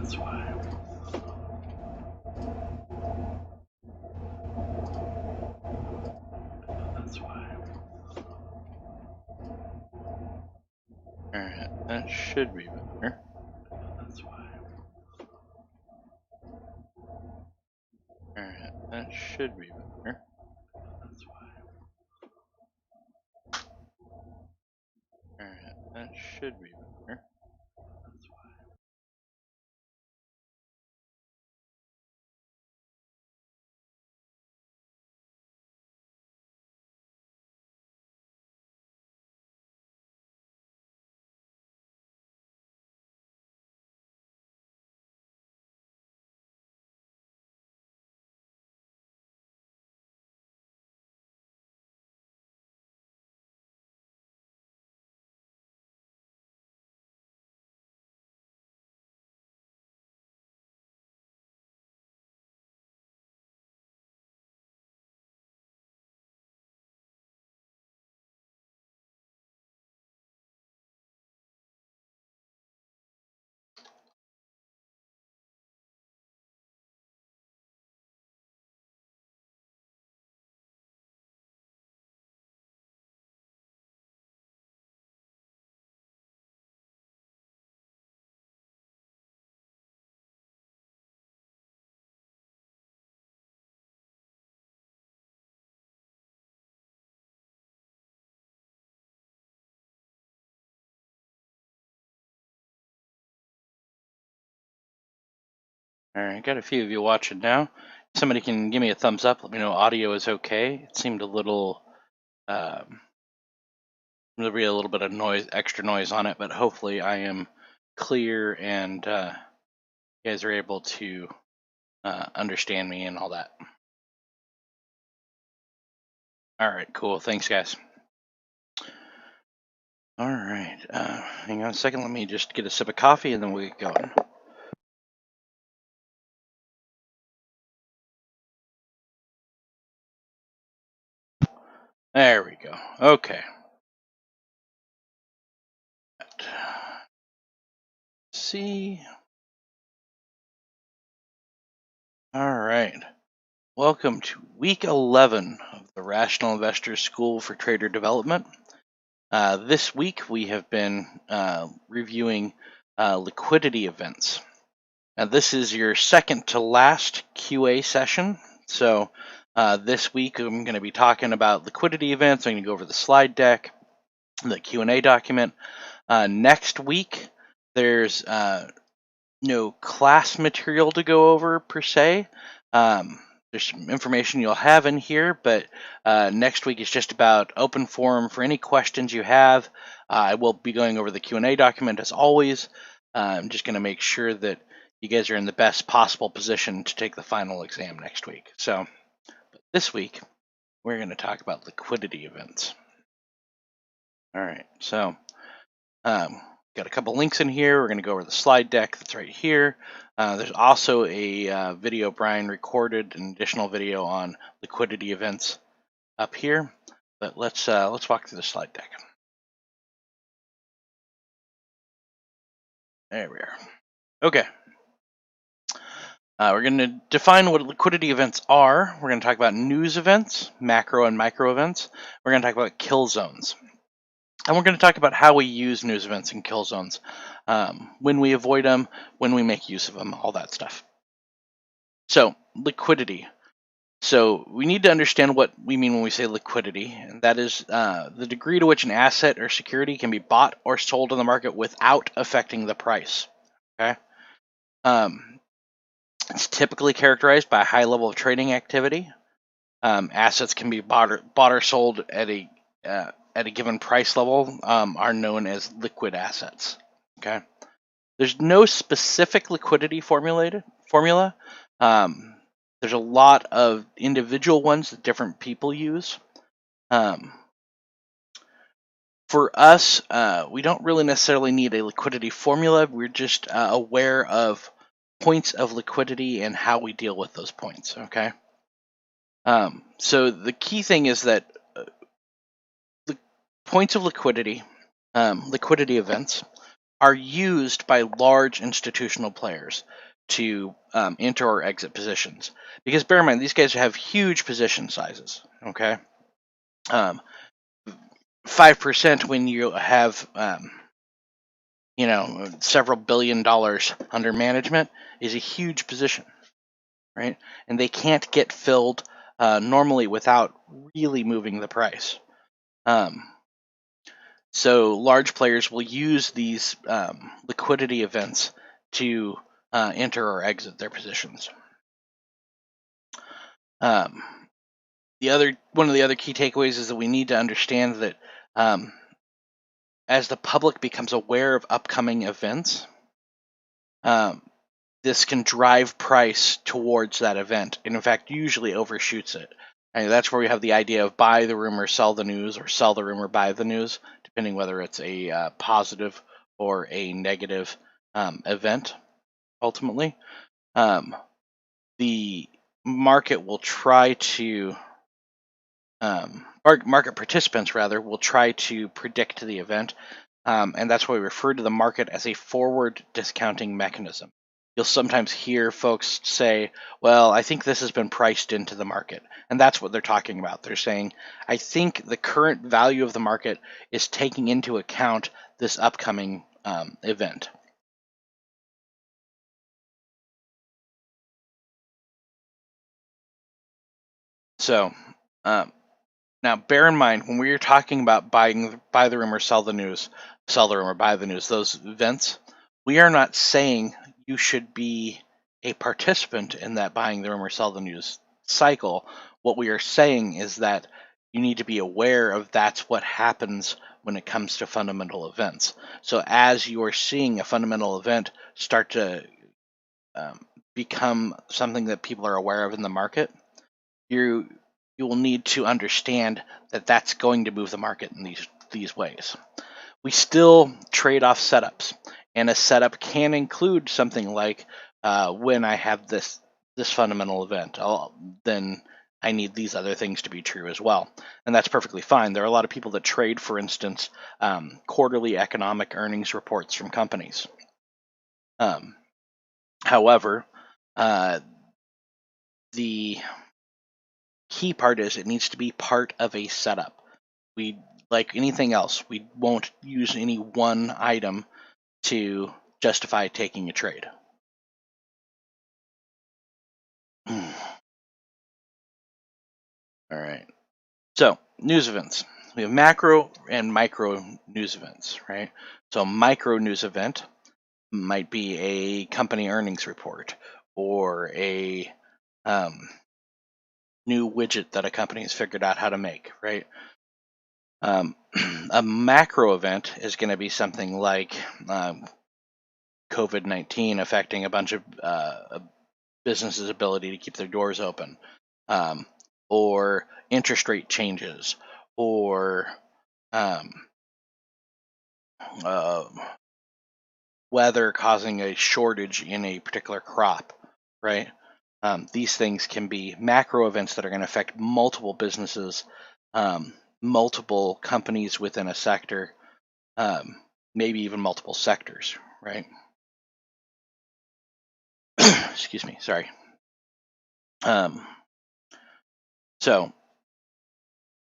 That's why. That's why. Alright, that should be better. That's why. Alright, that should be better. That's why. Alright, that should be better. That's why. Alright, got a few of you watching now. If somebody can give me a thumbs up, let me know audio is okay. It seemed a little, there'll be a little bit of noise, extra noise on it, but hopefully I am clear and you guys are able to understand me and all that. Alright, cool. Thanks, guys. Alright, hang on a second. Let me just get a sip of coffee and then we'll get going. There we go. Okay. See. All right. Welcome to week 11 of the Rational Investors School for Trader Development. This week we have been reviewing liquidity events. Now, this is your second to last QA session. So this week I'm going to be talking about liquidity events. I'm going to go over the slide deck, the Q&A document. Next week there's no class material to go over per se. There's some information you'll have in here, but next week is just about open forum for any questions you have. I will be going over the Q&A document as always. I'm just going to make sure that you guys are in the best possible position to take the final exam next week. So this week, we're going to talk about liquidity events. All right, so got a couple links in here. We're going to go over the slide deck that's right here. There's also a video Brian recorded, an additional video on liquidity events up here. But let's walk through the slide deck. There we are. Okay. We're going to define what liquidity events are. We're going to talk about news events, macro and micro events. We're going to talk about kill zones. And we're going to talk about how we use news events and kill zones, when we avoid them, when we make use of them, all that stuff. So, liquidity. So we need to understand what we mean when we say liquidity, and that is the degree to which an asset or security can be bought or sold on the market without affecting the price. Okay. It's typically characterized by a high level of trading activity. Assets can be bought or sold at a given price level, are known as liquid assets. Okay. There's no specific liquidity formula. There's a lot of individual ones that different people use. For us, we don't really necessarily need a liquidity formula. We're just aware of points of liquidity and how we deal with those points. Okay. So the key thing is that the points of liquidity, liquidity events, are used by large institutional players to enter or exit positions. Because bear in mind, these guys have huge position sizes. Okay, 5% when you have several $billion under management is a huge position, right? And they can't get filled normally without really moving the price. So large players will use these liquidity events to enter or exit their positions. One of the other key takeaways is that we need to understand that as the public becomes aware of upcoming events, this can drive price towards that event, and in fact usually overshoots it. And that's where we have the idea of buy the rumor, sell the news, or sell the rumor, buy the news, depending whether it's a positive or a negative event. Ultimately, the market will try to market participants rather will try to predict the event, and that's why we refer to the market as a forward discounting mechanism. You'll sometimes hear folks say, well, I think this has been priced into the market. And that's what they're talking about. They're saying, I think the current value of the market is taking into account this upcoming event. So now bear in mind, when we are talking about buy the rumor, sell the news, sell the rumor, buy the news, those events, we are not saying you should be a participant in that buying the rumor, sell the news cycle. What we are saying is that you need to be aware of that's what happens when it comes to fundamental events. So as you are seeing a fundamental event start to become something that people are aware of in the market, you will need to understand that that's going to move the market in these ways. We still trade off setups, and a setup can include something like when I have this fundamental event, then I need these other things to be true as well, and that's perfectly fine. There are a lot of people that trade, for instance, quarterly economic earnings reports from companies. However, the key part is it needs to be part of a setup. We, like anything else, we won't use any one item to justify taking a trade. All right. So, news events. We have macro and micro news events, right? So, micro news event might be a company earnings report or a new widget that a company has figured out how to make, right? A macro event is going to be something like COVID-19 affecting a bunch of businesses' ability to keep their doors open, or interest rate changes, or weather causing a shortage in a particular crop, right? These things can be macro events that are going to affect multiple businesses, multiple companies within a sector, maybe even multiple sectors, right? Excuse me, sorry. So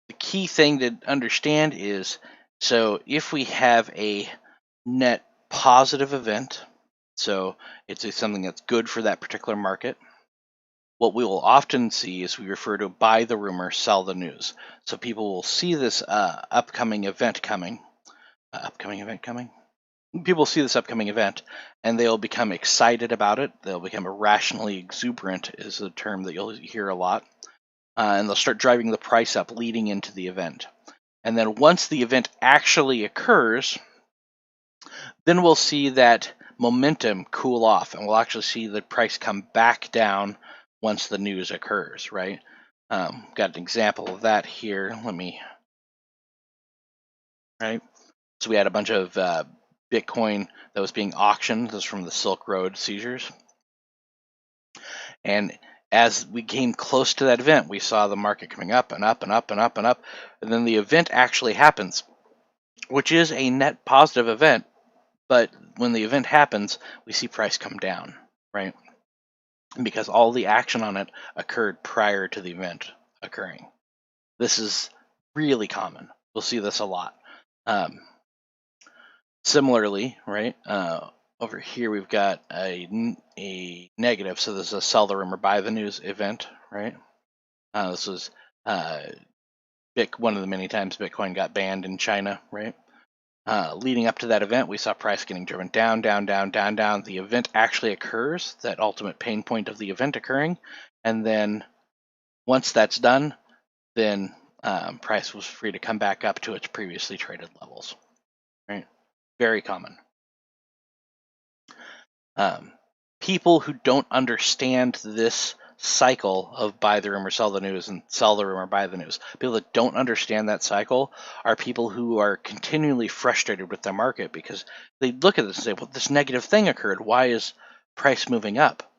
the key thing to understand is, so if we have a net positive event, so it's something that's good for that particular market, what we will often see is we refer to buy the rumor, sell the news. So people will see this upcoming event coming. People see this upcoming event and they'll become excited about it. They'll become irrationally exuberant, is the term that you'll hear a lot. And they'll start driving the price up leading into the event. And then once the event actually occurs, then we'll see that momentum cool off, and we'll actually see the price come back down once the news occurs, right? Got an example of that here. Right? So we had a bunch of Bitcoin that was being auctioned. This was from the Silk Road seizures. And as we came close to that event, we saw the market coming up and up and up and up and up. And then the event actually happens, which is a net positive event. But when the event happens, we see price come down, right? Because all the action on it occurred prior to the event occurring. This is really common. We'll see this a lot. Similarly, right, over here we've got a negative. So this is a sell the rumor, buy the news event, right? This was one of the many times Bitcoin got banned in China, right? Leading up to that event, we saw price getting driven down, down, down, down, down. The event actually occurs, that ultimate pain point of the event occurring, and then once that's done, then price was free to come back up to its previously traded levels. Right? Very common. People who don't understand this cycle of buy the rumor, sell the news, and sell the rumor, buy the news. People that don't understand that cycle are people who are continually frustrated with the market because they look at this and say, well, this negative thing occurred. Why is price moving up?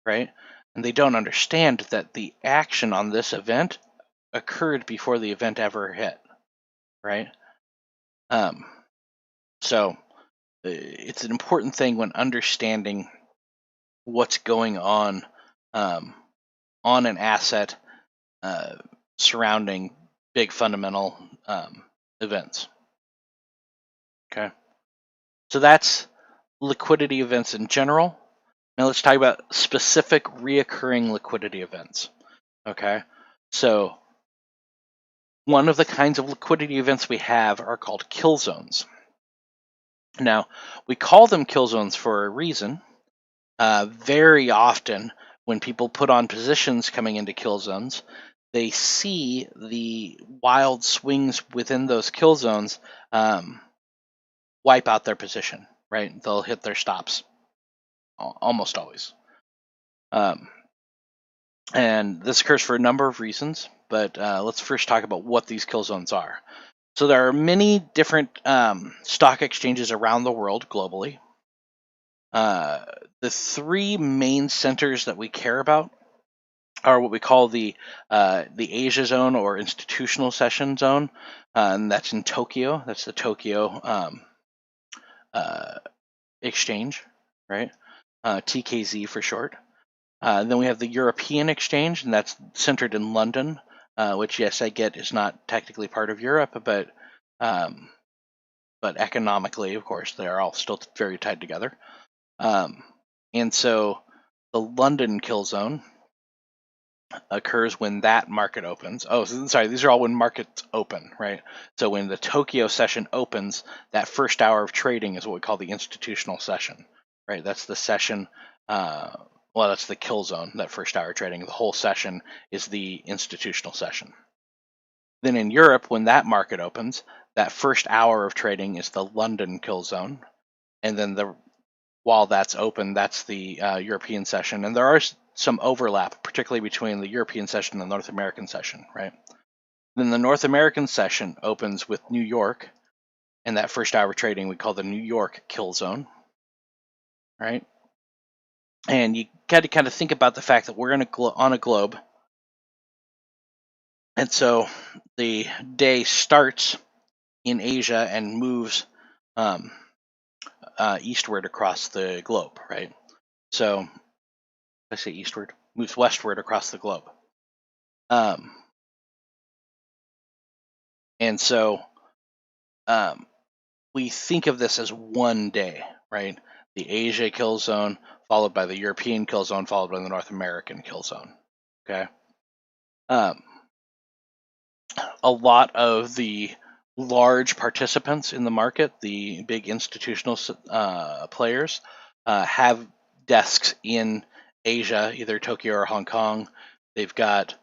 Right? And they don't understand that the action on this event occurred before the event ever hit. Right? So it's an important thing when understanding what's going on an asset surrounding big fundamental events. Okay, so that's liquidity events in general. Now let's talk about specific reoccurring liquidity events. Okay, so one of the kinds of liquidity events we have are called kill zones. Now, we call them kill zones for a reason. Very often, when people put on positions coming into kill zones, they see the wild swings within those kill zones wipe out their position, right? They'll hit their stops almost always. And this occurs for a number of reasons, but let's first talk about what these kill zones are. So there are many different stock exchanges around the world globally. The three main centers that we care about are what we call the Asia zone or institutional session zone, and that's in Tokyo. That's the Tokyo exchange, right? TKZ for short. Then we have the European exchange, and that's centered in London, which, yes, I get is not technically part of Europe, but economically, of course, they are all still very tied together. And so the London kill zone occurs when that market opens. Oh, sorry, these are all when markets open, right? So when the Tokyo session opens, that first hour of trading is what we call the institutional session, right? That's the session, that's the kill zone, that first hour of trading. The whole session is the institutional session. Then in Europe, when that market opens, that first hour of trading is the London kill zone. And then while that's open, that's the European session. And there are some overlap, particularly between the European session and the North American session, right? Then the North American session opens with New York, and that first hour trading we call the New York kill zone, right? And you got to kind of think about the fact that we're on a globe, and so the day starts in Asia and moves eastward across the globe, right? So I say eastward, moves westward across the globe. And so we think of this as one day, right? The Asia kill zone, followed by the European kill zone, followed by the North American kill zone. Okay. A lot of the large participants in the market, the big institutional players, have desks in Asia, either Tokyo or Hong Kong. They've got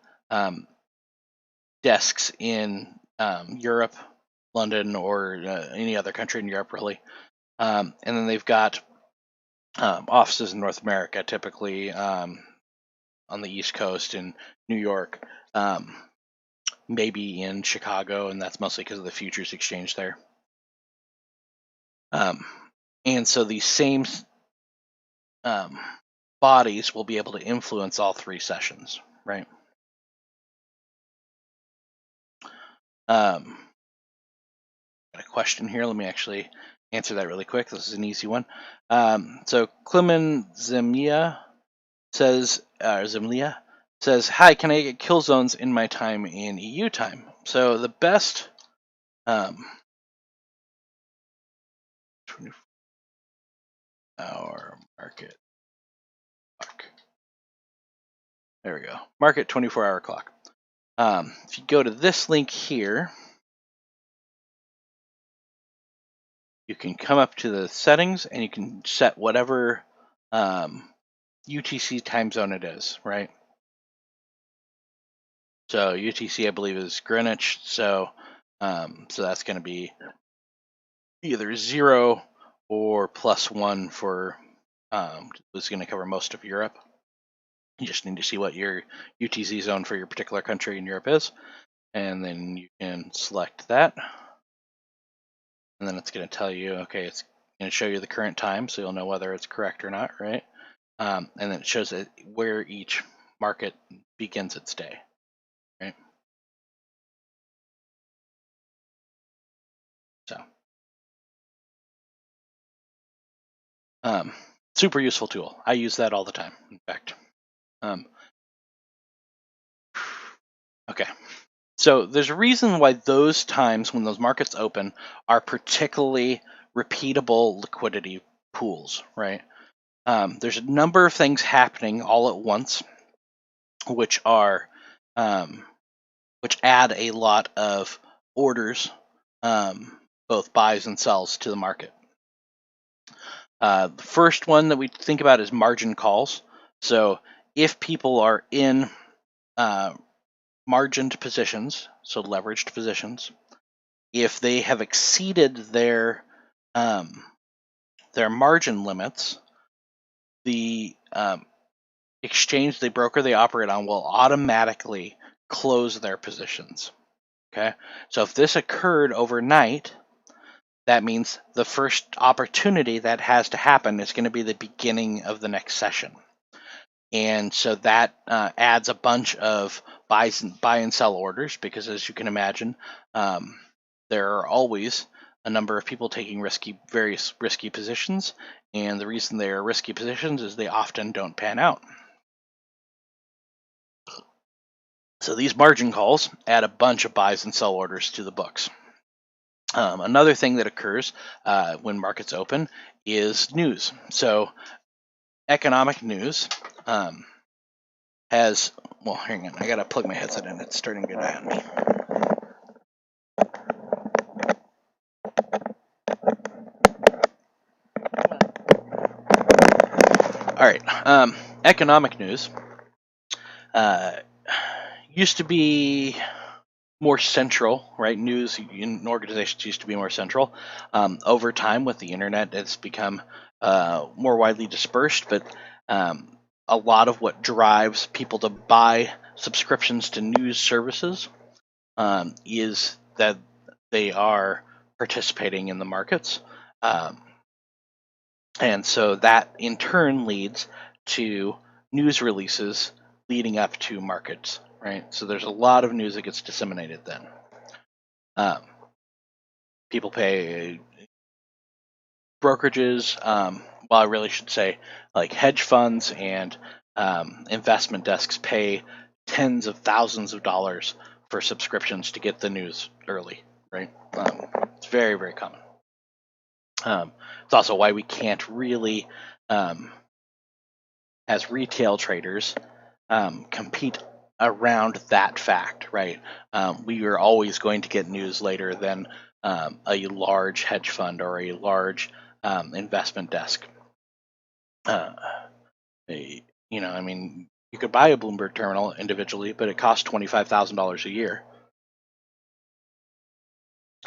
desks in Europe, London, or any other country in Europe, really. And then they've got offices in North America, typically on the East Coast in New York, maybe in Chicago, and that's mostly because of the futures exchange there. And so these same bodies will be able to influence all three sessions, right? Got a question here. Let me actually answer that really quick. This is an easy one. So Clement Zemlia says, "Hi, can I get kill zones in my time in EU time?" So the best 24-hour market clock. There we go. Market 24-hour clock. If you go to this link here, you can come up to the settings and you can set whatever UTC time zone it is, right? So UTC, I believe, is Greenwich. So that's going to be either 0 or +1 for was going to cover most of Europe. You just need to see what your UTC zone for your particular country in Europe is, and then you can select that, and then it's going to tell you, okay, it's going to show you the current time, so you'll know whether it's correct or not, right? And then it shows where each market begins its day, right? So, super useful tool. I use that all the time, in fact. Okay. So there's a reason why those times when those markets open are particularly repeatable liquidity pools, right? There's a number of things happening all at once, which are which add a lot of orders, both buys and sells, to the market. The first one that we think about is margin calls. So if people are in margined positions, so leveraged positions, if they have exceeded their margin limits, the exchange, the broker they operate on, will automatically close their positions. Okay, so if this occurred overnight, that means the first opportunity that has to happen is going to be the beginning of the next session. And so that adds a bunch of buy and sell orders, because as you can imagine, there are always a number of people taking various risky positions, and the reason they are risky positions is they often don't pan out. So these margin calls add a bunch of buys and sell orders to the books. Another thing that occurs when markets open is news. So economic news has, well, hang on, I gotta plug my headset in. It's starting to get out of me. All right, economic news used to be more central, right? News in organizations used to be more central. Over time, with the internet, it's become more widely dispersed, but a lot of what drives people to buy subscriptions to news services is that they are participating in the markets. And so that in turn leads to news releases leading up to markets, right? So there's a lot of news that gets disseminated then. People pay brokerages, well, I really should say, like hedge funds and investment desks pay tens of thousands of dollars for subscriptions to get the news early, right? It's very, very common. It's also why we can't really, as retail traders, compete around that fact, right? We are always going to get news later than a large hedge fund or a large investment desk. I mean, you could buy a Bloomberg terminal individually, but it costs $25,000 a year.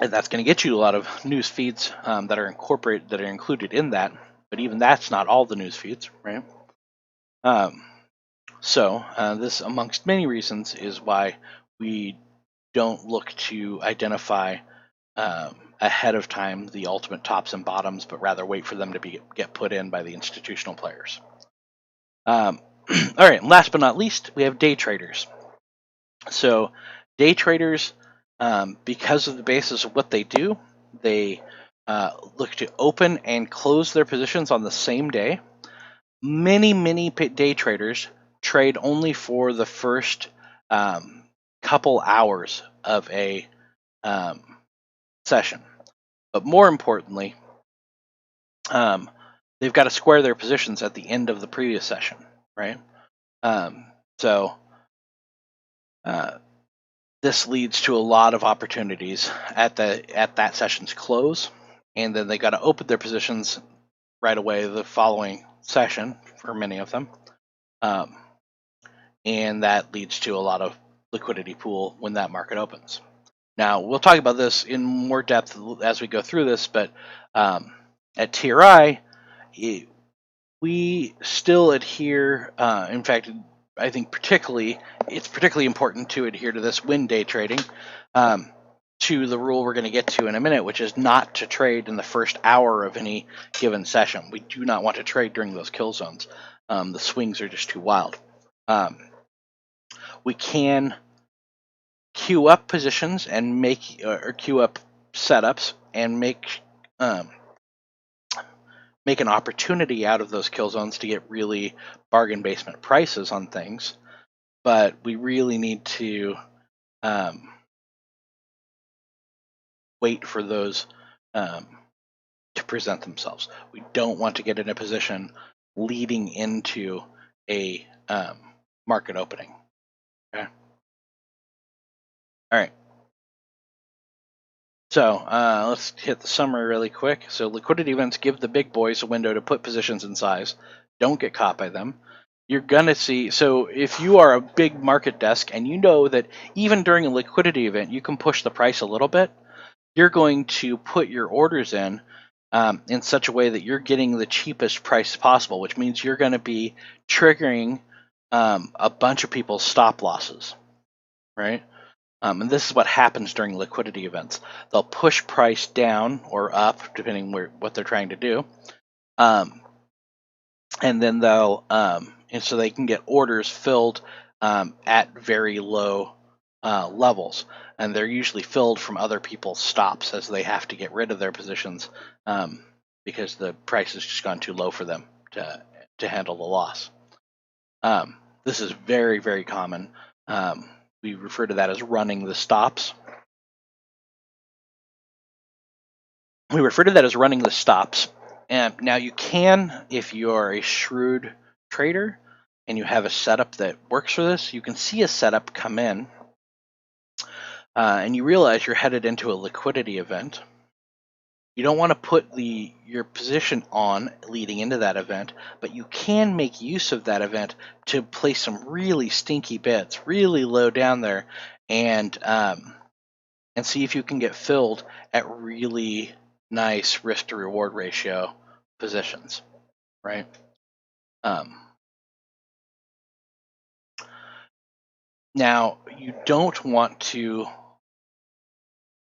And that's going to get you a lot of news feeds that are included in that, but even that's not all the news feeds, right? So this, amongst many reasons, is why we don't look to identify ahead of time the ultimate tops and bottoms, but rather wait for them to get put in by the institutional players. All right, last but not least, we have day traders. So day traders, because of the basis of what they do, they look to open and close their positions on the same day. Many day traders trade only for the first couple hours of a session. But more importantly, they've got to square their positions at the end of the previous session, right? So this leads to a lot of opportunities at that session's close, and then they got to open their positions right away the following session for many of them, and that leads to a lot of liquidity pool when that market opens. Now we'll talk about this in more depth as we go through this, but at TRI, we still adhere. In fact, I think it's particularly important to adhere to this when day trading, to the rule we're going to get to in a minute, which is not to trade in the first hour of any given session. We do not want to trade during those kill zones. The swings are just too wild. We can queue up positions and or queue up setups and make an opportunity out of those kill zones to get really bargain basement prices on things, but we really need to wait for those to present themselves. We don't want to get in a position leading into a market opening. Okay. All right. So let's hit the summary really quick. So liquidity events give the big boys a window to put positions in size. Don't get caught by them. You're going to see, so if you are a big market desk and you know that even during a liquidity event you can push the price a little bit, you're going to put your orders in such a way that you're getting the cheapest price possible, which means you're going to be triggering a bunch of people's stop losses, right? And this is what happens during liquidity events. They'll push price down or up, depending what they're trying to do, and then they'll and so they can get orders filled at very low levels, and they're usually filled from other people's stops as they have to get rid of their positions because the price has just gone too low for them to handle the loss. This is very common. We refer to that as running the stops. And now you can, if you're a shrewd trader and you have a setup that works for this, you can see a setup come in and you realize you're headed into a liquidity event. You don't want to put your position on leading into that event, but you can make use of that event to place some really stinky bids, really low down there, and see if you can get filled at really nice risk to reward ratio positions, right? Now, you don't want to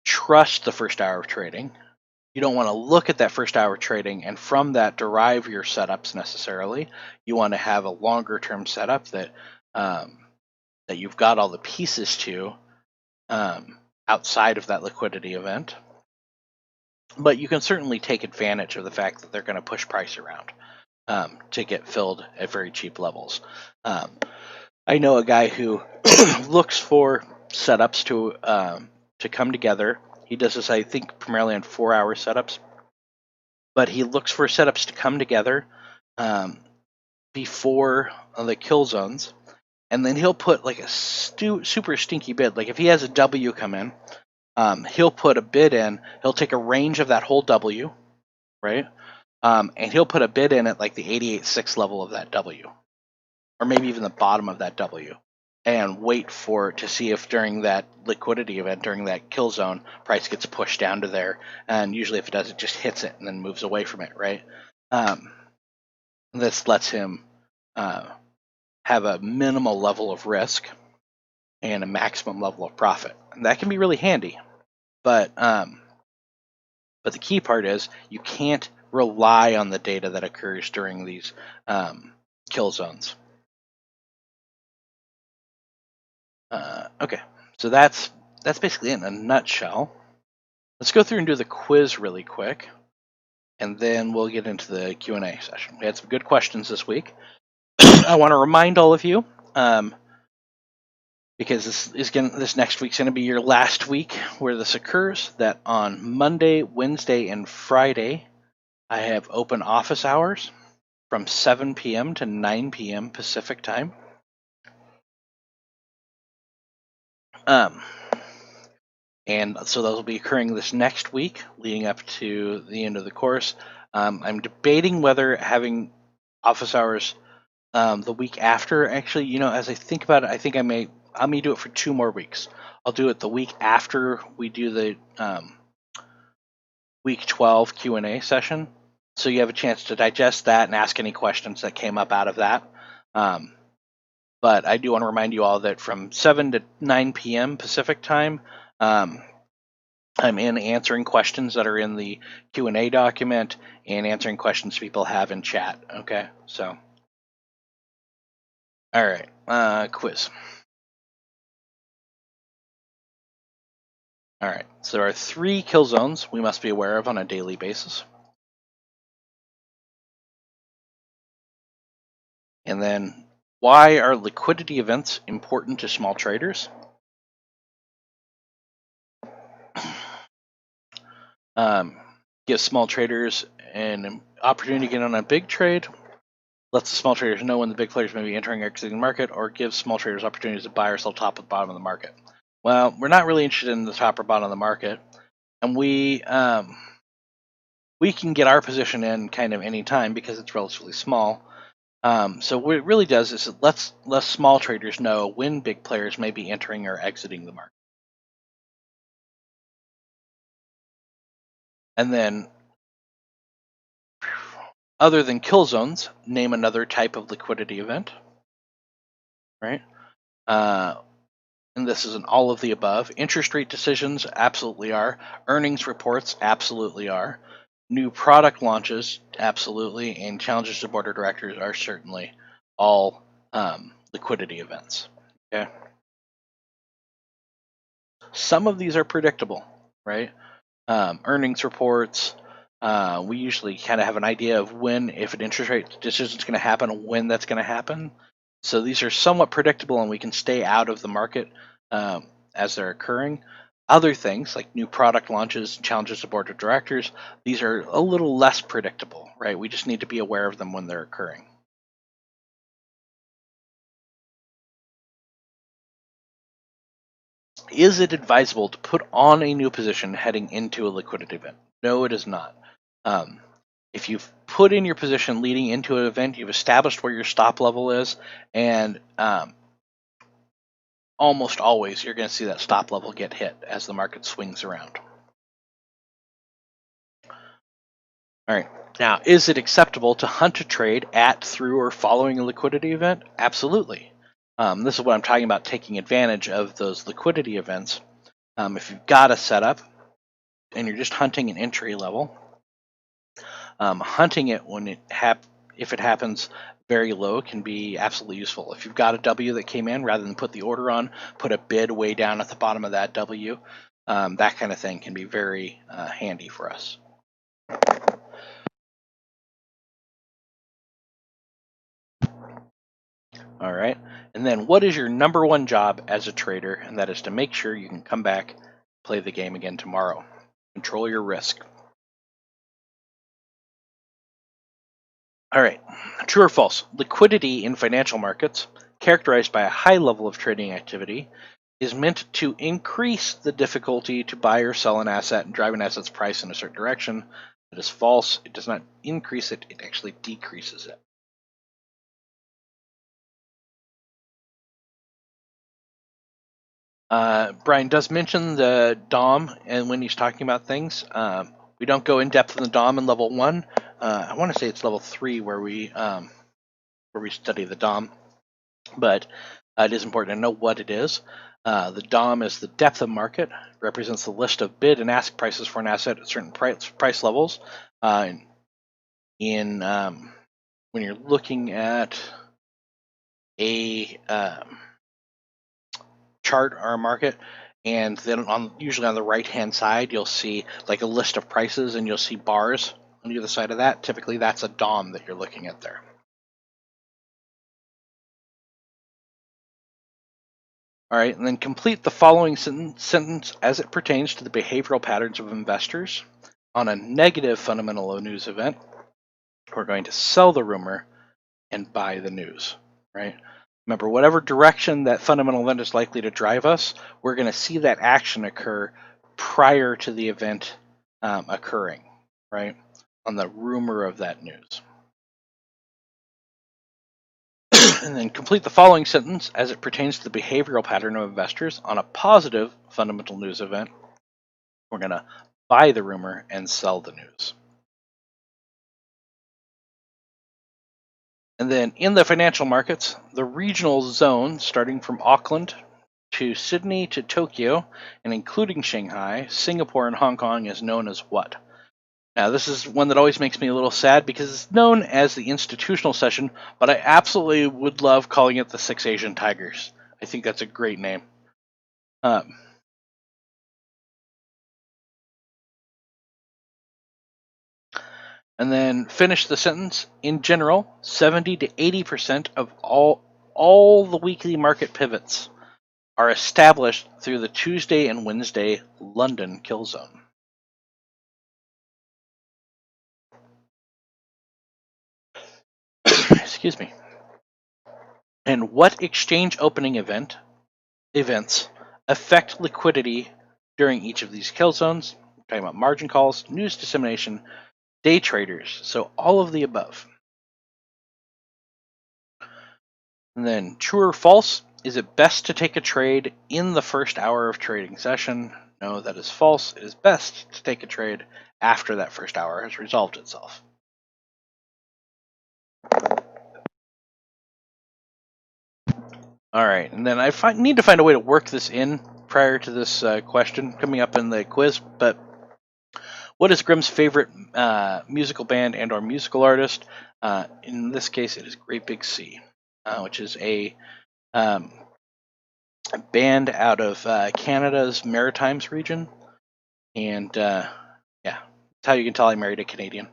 trust the first hour of trading. You don't want to look at that first hour of trading and from that derive your setups necessarily. You want to have a longer term setup that you've got all the pieces to outside of that liquidity event. But you can certainly take advantage of the fact that they're going to push price around to get filled at very cheap levels. I know a guy who looks for setups to come together. He does this, I think, primarily on 4-hour setups, but he looks for setups to come together before the kill zones, and then he'll put like a super stinky bid. Like if he has a W come in, he'll put a bid in. He'll take a range of that whole W, right? And he'll put a bid in at like the 88.6 level of that W, or maybe even the bottom of that W, and wait to see if during that liquidity event, during that kill zone, price gets pushed down to there. And usually if it does, it just hits it and then moves away from it, right? This lets him have a minimal level of risk and a maximum level of profit. And that can be really handy. But the key part is you can't rely on the data that occurs during these kill zones. Okay, so that's basically it in a nutshell. Let's go through and do the quiz really quick, and then we'll get into the Q&A session. We had some good questions this week. I want to remind all of you, because this next week's going to be your last week where this occurs, that on Monday, Wednesday, and Friday, I have open office hours from 7 p.m. to 9 p.m. Pacific time. And so those will be occurring this next week, leading up to the end of the course. I'm debating whether having office hours the week after. Actually, as I think about it, I think I may do it for 2 more weeks. I'll do it the week after we do the week 12 Q&A session, so you have a chance to digest that and ask any questions that came up out of that. But I do want to remind you all that from 7 to 9 p.m. Pacific time, I'm in answering questions that are in the Q&A document and answering questions people have in chat. Okay, so all right, quiz. All right, so there are 3 kill zones we must be aware of on a daily basis. And then, why are liquidity events important to small traders? Gives small traders an opportunity to get on a big trade, lets the small traders know when the big players may be entering or exiting the market, or gives small traders opportunities to buy or sell top or bottom of the market. Well, we're not really interested in the top or bottom of the market, and we can get our position in kind of any time because it's relatively small. So what it really does is it lets small traders know when big players may be entering or exiting the market. And then, other than kill zones, name another type of liquidity event, right? And this is an all of the above. Interest rate decisions absolutely are. Earnings reports absolutely are. New product launches absolutely, and challenges to board of directors are certainly all liquidity events. Okay. Some of these are predictable, right? Earnings reports. We usually kind of have an idea of when, if an interest rate decision is going to happen, when that's going to happen. So these are somewhat predictable, and we can stay out of the market as they're occurring. Other things like new product launches, challenges to board of directors, these are a little less predictable, right? We just need to be aware of them when they're occurring. Is it advisable to put on a new position heading into a liquidity event? No, it is not. If you've put in your position leading into an event, you've established where your stop level is, and almost always you're going to see that stop level get hit as the market swings around. All right. Now, is it acceptable to hunt a trade at, through, or following a liquidity event? Absolutely. This is what I'm talking about, taking advantage of those liquidity events. If you've got a setup and you're just hunting an entry level, hunting it when if it happens very low can be absolutely useful. If you've got a W that came in, rather than put the order on, put a bid way down at the bottom of that W. That kind of thing can be very handy for us. All right. And then, what is your number one job as a trader? And that is to make sure you can come back, play the game again tomorrow. Control your risk. All right. True or false? Liquidity in financial markets, characterized by a high level of trading activity, is meant to increase the difficulty to buy or sell an asset and drive an asset's price in a certain direction. That is false. It does not increase it, it actually decreases it. Brian does mention the DOM, and when he's talking about things, we don't go in depth in the DOM in level 1. I want to say it's level 3 where we study the DOM, but it is important to know what it is. The DOM is the depth of market, represents the list of bid and ask prices for an asset at certain price levels. When you're looking at a chart or a market, And then usually on the right-hand side, you'll see like a list of prices, and you'll see bars on the other side of that. Typically, that's a DOM that you're looking at there. All right, and then complete the following sentence as it pertains to the behavioral patterns of investors. On a negative fundamental news event, we're going to sell the rumor and buy the news, right? Remember, whatever direction that fundamental event is likely to drive us, we're going to see that action occur prior to the event occurring, right? On the rumor of that news. And then complete the following sentence as it pertains to the behavioral pattern of investors. On a positive fundamental news event, we're going to buy the rumor and sell the news. And then in the financial markets, the regional zone starting from Auckland to Sydney to Tokyo and including Shanghai, Singapore, and Hong Kong is known as what? Now, this is one that always makes me a little sad because it's known as the institutional session, but I absolutely would love calling it the Six Asian Tigers. I think that's a great name. And then finish the sentence. In general, 70 to 80% of all the weekly market pivots are established through the Tuesday and Wednesday London kill zone. Excuse me. And what exchange opening events affect liquidity during each of these kill zones? We're talking about margin calls, news dissemination, day traders. So all of the above. And then true or false, is it best to take a trade in the first hour of trading session? No, that is false. It is best to take a trade after that first hour has resolved itself. All right, and then I need to find a way to work this in prior to this question coming up in the quiz. But what is Grimm's favorite musical band and or musical artist? In this case, it is Great Big Sea, which is a band out of Canada's Maritimes region. And yeah, that's how you can tell I married a Canadian.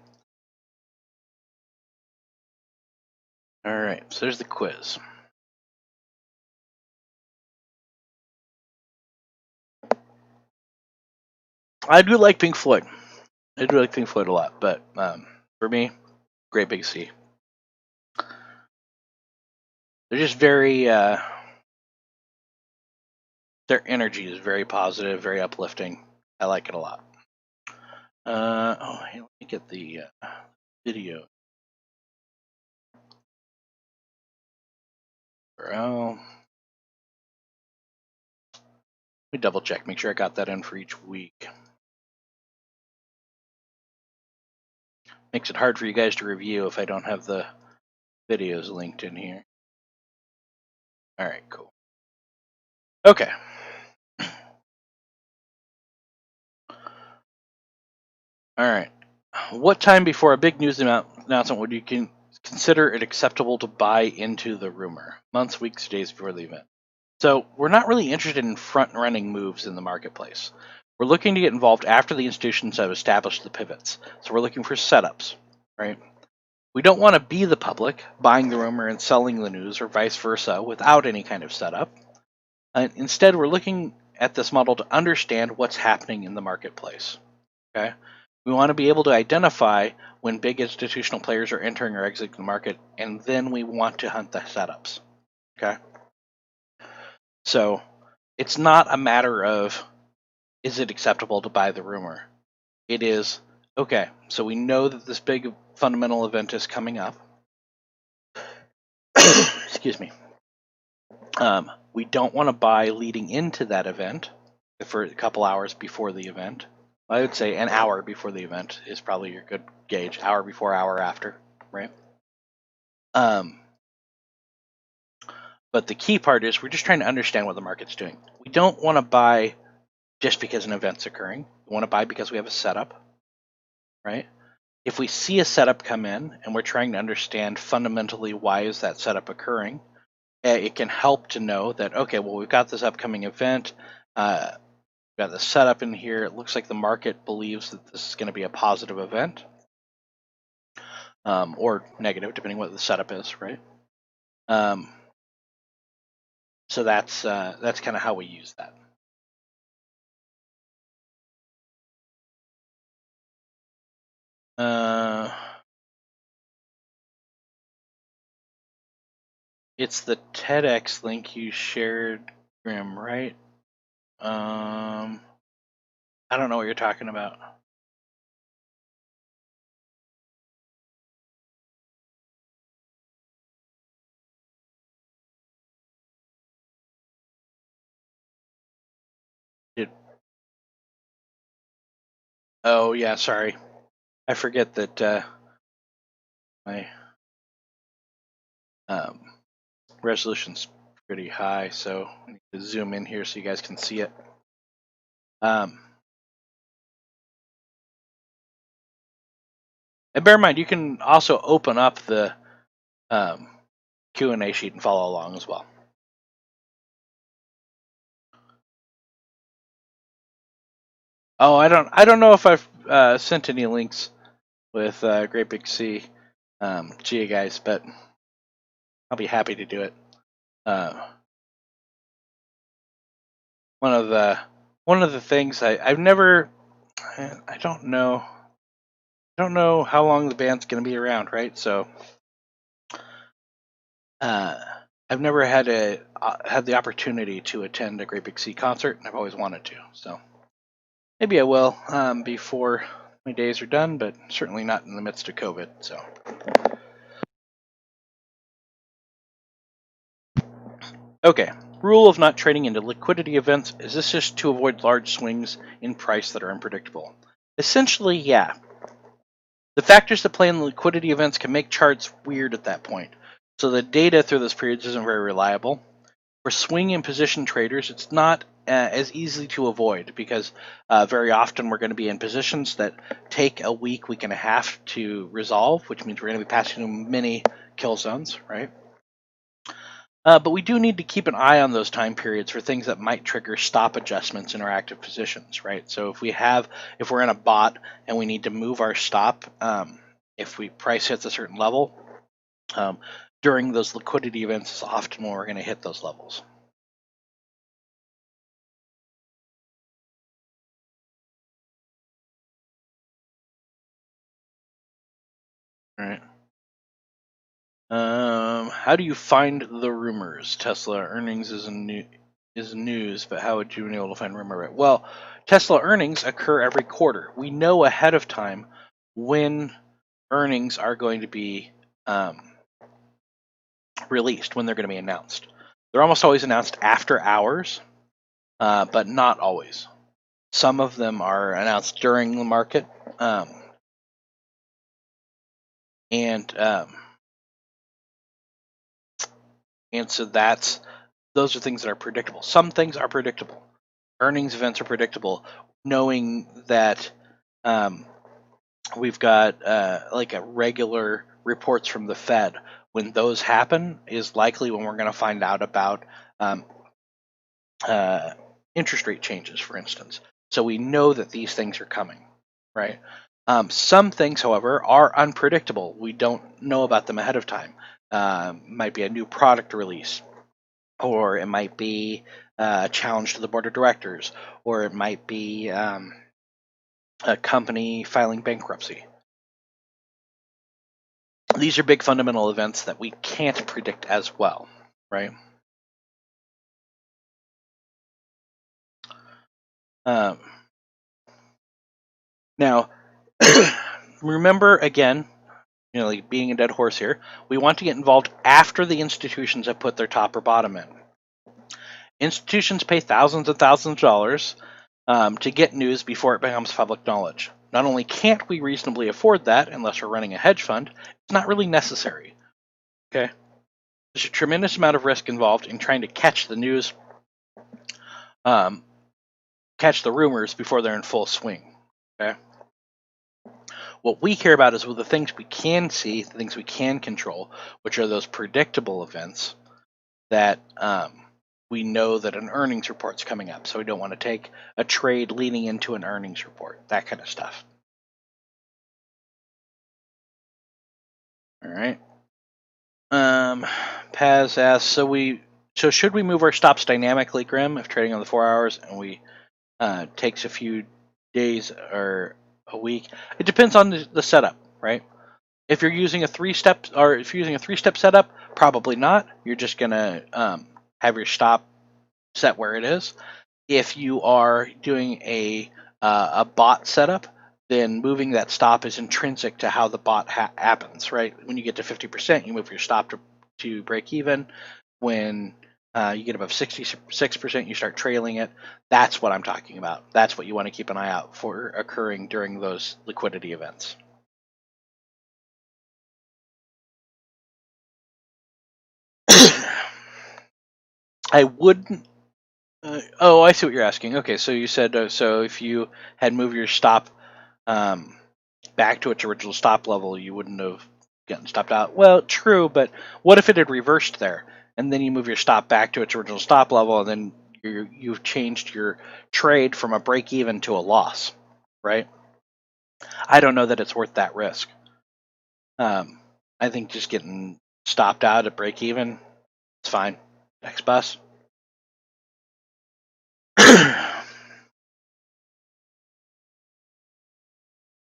All right, so there's the quiz. I do like Pink Floyd. I do like Pink Floyd a lot, but for me, Great Big Sea. They're just very. Their energy is very positive, very uplifting. I like it a lot. Hey, let me get the video. Let me double check, make sure I got that in for each week. Makes it hard for you guys to review if I don't have the videos linked in here. All right, cool. Okay. All right. What time before a big news announcement would you consider it acceptable to buy into the rumor? Months, weeks, days before the event. So we're not really interested in front-running moves in the marketplace. We're looking to get involved after the institutions have established the pivots. So we're looking for setups, right? We don't want to be the public, buying the rumor and selling the news, or vice versa, without any kind of setup. Instead, we're looking at this model to understand what's happening in the marketplace. Okay, we want to be able to identify when big institutional players are entering or exiting the market, and then we want to hunt the setups. Okay, so it's not a matter of is it acceptable to buy the rumor. It is okay. So we know that this big fundamental event is coming up. Excuse me. We don't want to buy leading into that event for a couple hours before the event. I would say an hour before the event is probably your good gauge. Hour before, hour after, right? But the key part is we're just trying to understand what the market's doing. We don't want to buy just because an event's occurring. We want to buy because we have a setup, right? If we see a setup come in and we're trying to understand fundamentally why is that setup occurring, it can help to know that, okay, well, we've got this upcoming event. Got the setup in here. It looks like the market believes that this is going to be a positive event, or negative, depending what the setup is, right? So that's kind of how we use that. It's the TEDx link you shared, Grim, right? I don't know what you're talking about. Oh yeah, sorry. I forget that my resolution's pretty high, so I need to zoom in here so you guys can see it. And bear in mind, you can also open up the Q&A sheet and follow along as well. Oh, I don't know if I've sent any links with Great Big C to you guys, but I'll be happy to do it. One of the things I've never, I don't know how long the band's going to be around, right? So I've never had the opportunity to attend a Great Big Sea concert, and I've always wanted to. So maybe I will before my days are done, but certainly not in the midst of COVID. So okay, rule of not trading into liquidity events. Is this just to avoid large swings in price that are unpredictable? Essentially, yeah. The factors that play in the liquidity events can make charts weird at that point. So the data through those periods isn't very reliable. For swing and position traders, it's not as easy to avoid because very often we're going to be in positions that take a week, week and a half to resolve, which means we're going to be passing through many kill zones, right? But we do need to keep an eye on those time periods for things that might trigger stop adjustments in our active positions, right? So if we're in a bot and we need to move our stop, if we price hits a certain level, during those liquidity events is often when we're going to hit those levels. All right. How do you find the rumors? Tesla earnings is news, but how would you be able to find rumor? Well, Tesla earnings occur every quarter. We know ahead of time when earnings are going to be released, when they're going to be announced. They're almost always announced after hours, but not always. Some of them are announced during the market, and so those are things that are predictable. Some things are predictable. Earnings events are predictable, knowing that we've got like a regular reports from the Fed. When those happen is likely when we're going to find out about interest rate changes, for instance. So we know that these things are coming, right? Some things, however, are unpredictable. We don't know about them ahead of time. Might be a new product release, or it might be a challenge to the board of directors, or it might be a company filing bankruptcy. These are big fundamental events that we can't predict as well, right? Now, remember again, like being a dead horse here, we want to get involved after the institutions have put their top or bottom in. Institutions pay thousands and thousands of dollars to get news before it becomes public knowledge. Not only can't we reasonably afford that unless we're running a hedge fund, it's not really necessary. Okay? There's a tremendous amount of risk involved in trying to catch the news, catch the rumors before they're in full swing. Okay? What we care about is the things we can see, the things we can control, which are those predictable events that we know that an earnings report's coming up, so we don't want to take a trade leading into an earnings report, that kind of stuff. All right. Paz asks, so should we move our stops dynamically, Grim, if trading on the 4 hours and we takes a few days or a week? It depends on the setup, right? If you're using a three-step setup, probably not. You're just gonna have your stop set where it is. If you are doing a bot setup, then moving that stop is intrinsic to how the bot happens, right? When you get to 50%, you move your stop to break even. When you get above 66%, you start trailing it. That's what I'm talking about. That's what you want to keep an eye out for occurring during those liquidity events. I wouldn't. Oh, I see what you're asking. Okay, so you said so if you had moved your stop um, back to its original stop level, you wouldn't have gotten stopped out. Well, true, but what if it had reversed there, and then you move your stop back to its original stop level, and then you've changed your trade from a break even to a loss, right? I don't know that it's worth that risk. I think just getting stopped out at break even, it's fine. Next bus.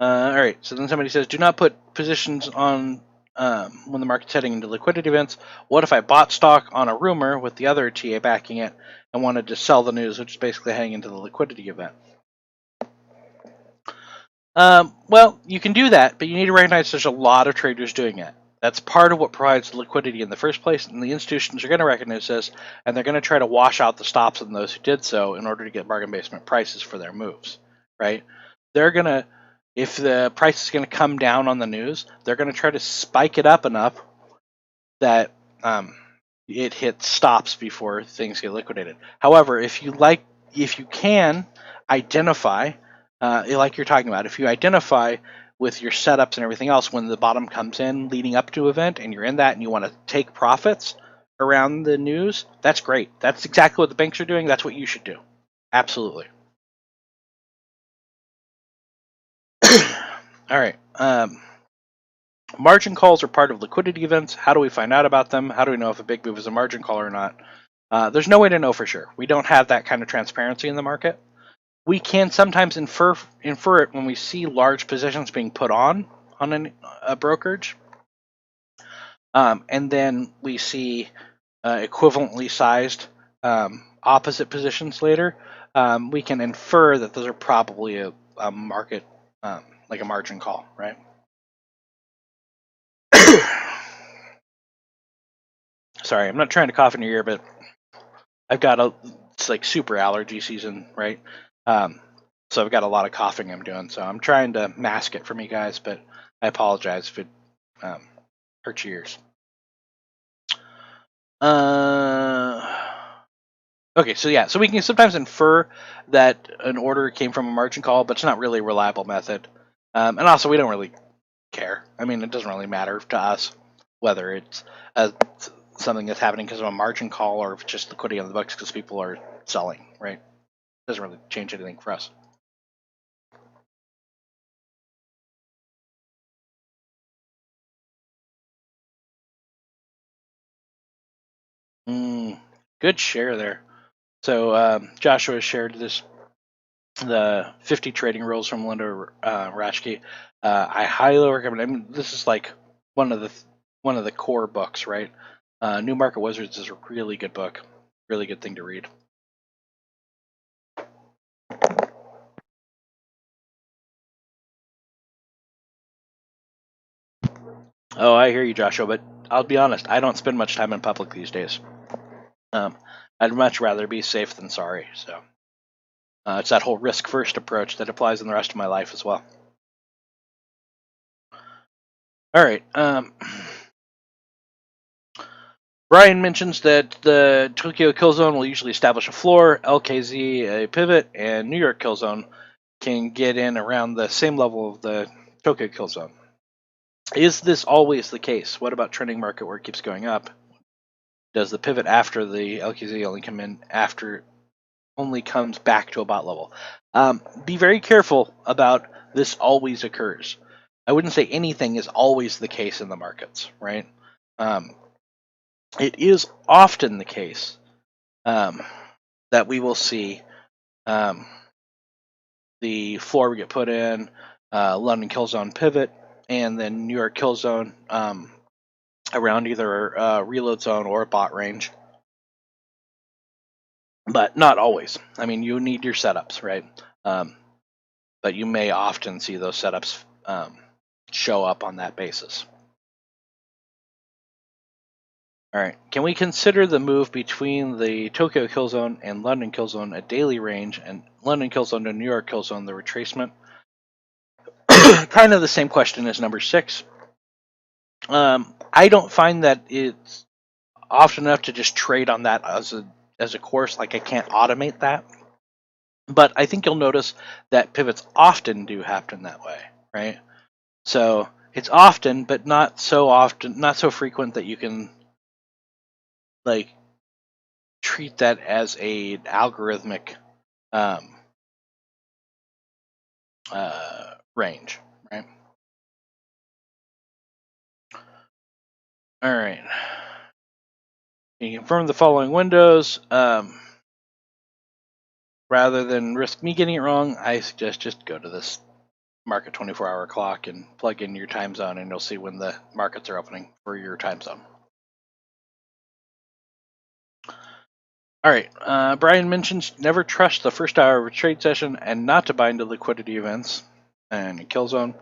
All right. So then somebody says, do not put positions on when the market's heading into liquidity events. What if I bought stock on a rumor with the other TA backing it and wanted to sell the news, which is basically heading into the liquidity event? Well, you can do that, but you need to recognize there's a lot of traders doing it. That's part of what provides liquidity in the first place, and the institutions are going to recognize this, and they're going to try to wash out the stops on those who did so in order to get bargain basement prices for their moves, right? They're going to, if the price is going to come down on the news, they're going to try to spike it up enough that it hits stops before things get liquidated. However, if you can identify, like you're talking about, if you identify with your setups and everything else when the bottom comes in leading up to event and you're in that and you want to take profits around the news, that's great. That's exactly what the banks are doing. That's what you should do. Absolutely. All right. Margin calls are part of liquidity events. How do we find out about them? How do we know if a big move is a margin call or not? There's no way to know for sure. We don't have that kind of transparency in the market. We can sometimes infer it when we see large positions being put on a brokerage, and then we see equivalently sized opposite positions later. We can infer that those are probably a market, like a margin call, right? Sorry, I'm not trying to cough in your ear, but it's like super allergy season, right? Um, so I've got a lot of coughing I'm doing. So I'm trying to mask it from you guys, but I apologize if it um, hurts your ears. Okay, so yeah, so we can sometimes infer that an order came from a margin call, but it's not really a reliable method. And also, we don't really care. I mean, it doesn't really matter to us whether it's something that's happening because of a margin call or if it's just liquidity on the books because people are selling, right? It doesn't really change anything for us. Good share there. So Joshua shared the 50 trading rules from Linda Ratchke. I highly recommend. I mean, this is like one of the core books, right? New Market Wizards is a really good book, really good thing to read. Oh, I hear you, Joshua, but I'll be honest, I don't spend much time in public these days. I'd much rather be safe than sorry. So it's that whole risk first approach that applies in the rest of my life as well. All right. Brian mentions that the Tokyo kill zone will usually establish a floor, LKZ a pivot, and New York kill zone can get in around the same level of the Tokyo kill zone. Is this always the case? What about trending market where it keeps going up? does the pivot after the LQZ only come in after only comes back to a bot level? Be very careful about this always occurs. I wouldn't say anything is always the case in the markets, right? It is often the case that we will see the floor get put in, London kill zone pivot, and then New York kill zone around either a reload zone or a bot range. But not always. I mean, you need your setups, right? But you may often see those setups show up on that basis. All right. Can we consider the move between the Tokyo kill zone and London kill zone a daily range, and London kill zone to New York kill zone the retracement? Kind of the same question as number 6. I don't find that it's often enough to just trade on that as a course. Like, I can't automate that. But I think you'll notice that pivots often do happen that way, right? So it's often, but not so often, not so frequent that you can like treat that as a algorithmic range, right? All right. You confirm the following windows. Rather than risk me getting it wrong, I suggest just go to this market 24-hour clock and plug in your time zone, and you'll see when the markets are opening for your time zone. All right. Brian mentions never trust the first hour of a trade session and not to buy into liquidity events and a kill zone.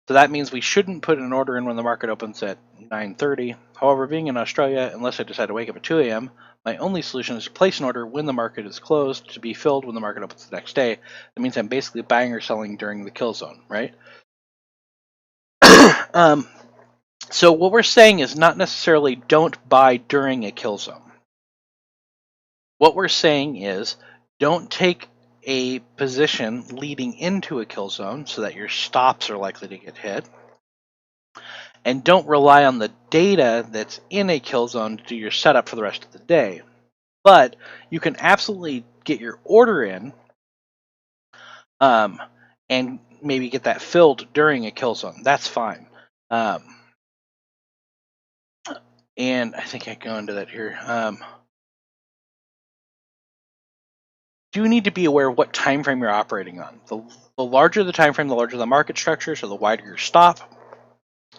So that means we shouldn't put an order in when the market opens at 9:30. However, being in Australia, unless I decide to wake up at 2 a.m., my only solution is to place an order when the market is closed to be filled when the market opens the next day. That means I'm basically buying or selling during the kill zone, right? So what we're saying is not necessarily don't buy during a kill zone. What we're saying is don't take a position leading into a kill zone so that your stops are likely to get hit. And don't rely on the data that's in a kill zone to do your setup for the rest of the day. But you can absolutely get your order in and maybe get that filled during a kill zone. That's fine. And I think I go into that here. Do need to be aware of what time frame you're operating on. The larger the time frame, the larger the market structure, so the wider your stop,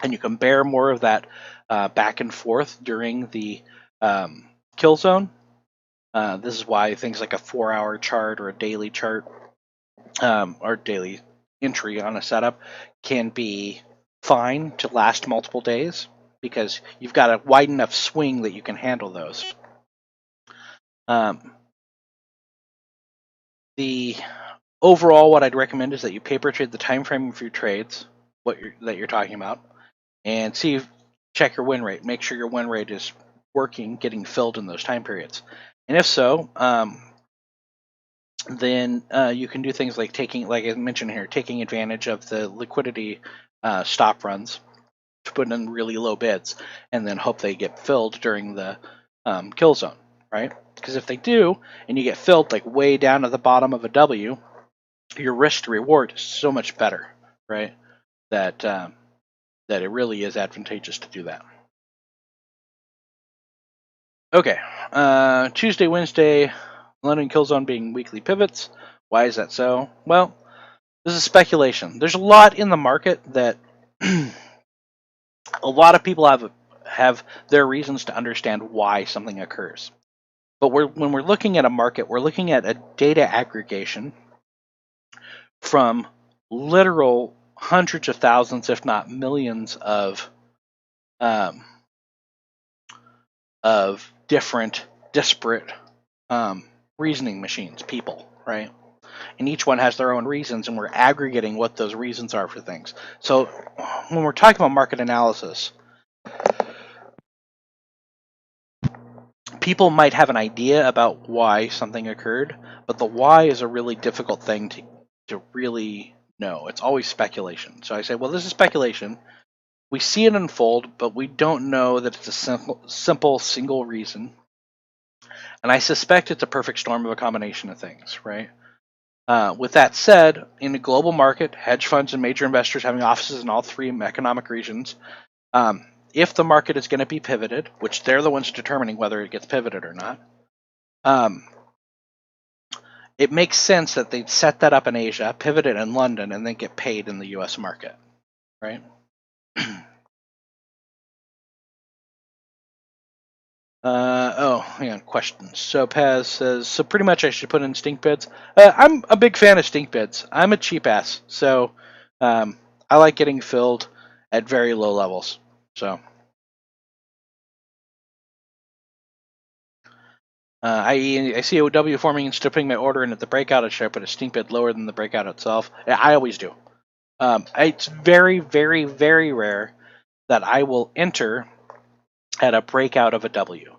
and you can bear more of that back and forth during the kill zone. This is why things like a 4-hour chart or a daily chart or daily entry on a setup can be fine to last multiple days, because you've got a wide enough swing that you can handle those. The overall, what I'd recommend is that you paper trade the time frame of your trades, that you're talking about, and check your win rate. Make sure your win rate is working, getting filled in those time periods. And if so, then you can do things like like I mentioned here, taking advantage of the liquidity stop runs to put in really low bids, and then hope they get filled during the kill zone, right? Because if they do, and you get filled like way down at the bottom of a W, your risk to reward is so much better, right? That it really is advantageous to do that. Okay, Tuesday, Wednesday, London kill zone being weekly pivots. Why is that so? Well, this is speculation. There's a lot in the market that a lot of people have their reasons to understand why something occurs. But when we're looking at a market, we're looking at a data aggregation from literal hundreds of thousands, if not millions, of different, disparate reasoning machines, people, right? And each one has their own reasons, and we're aggregating what those reasons are for things. So when we're talking about market analysis, people might have an idea about why something occurred, but the why is a really difficult thing to really know. It's always speculation. So I say, well, this is speculation. We see it unfold, but we don't know that it's a simple single reason. And I suspect it's a perfect storm of a combination of things, right? With that said, in a global market, hedge funds and major investors having offices in all three economic regions, if the market is going to be pivoted, which they're the ones determining whether it gets pivoted or not, it makes sense that they'd set that up in Asia, pivot it in London, and then get paid in the U.S. market, right? Hang on, questions. So Paz says, so pretty much I should put in stink bids. I'm a big fan of stink bids. I'm a cheap ass, so I like getting filled at very low levels. So I see a W forming and stripping my order in at the breakout. Should I put a stink bid lower than the breakout itself? Yeah, I always do. It's very, very, very rare that I will enter at a breakout of a W.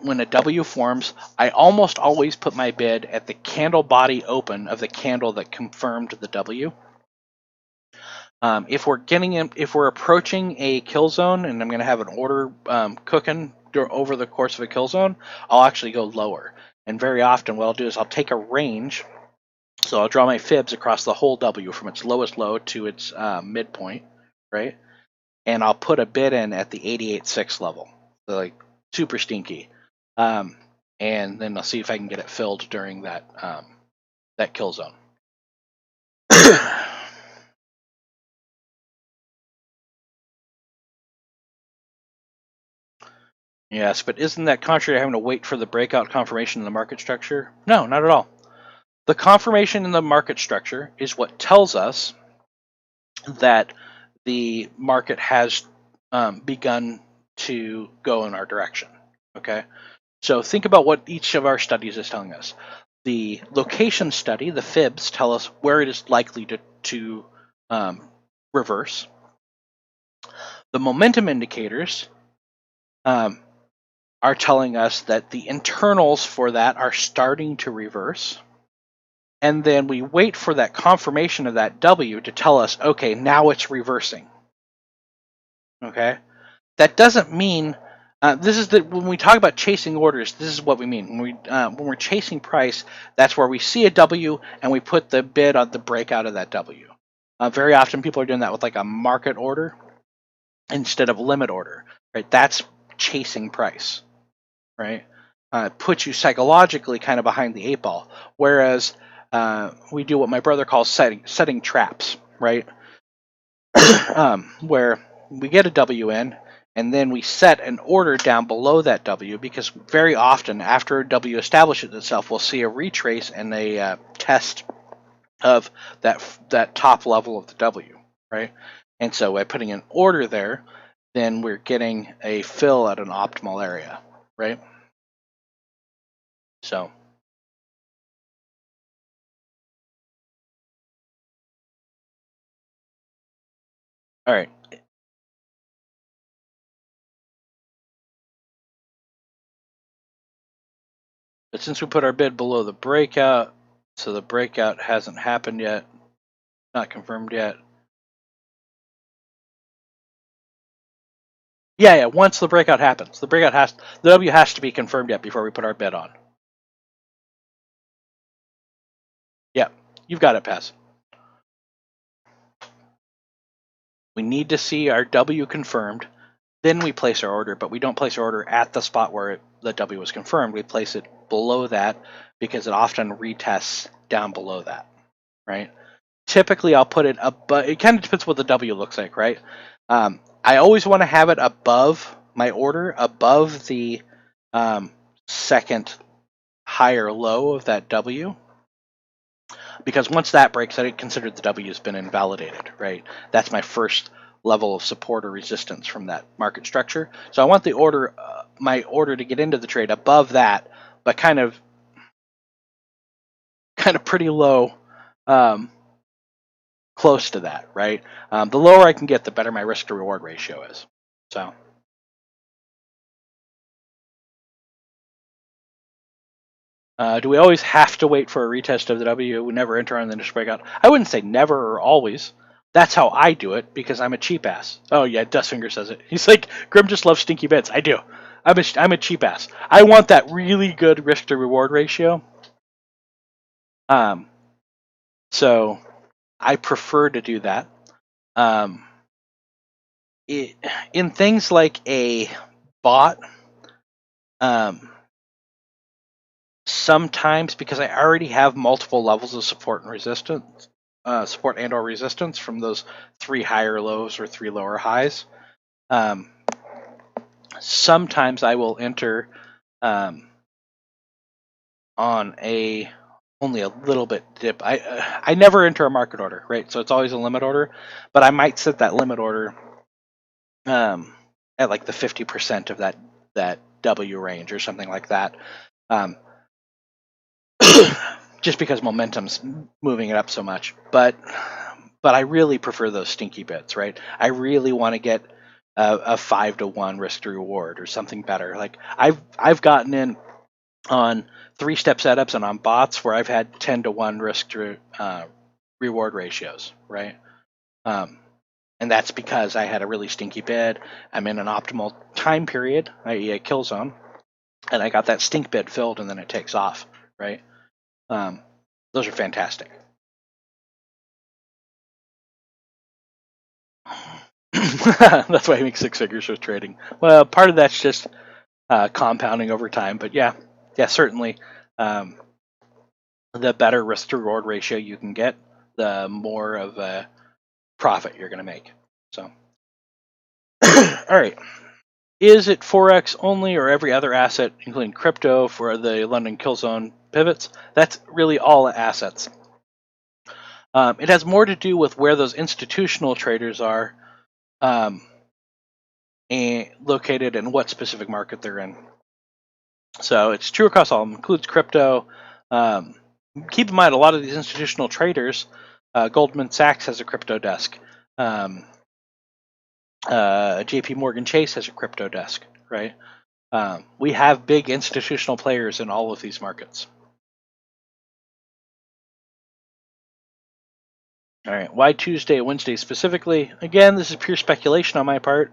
When a W forms, I almost always put my bid at the candle body open of the candle that confirmed the W. If we're approaching a kill zone, and I'm going to have an order cooking over the course of a kill zone, I'll actually go lower. And very often, what I'll do is I'll take a range. So I'll draw my fibs across the whole W from its lowest low to its midpoint, right? And I'll put a bid in at the 88.6 level, so like super stinky. And then I'll see if I can get it filled during that that kill zone. Yes, but isn't that contrary to having to wait for the breakout confirmation in the market structure? No, not at all. The confirmation in the market structure is what tells us that the market has begun to go in our direction. Okay, so think about what each of our studies is telling us. The location study, the fibs, tell us where it is likely to reverse. The momentum indicators are telling us that the internals for that are starting to reverse. And then we wait for that confirmation of that W to tell us, okay, now it's reversing. Okay? That doesn't mean when we talk about chasing orders, this is what we mean. When we're chasing price, that's where we see a W and we put the bid on the breakout of that W. Very often, people are doing that with like a market order instead of limit order. Right? That's chasing price. Right? Puts you psychologically kind of behind the eight ball. Whereas we do what my brother calls setting traps. Right? Where we get a W in, and then we set an order down below that W, because very often after a W establishes itself, we'll see a retrace and a test of that top level of the W, right? And so by putting an order there, then we're getting a fill at an optimal area, right? So. All right. But since we put our bid below the breakout, so the breakout hasn't happened yet, not confirmed yet. Yeah. Once the breakout happens, the W has to be confirmed yet before we put our bid on. Yeah, you've got it, Paz. We need to see our W confirmed, then we place our order, but we don't place our order at the spot where the W was confirmed. We place it below that because it often retests down below that, right? Typically, I'll put it above. It kind of depends what the W looks like, right? I always want to have it above my order, above the second higher low of that W, because once that breaks, I consider the W has been invalidated, right? That's my first level of support or resistance from that market structure. So I want the order, my order to get into the trade above that, but kind of pretty low, close to that, right? The lower I can get, the better my risk to reward ratio is. So. Do we always have to wait for a retest of the W? We never enter on the initial breakout. I wouldn't say never or always. That's how I do it because I'm a cheap ass. Oh yeah, Dustfinger says it. He's like, Grim just loves stinky bits. I do. I'm a cheap ass. I want that really good risk to reward ratio. Um, so I prefer to do that. Um, in things like a bot, um, sometimes because I already have multiple levels of support and resistance, support and or resistance from those 3 higher lows or 3 lower highs. Um, sometimes I will enter um, on a only a little bit dip. I never enter a market order, right? So it's always a limit order, but I might set that limit order at like the 50% of that W range or something like that. Um, just because momentum's moving it up so much. But I really prefer those stinky bits, right? I really want to get a 5-to-1 risk to reward or something better. Like I've gotten in on 3-step setups and on bots where I've had 10-to-1 risk to reward ratios, right? And that's because I had a really stinky bid. I'm in an optimal time period, i.e., a kill zone, and I got that stink bid filled, and then it takes off, right? Those are fantastic. That's why he makes 6 figures with trading. Well, part of that's just compounding over time, but yeah, certainly. The better risk to reward ratio you can get, the more of a profit you're going to make. So, all right. Is it Forex only or every other asset, including crypto, for the London kill zone pivots? That's really all assets. It has more to do with where those institutional traders are and located and what specific market they're in. So it's true across all of them, includes crypto. Keep in mind, a lot of these institutional traders, Goldman Sachs has a crypto desk. JP Morgan Chase has a crypto desk, right? We have big institutional players in all of these markets. All right, why Tuesday, Wednesday specifically? Again, this is pure speculation on my part,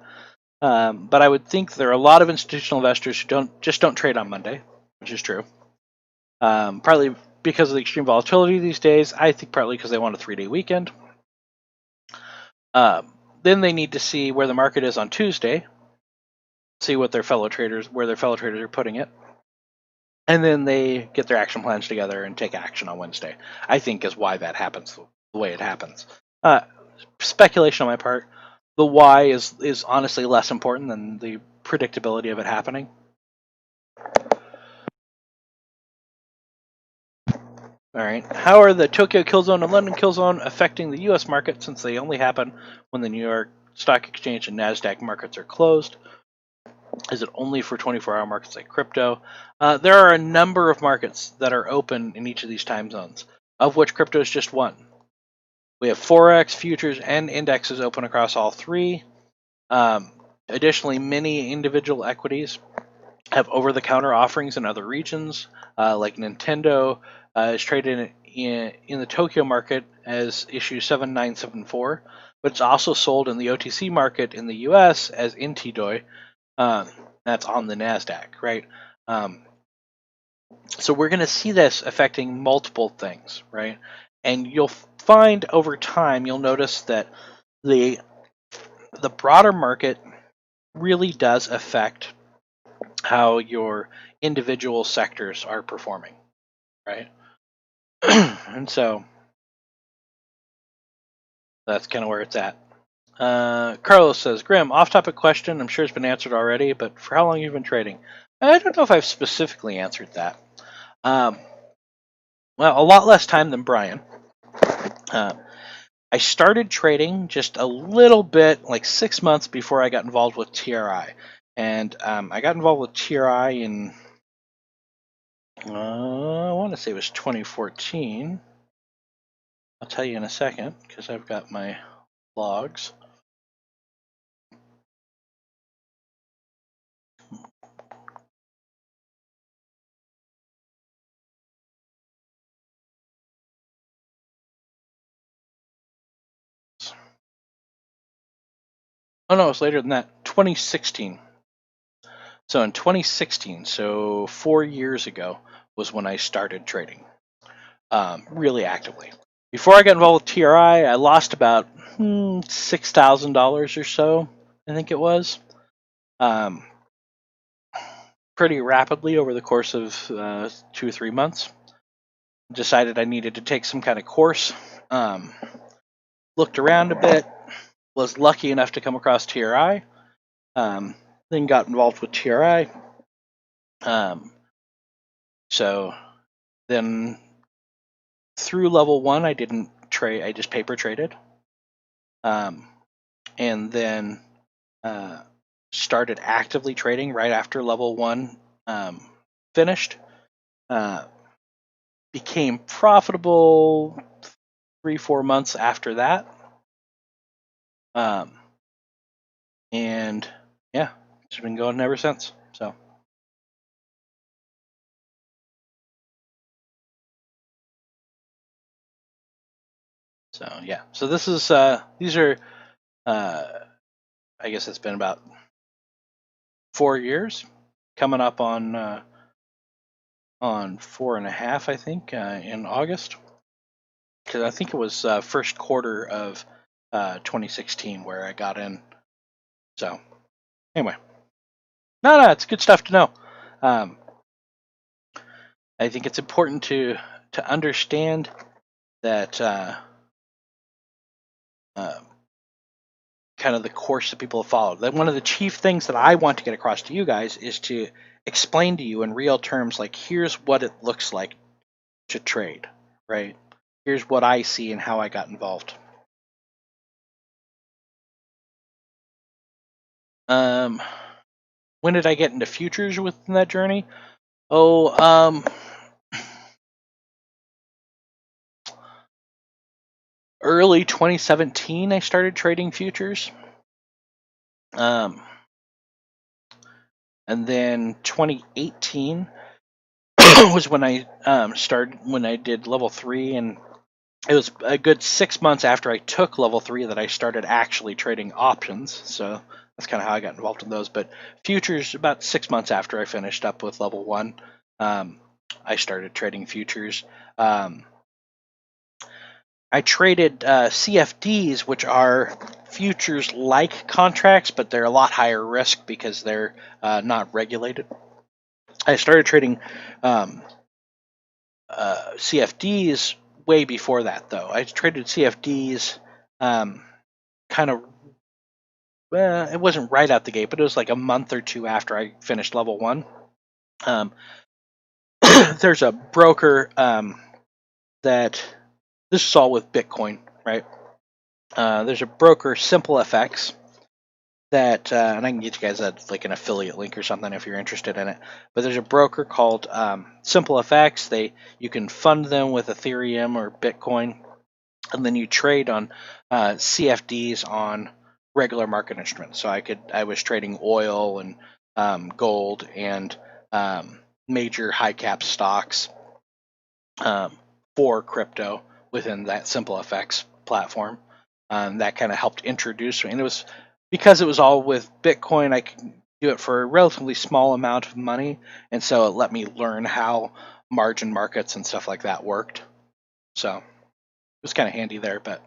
but I would think there are a lot of institutional investors who don't trade on Monday, which is true. Partly because of the extreme volatility these days. I think partly because they want a 3-day weekend. Then they need to see where the market is on Tuesday, see what where their fellow traders are putting it, and then they get their action plans together and take action on Wednesday. I think is why that happens the way it happens. Speculation on my part. The why is honestly less important than the predictability of it happening. All right. How are the Tokyo Kill Zone and London Kill Zone affecting the U.S. market since they only happen when the New York Stock Exchange and NASDAQ markets are closed? Is it only for 24-hour markets like crypto? There are a number of markets that are open in each of these time zones, of which crypto is just one. We have Forex, futures, and indexes open across all 3. Additionally, many individual equities have over-the-counter offerings in other regions, like Nintendo is traded in the Tokyo market as issue 7974, but it's also sold in the OTC market in the US as Intidoi. That's on the NASDAQ, right? So we're going to see this affecting multiple things, right? And you'll find over time, you'll notice that the broader market really does affect how your individual sectors are performing, right? And so that's kind of where it's at. Carlos says, Grim, off-topic question. I'm sure it's been answered already, but for how long have you been trading? I don't know if I've specifically answered that. Well, a lot less time than Brian. I started trading just a little bit, like 6 months before I got involved with TRI. And I got involved with TRI in, I want to say it was 2014. I'll tell you in a second because I've got my logs. Oh no, it was later than that. 2016. So in 2016, so 4 years ago, was when I started trading really actively. Before I got involved with TRI, I lost about $6,000 or so, I think it was, um, pretty rapidly over the course of 2 or 3 months. Decided I needed to take some kind of course. Looked around a bit, was lucky enough to come across TRI, then got involved with TRI. So then through level 1, I didn't trade, I just paper traded. And then started actively trading right after level 1 finished. Became profitable 3-4 months after that. And yeah, it's been going ever since. So yeah. So this is these are I guess it's been about 4 years, coming up on 4.5, I think, in August, because I think it was first quarter of 2016 where I got in. So anyway, no, it's good stuff to know. I think it's important to understand that kind of the course that people have followed. That one of the chief things that I want to get across to you guys is to explain to you in real terms, like, here's what it looks like to trade, right? Here's what I see and how I got involved. When did I get into futures within that journey? Early 2017, I started trading futures. And then 2018 was when I when I did level 3, and it was a good 6 months after I took level 3 that I started actually trading options. So that's kind of how I got involved in those. But futures, about 6 months after I finished up with level 1, I started trading futures. I traded CFDs, which are futures-like contracts, but they're a lot higher risk because they're not regulated. I started trading CFDs way before that, though. I traded CFDs kind of, it wasn't right out the gate, but it was like a month or two after I finished level 1. There's a broker that, this is all with Bitcoin, right? There's a broker, Simple FX, that, and I can get you guys like an affiliate link or something if you're interested in it. But there's a broker called Simple FX. You can fund them with Ethereum or Bitcoin, and then you trade on CFDs on regular market instruments. So I was trading oil and gold and major high cap stocks for crypto within that Simple FX platform. That kind of helped introduce me, and it was because it was all with Bitcoin. I could do it for a relatively small amount of money, and so it let me learn how margin markets and stuff like that worked. So it was kind of handy there. But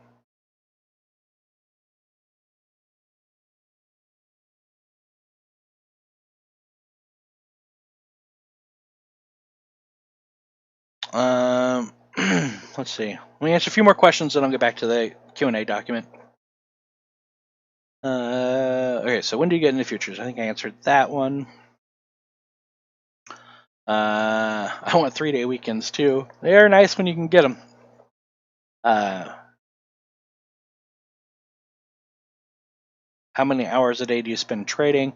let's see. Let me answer a few more questions, and I'll get back to the Q&A document. Okay, so when do you get into futures? I think I answered that one. I want 3-day weekends too. They're nice when you can get them. How many hours a day do you spend trading?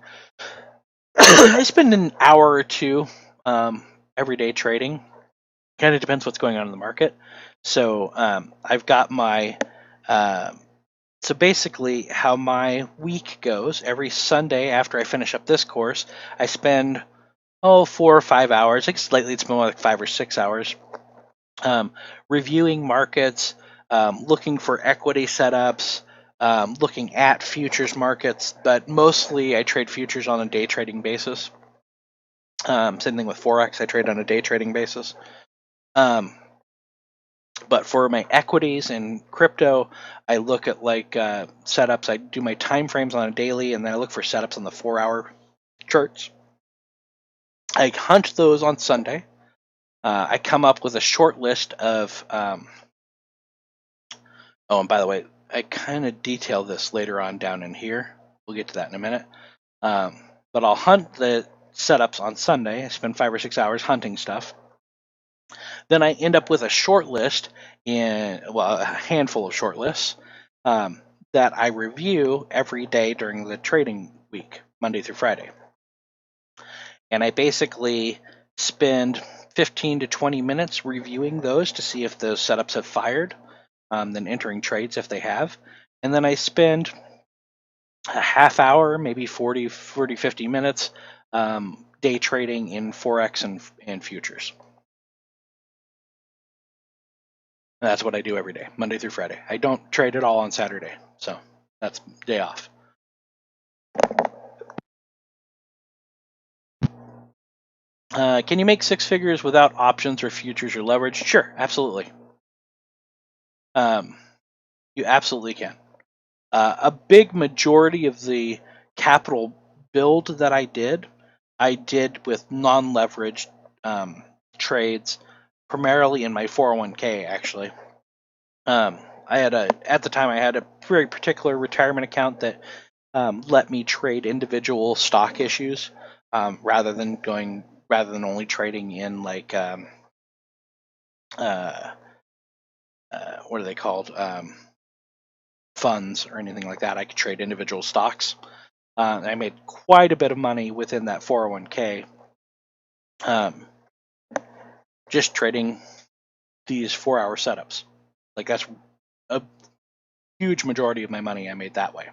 I spend an hour or two every day trading. Kind of depends what's going on in the market. So I've got my so basically how my week goes. Every Sunday after I finish up this course, I spend 4 or 5 hours. I guess lately it's more like 5 or 6 hours reviewing markets, looking for equity setups, looking at futures markets, but mostly I trade futures on a day trading basis. Same thing with Forex, I trade on a day trading basis. But for my equities and crypto, I look at like setups. I do my time frames on a daily, and then I look for setups on the 4-hour charts. I hunt those on Sunday. I come up with a short list of. Oh, and by the way, I kind of detail this later on down in here. We'll get to that in a minute. But I'll hunt the setups on Sunday. I spend 5 or 6 hours hunting stuff. Then I end up with a short list, a handful of short lists that I review every day during the trading week, Monday through Friday. And I basically spend 15 to 20 minutes reviewing those to see if those setups have fired, then entering trades if they have. And then I spend a half hour, maybe 50 minutes day trading in Forex and futures. That's what I do every day, Monday through Friday. I don't trade at all on Saturday, so that's day off. Can you make 6 figures without options or futures or leverage? Sure, absolutely. You absolutely can. A big majority of the capital build that I did with non-leveraged trades, primarily in my 401k. Actually, at the time I had a very particular retirement account that let me trade individual stock issues rather than only trading in like what are they called, funds or anything like that. I could trade individual stocks. I made quite a bit of money within that 401k just trading these 4-hour setups. Like that's a huge majority of my money I made that way.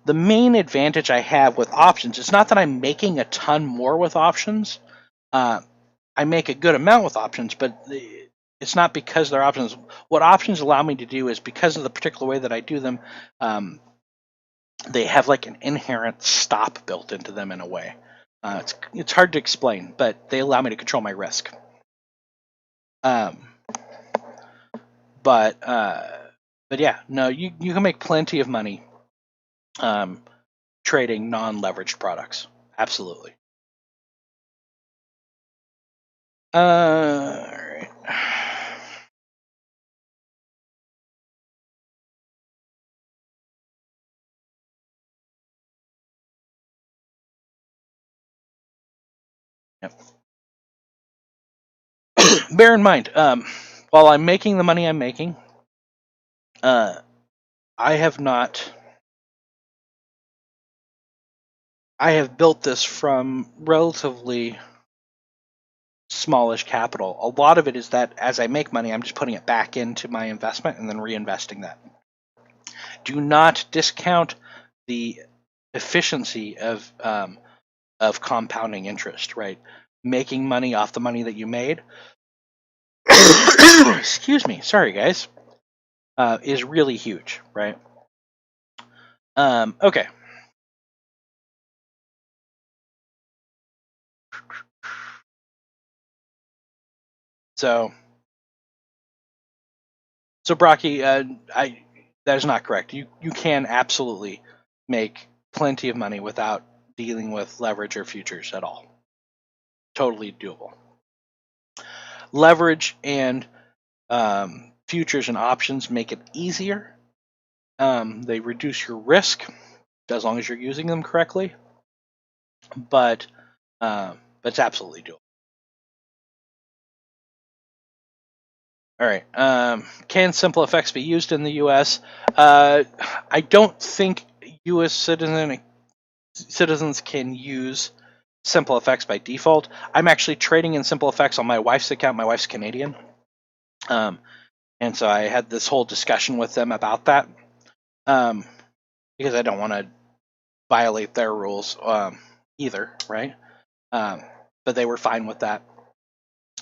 The main advantage I have with options, it's not that I'm making a ton more with options. I make a good amount with options, but it's not because they're options. What options allow me to do is because of the particular way that I do them, they have like an inherent stop built into them in a way. It's hard to explain, but they allow me to control my risk. But yeah, no, you can make plenty of money trading non-leveraged products. Absolutely. All right. Yep. Bear in mind, while I'm making the money I'm making, I have not. I have built this from relatively smallish capital. A lot of it is that as I make money, I'm just putting it back into my investment and then reinvesting that. Do not discount the efficiency of compounding interest, right? Making money off the money that you made. Excuse me, sorry guys. Is really huge, right? Okay. So Brocky, that is not correct. You can absolutely make plenty of money without dealing with leverage or futures at all. Totally doable. Leverage and futures and options make it easier. They reduce your risk as long as you're using them correctly, but it's absolutely doable. All right. Can SimpleFX be used in the U.S.? I don't think U.S. citizens can use SimpleFX by default. I'm actually trading in SimpleFX on my wife's account. My wife's Canadian, and so I had this whole discussion with them about that because I don't want to violate their rules either, right? But they were fine with that.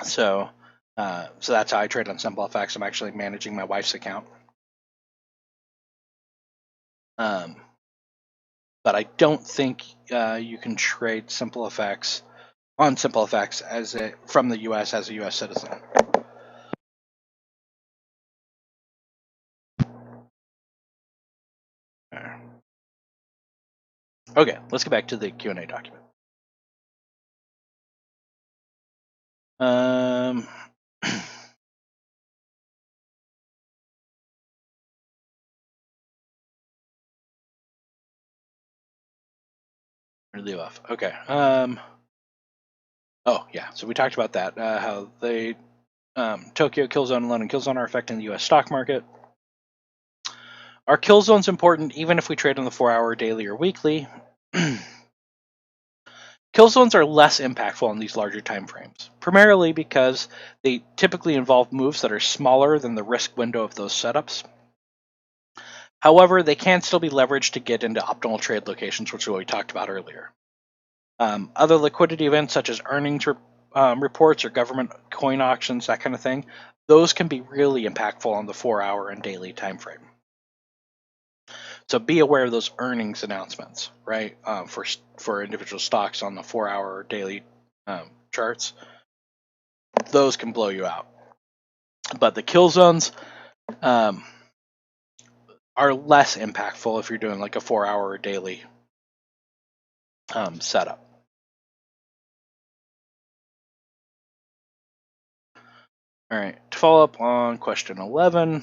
So that's how I trade on SimpleFX. I'm actually managing my wife's account. But I don't think you can trade SimpleFX on SimpleFX from the U.S. as a U.S. citizen. Okay, let's get back to the Q&A document. Leave off. Okay. Oh yeah. So we talked about that. How they Tokyo kill zone and London kill zone are affecting the U.S. stock market. Our kill zone's important even if we trade on the 4-hour, daily, or weekly. Kill zones are less impactful on these larger time frames, primarily because they typically involve moves that are smaller than the risk window of those setups. However, they can still be leveraged to get into optimal trade locations, which is what we talked about earlier. Other liquidity events such as earnings reports or government coin auctions, that kind of thing, those can be really impactful on the 4-hour and daily time frame. So be aware of those earnings announcements, right? For individual stocks on the 4-hour or daily charts, those can blow you out. But the kill zones are less impactful if you're doing like a 4-hour or daily setup. All right. To follow up on question 11,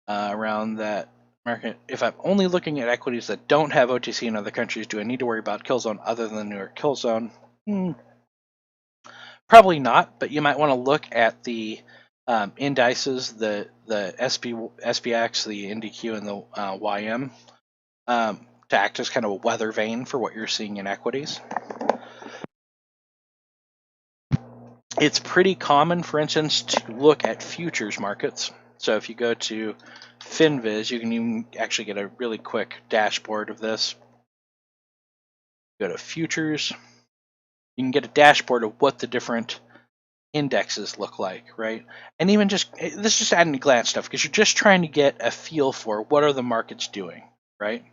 around that market, if I'm only looking at equities that don't have OTC in other countries, do I need to worry about kill zone other than the New York kill zone? Probably not, but you might want to look at the indices, the SPX, the NDQ, and the YM to act as kind of a weather vane for what you're seeing in equities. It's pretty common, for instance, to look at futures markets. So if you go to FinViz, you can even actually get a really quick dashboard of this. Go to futures. You can get a dashboard of what the different indexes look like, right? And even this is just adding glance stuff because you're just trying to get a feel for what are the markets doing, right?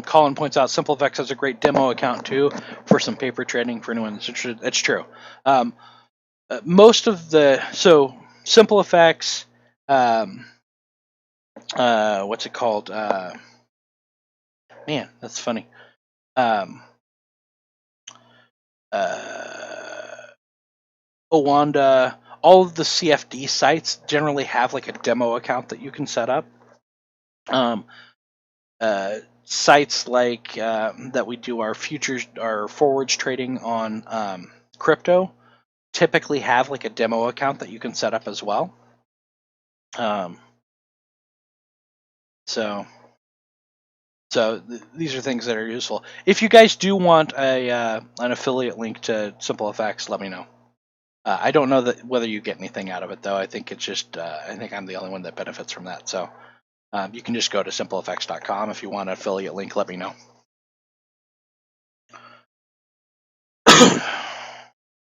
Colin points out SimpleFX has a great demo account too for some paper trading for anyone that's interested. That's true. Most of SimpleFX, what's it called? Man, that's funny. Owanda, all of the CFD sites generally have like a demo account that you can set up. Sites like that we do our futures, our forwards trading on crypto typically have like a demo account that you can set up as well. So these are things that are useful. If you guys do want an affiliate link to SimpleFX, let me know. I don't know whether you get anything out of it though. I think it's just I think I'm the only one that benefits from that. So you can just go to simplefx.com if you want an affiliate link. Let me know.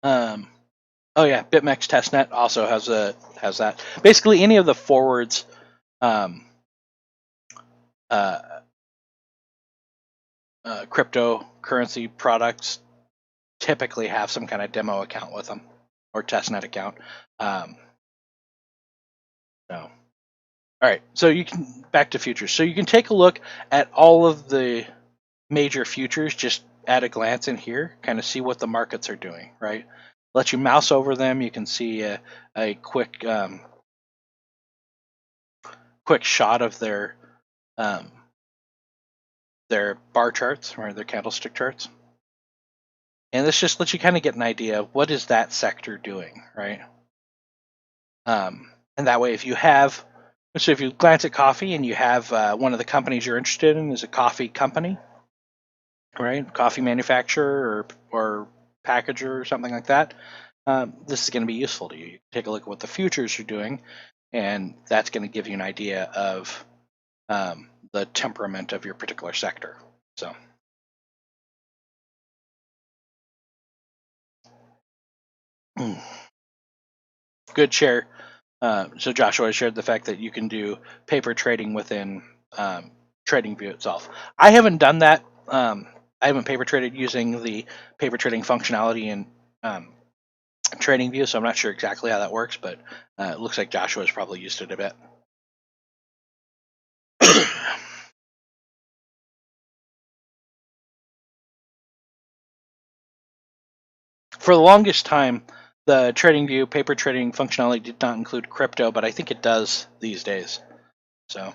Oh yeah, BitMEX testnet also has that. Basically, any of the forwards cryptocurrency products typically have some kind of demo account with them or testnet account. All right, so you can back to futures. So you can take a look at all of the major futures just at a glance in here, kind of see what the markets are doing, right? Let you mouse over them. You can see a quick shot of their bar charts or their candlestick charts. And this just lets you kind of get an idea of what is that sector doing, right? And that way, if you glance at coffee and you have one of the companies you're interested in is a coffee company, right? Coffee manufacturer or packager or something like that, this is going to be useful to you. You can take a look at what the futures are doing, and that's going to give you an idea of the temperament of your particular sector. So. good share. So Joshua shared the fact that you can do paper trading within TradingView itself. I haven't done that. I haven't paper traded using the paper trading functionality in TradingView, so I'm not sure exactly how that works, but it looks like Joshua's probably used it a bit. For the longest time, the TradingView paper trading functionality did not include crypto, but I think it does these days. So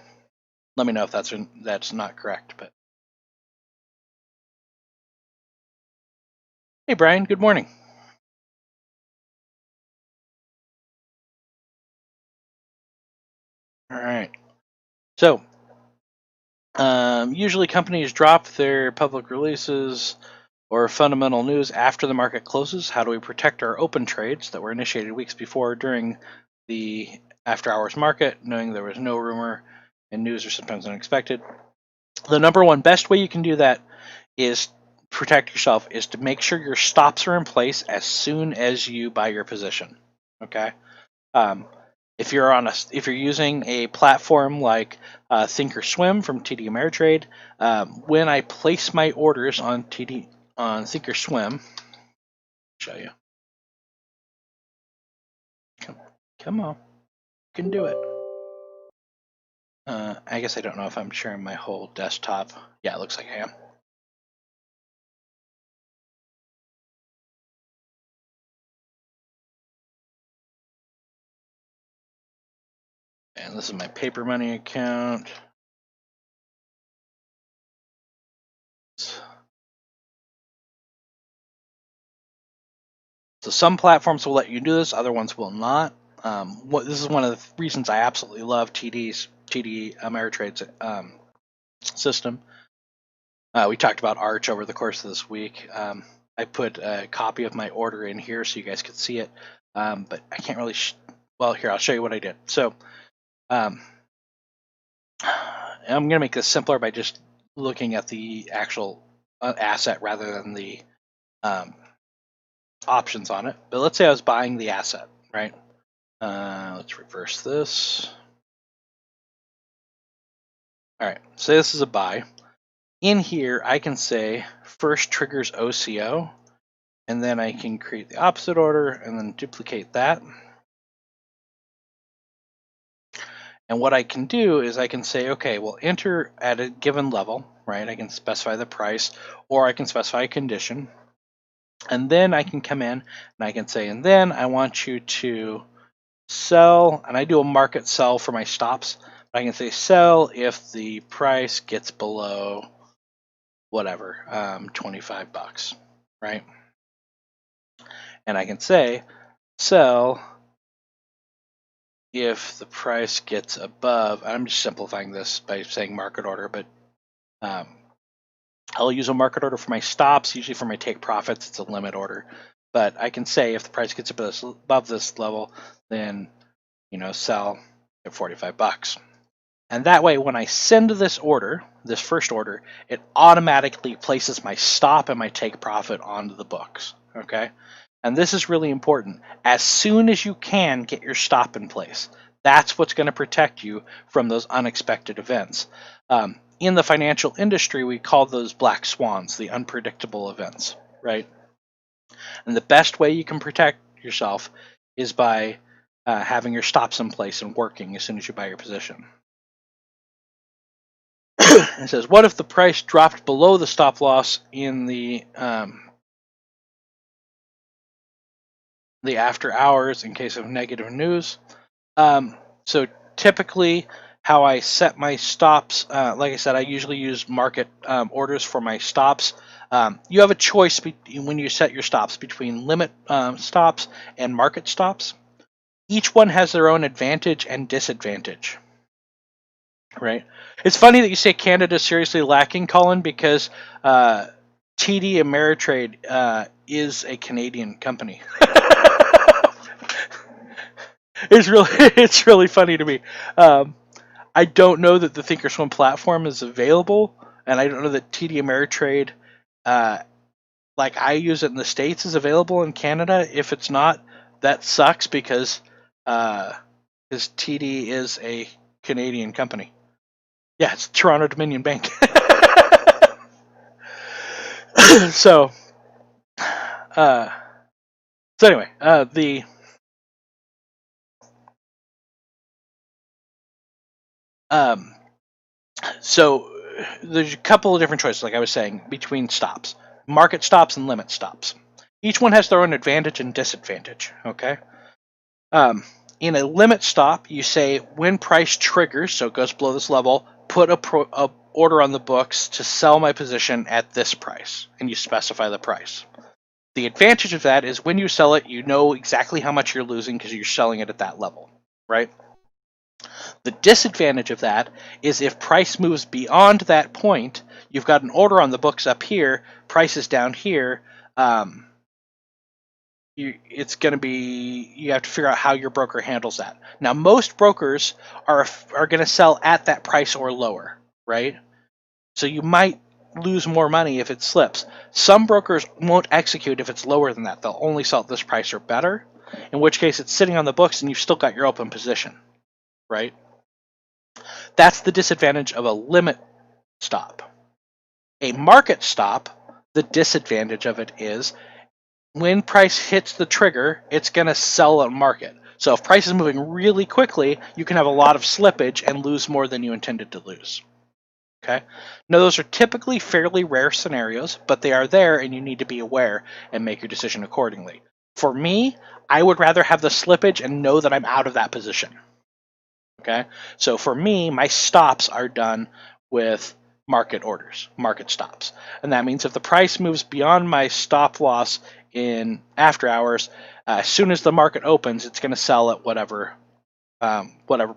let me know if that's not correct. But hey, Brian, good morning. All right. So usually companies drop their public releases or fundamental news after the market closes. How do we protect our open trades that were initiated weeks before during the after hours market, knowing there was no rumor and news are sometimes unexpected? The number one best way you can do that is protect yourself is to make sure your stops are in place as soon as you buy your position. Okay. Um, if you're using a platform like Thinkorswim from TD Ameritrade, when I place my orders on Thinkorswim, show you. Come on, you can do it. I guess I don't know if I'm sharing my whole desktop. Yeah, it looks like I am. And this is my paper money account. So some platforms will let you do this, other ones will not. This is one of the reasons I absolutely love TD Ameritrade's system. We talked about Arch over the course of this week. I put a copy of my order in here so you guys could see it, but I can't really. Well, here I'll show you what I did. So I'm going to make this simpler by just looking at the actual asset rather than the options on it. But let's say I was buying the asset, right? Let's reverse this. All right, so this is a buy. In here, I can say first triggers OCO, and then I can create the opposite order and then duplicate that. And what I can do is I can say, okay, well, enter at a given level, right? I can specify the price, or I can specify a condition. And then I can come in and I can say, and then I want you to sell, and I do a market sell for my stops. I can say sell if the price gets below whatever, 25 bucks, right? And I can say sell if the price gets above. I'm just simplifying this by saying market order, but I'll use a market order for my stops. Usually for my take profits, it's a limit order. But I can say if the price gets above this level, then sell at 45 bucks. And that way, when I send this order, this first order, it automatically places my stop and my take profit onto the books. Okay? And this is really important. As soon as you can, get your stop in place. That's what's going to protect you from those unexpected events. In the financial industry, we call those black swans, the unpredictable events, right? And the best way you can protect yourself is by having your stops in place and working as soon as you buy your position. It says, what if the price dropped below the stop loss in the after hours in case of negative news? So typically, how I set my stops, like I said, I usually use market orders for my stops. You have a choice when you set your stops between limit stops and market stops. Each one has their own advantage and disadvantage. Right. It's funny that you say Canada's seriously lacking, Colin, because TD Ameritrade is a Canadian company. It's really funny to me. I don't know that the Thinkorswim platform is available, and I don't know that TD Ameritrade, like I use it in the States, is available in Canada. If it's not, that sucks because Because TD is a Canadian company. Yeah, it's Toronto Dominion Bank. so, uh, so anyway, um, so there's a couple of different choices, like I was saying, between stops, market stops and limit stops. Each one has their own advantage and disadvantage. Okay. Um, in a limit stop, you say when price triggers, so it goes below this level, put a order on the books to sell my position at this price, and you specify the price. The advantage of that is when you sell it, you know exactly how much you're losing because you're selling it at that level, right? The disadvantage of that is if price moves beyond that point, you've got an order on the books up here, price is down here. It's going to be, you have to figure out how your broker handles that. Now, most brokers are going to sell at that price or lower, right? So you might lose more money if it slips. Some brokers won't execute if it's lower than that. They'll only sell at this price or better, in which case it's sitting on the books and you've still got your open position, right? That's the disadvantage of a limit stop. A market stop, the disadvantage of it is when price hits the trigger, it's going to sell at market. So if price is moving really quickly, you can have a lot of slippage and lose more than you intended to lose. Okay. Now those are typically fairly rare scenarios, but they are there and you need to be aware and make your decision accordingly. For me, I would rather have the slippage and know that I'm out of that position. Okay. So for me, my stops are done with market orders, market stops. And that means if the price moves beyond my stop loss in after hours, as soon as the market opens, it's going to sell at whatever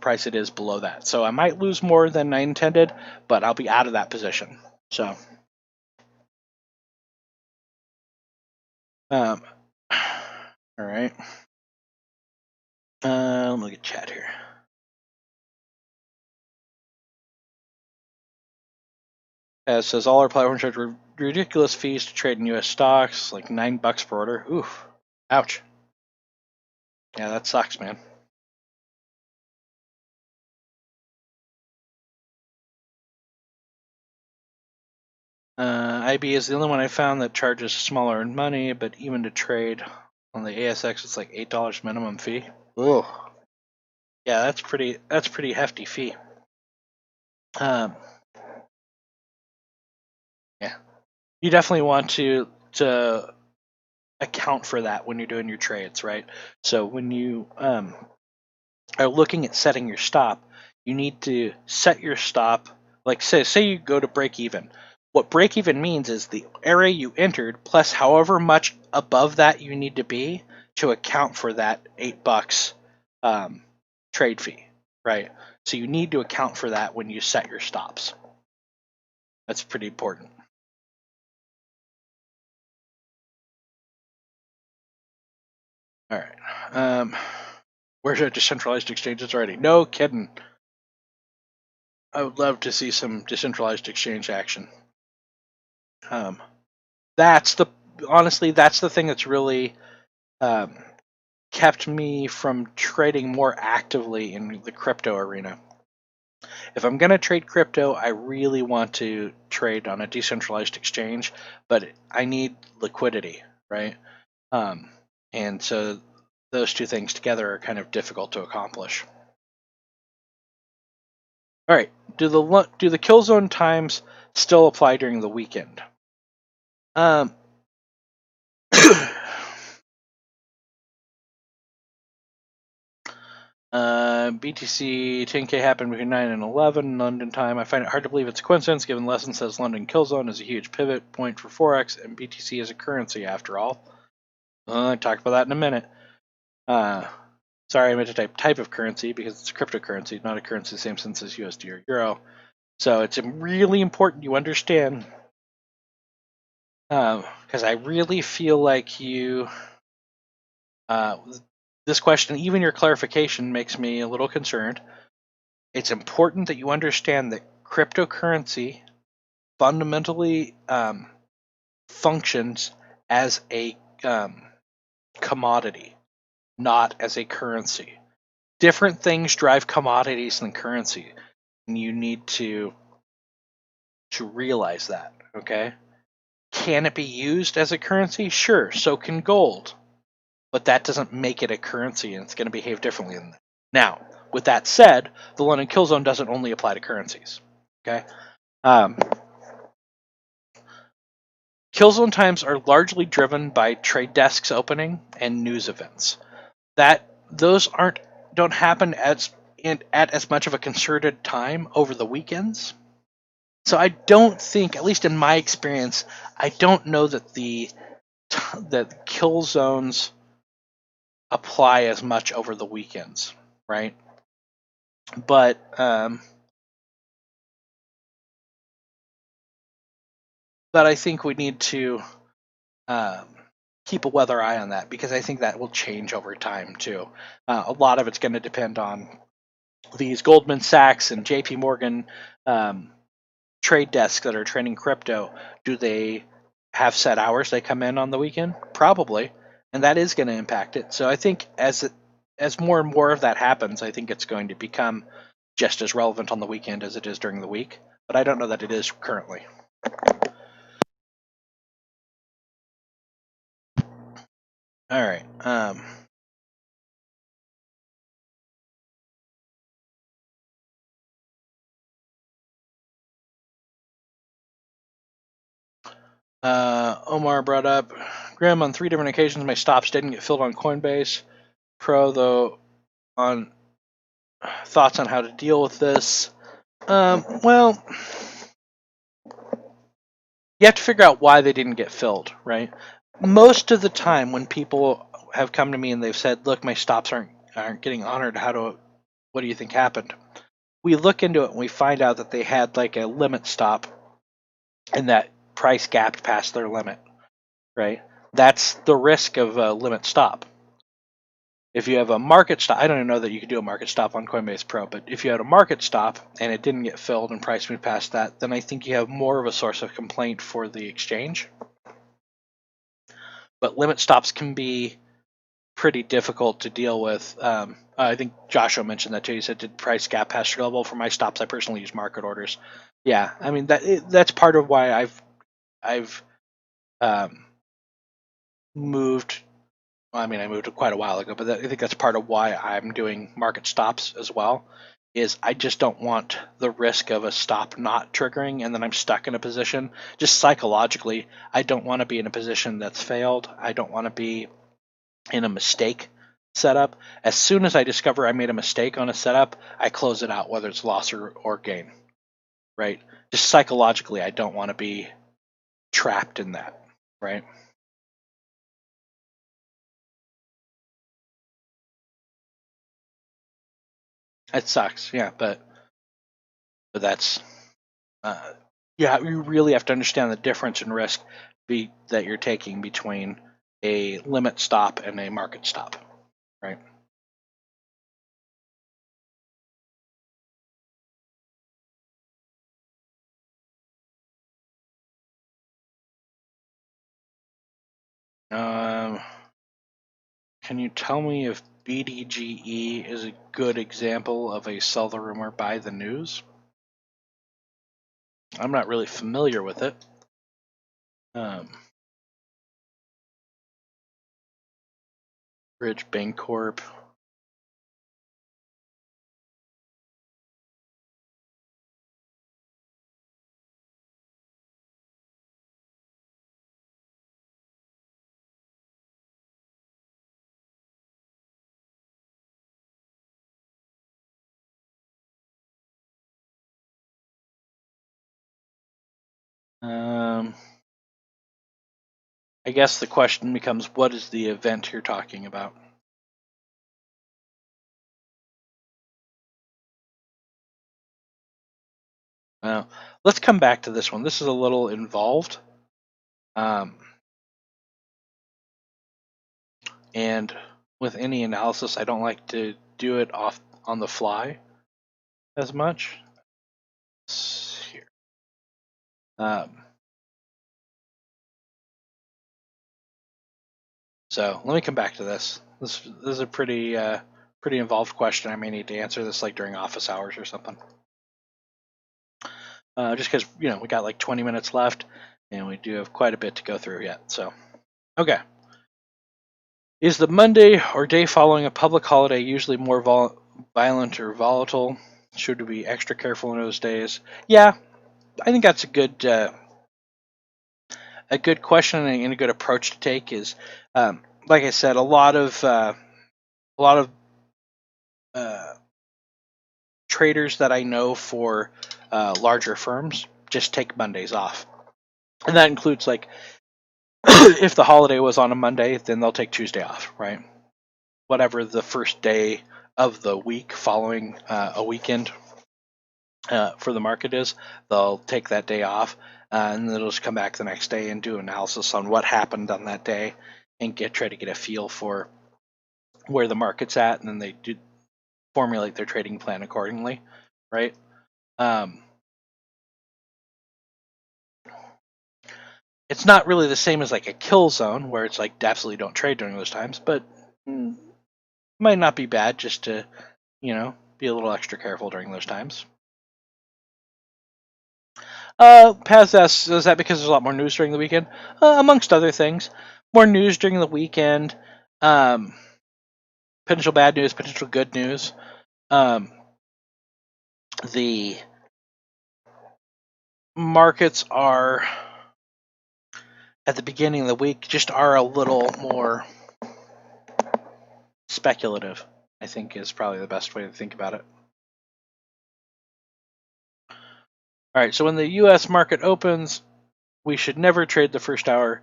price it is below that. So I might lose more than I intended, but I'll be out of that position. So, all right. Let me look at chat here. It says all our platforms charge ridiculous fees to trade in U.S. stocks, like $9 per order. Oof, ouch. Yeah, that sucks, man. IB is the only one I found that charges smaller money, but even to trade on the ASX, it's like $8 minimum fee. Ooh, yeah, that's pretty hefty fee. Um, yeah, you definitely want to account for that when you're doing your trades, right? So when you are looking at setting your stop, you need to set your stop. Like say you go to break even. What break even means is the area you entered plus however much above that you need to be to account for that $8 trade fee, right? So you need to account for that when you set your stops. That's pretty important. All right. Where's our decentralized exchanges already? No kidding. I would love to see some decentralized exchange action. Um, that's the honestly that's the thing that's really um, kept me from trading more actively in the crypto arena. If I'm going to trade crypto, I really want to trade on a decentralized exchange, but I need liquidity, right? Um, and so those two things together are kind of difficult to accomplish. All right, do the kill zone times still apply during the weekend? Um, BTC 10K happened between 9 and 11 London time. I find it hard to believe it's a coincidence given the lesson says London kill zone is a huge pivot point for Forex and BTC is a currency after all. I'll talk about that in a minute. Sorry, I meant to type of currency because it's a cryptocurrency, not a currency in the same sense as USD or Euro. So it's really important you understand because I really feel like this question, even your clarification, makes me a little concerned. It's important that you understand that cryptocurrency fundamentally functions as a commodity, not as a currency. different things drive commodities than currency, and you need to realize that. Okay, can it be used as a currency? Sure, so can gold, but that doesn't make it a currency, and it's going to behave differently than that. Now, with that said, the London kill zone doesn't only apply to currencies. Okay, kill zone times are largely driven by trade desks opening and news events. Those don't happen at as much of a concerted time over the weekends. So I don't think, at least in my experience, I don't know that that kill zones apply as much over the weekends, right? But I think we need to um, keep a weather eye on that, because I think that will change over time too. A lot of it's going to depend on these Goldman Sachs and J.P. Morgan trade desks that are trading crypto. Do they have set hours they come in on the weekend? Probably, and that is going to impact it. So I think as more and more of that happens, I think it's going to become just as relevant on the weekend as it is during the week. But I don't know that it is currently. All right. Omar brought up, Graham, on 3 different occasions my stops didn't get filled on Coinbase Pro, though. On thoughts on how to deal with this? Well, you have to figure out why they didn't get filled, right? Most of the time, when people have come to me and they've said, "Look, my stops aren't getting honored. What do you think happened?" We look into it and we find out that they had like a limit stop, and that price gapped past their limit, right? That's the risk of a limit stop. If you have a market stop, I don't even know that you could do a market stop on Coinbase Pro, but if you had a market stop and it didn't get filled and price moved past that, then I think you have more of a source of complaint for the exchange. But limit stops can be pretty difficult to deal with. I think Joshua mentioned that too. He said, "Did price gap past your level?" For my stops, I personally use market orders. Yeah, I mean that's part of why I've um, moved. Well, I mean, I moved quite a while ago, but I think that's part of why I'm doing market stops as well. Is I just don't want the risk of a stop not triggering and then I'm stuck in a position. Just psychologically, I don't want to be in a position that's failed. I don't want to be in a mistake setup. As soon as I discover I made a mistake on a setup, I close it out, whether it's loss or gain. Right? Just psychologically, I don't want to be trapped in that. Right? It sucks. Yeah, but that's yeah. You really have to understand the difference in risk that you're taking between a limit stop and a market stop. Right? Um, can you tell me if BDGE is a good example of a sell the rumor, buy the news? I'm not really familiar with it. Um, Bridge Bancorp. Um, I guess the question becomes, what is the event you're talking about? Now, let's come back to this one. This is a little involved. Um, and with any analysis, I don't like to do it off on the fly as much. Here. Um, so let me come back to this. This is a pretty pretty involved question. I may need to answer this like during office hours or something. Just because we got like 20 minutes left, and we do have quite a bit to go through yet. So, okay. Is the Monday or day following a public holiday usually more violent or volatile? Should we be extra careful in those days? Yeah, I think that's a good question and a good approach to take. Is like I said, a lot of traders that I know for larger firms just take Mondays off, and that includes like if the holiday was on a Monday, then they'll take Tuesday off, right? Whatever the first day of the week following a weekend for the market is, they'll take that day off, and then they'll just come back the next day and do analysis on what happened on that day and try to get a feel for where the market's at, and then they do formulate their trading plan accordingly, right? It's not really the same as like a kill zone where it's like absolutely don't trade during those times, but might not be bad just to, be a little extra careful during those times. Paz asks, is that because there's a lot more news during the weekend? Amongst other things, more news during the weekend, potential bad news, potential good news. The markets are at the beginning of the week just are a little more speculative, I think is probably the best way to think about it. All right, so when the U.S. market opens, we should never trade the first hour.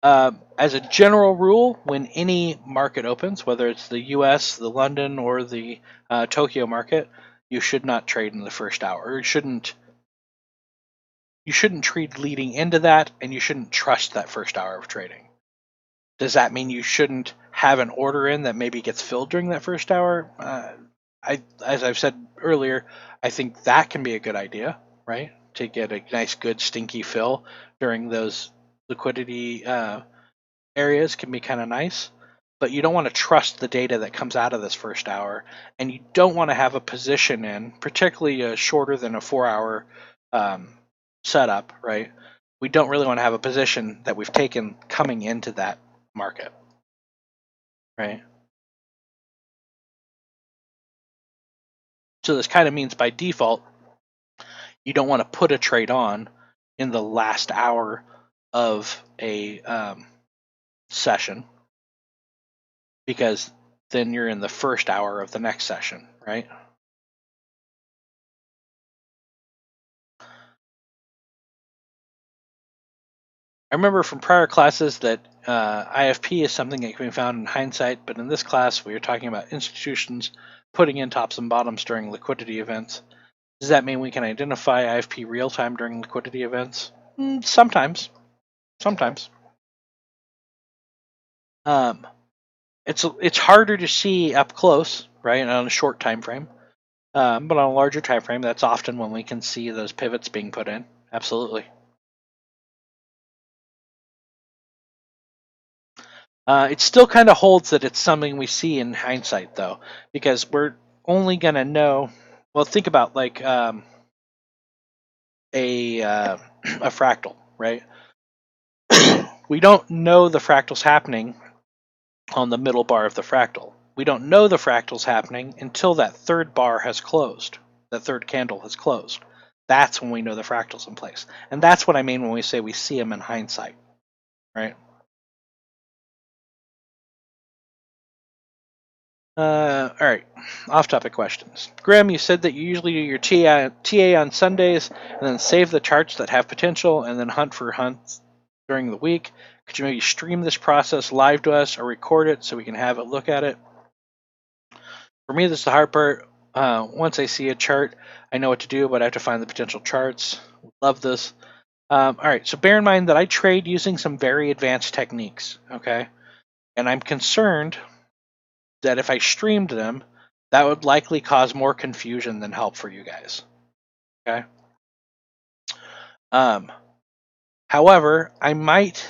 As a general rule, when any market opens, whether it's the U.S., the London, or the Tokyo market, you should not trade in the first hour. You shouldn't trade leading into that, and you shouldn't trust that first hour of trading. Does that mean you shouldn't have an order in that maybe gets filled during that first hour? As I've said earlier, I think that can be a good idea, right? To get a nice, good, stinky fill during those liquidity areas can be kind of nice. But you don't want to trust the data that comes out of this first hour, and you don't want to have a position in, particularly shorter than a 4-hour setup, right? We don't really want to have a position that we've taken coming into that market, right? So this kind of means by default, you don't want to put a trade on in the last hour of a session, because then you're in the first hour of the next session, right? I remember from prior classes that IFP is something that can be found in hindsight, but in this class we are talking about institutions putting in tops and bottoms during liquidity events. Does that mean we can identify IFP real time during liquidity events? Sometimes. It's harder to see up close, right, on a short time frame. But on a larger time frame, that's often when we can see those pivots being put in. Absolutely. It still kind of holds that it's something we see in hindsight, though, because we're only going to know. Well, think about like a fractal, right? We don't know the fractal's happening on the middle bar of the fractal. We don't know the fractal's happening until that third bar has closed, that third candle has closed. That's when we know the fractal's in place. And that's what I mean when we say we see them in hindsight, right? All right, off-topic questions. Graham, you said that you usually do your TA on Sundays and then save the charts that have potential and then hunt for hunts during the week. Could you maybe stream this process live to us or record it so we can have a look at it? For me, this is the hard part. Once I see a chart, I know what to do, but I have to find the potential charts. Love this. All right, so bear in mind that I trade using some very advanced techniques, okay? And I'm concerned that if I streamed them, that would likely cause more confusion than help for you guys, okay? However, I might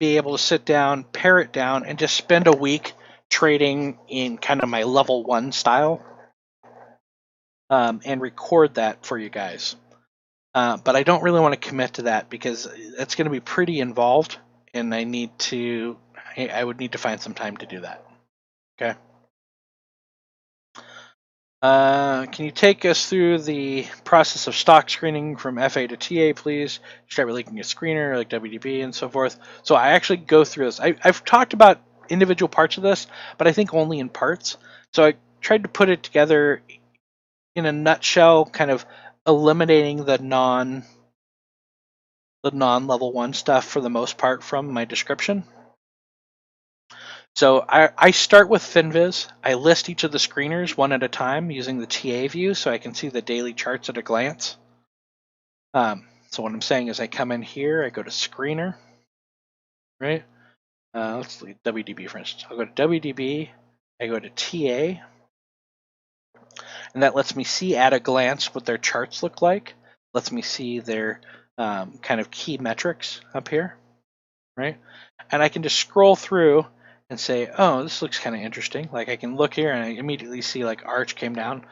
be able to sit down, pare it down, and just spend a week trading in kind of my level 1 style, and record that for you guys. But I don't really want to commit to that because it's going to be pretty involved, and I would need to find some time to do that. Okay. Can you take us through the process of stock screening from FA to TA, please? Start with linking a screener like WDB and so forth. So I actually go through this. I've talked about individual parts of this, but I think only in parts. So I tried to put it together in a nutshell, kind of eliminating the non-level 1 stuff for the most part from my description. So I start with FinViz. I list each of the screeners one at a time using the TA view so I can see the daily charts at a glance. So what I'm saying is I come in here, I go to screener, right? Let's look at WDB for instance. I'll go to WDB, I go to TA, and that lets me see at a glance what their charts look like. Lets me see their kind of key metrics up here, right? And I can just scroll through and say, oh, this looks kind of interesting. Like I can look here and I immediately see like Arch came down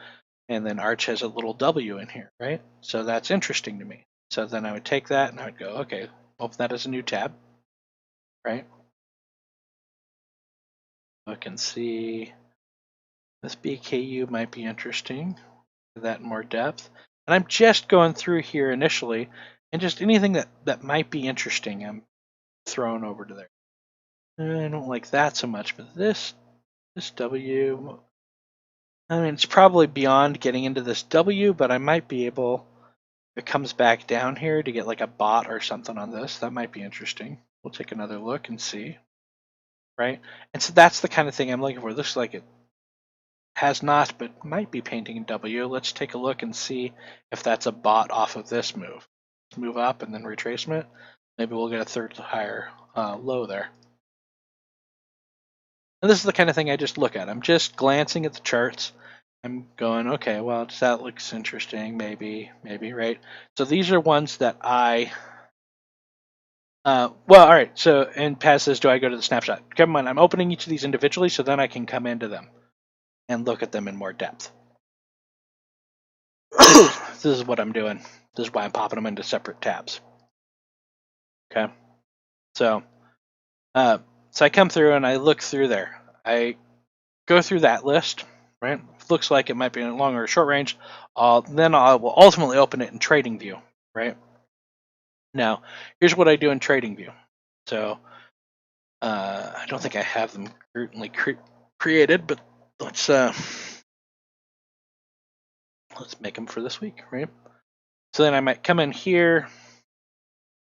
and then Arch has a little W in here, right? So that's interesting to me. So then I would take that and I would go, okay, open that as a new tab, right? Look and see this BKU might be interesting, that in more depth. And I'm just going through here initially and just anything that might be interesting I'm throwing over to there. I don't like that so much, but this W, I mean, it's probably beyond getting into this W, but I might be able, if it comes back down here, to get like a bot or something on this. That might be interesting. We'll take another look and see, right? And so that's the kind of thing I'm looking for. Looks like it has not, but might be painting in W. Let's take a look and see if that's a bot off of this move. Move up and then retracement. Maybe we'll get a third higher low there. And this is the kind of thing I just look at. I'm just glancing at the charts. I'm going, okay, well, that looks interesting, maybe, right? So these are ones that well, all right, so, and Paz says, do I go to the snapshot? Keep in mind, I'm opening each of these individually, so then I can come into them and look at them in more depth. This is what I'm doing. This is why I'm popping them into separate tabs. Okay, so I come through and I look through there. I go through that list, right? Looks like it might be in long or short range. Then I will ultimately open it in Trading View, right? Now, here's what I do in Trading View. So I don't think I have them currently created, but let's make them for this week, right? So then I might come in here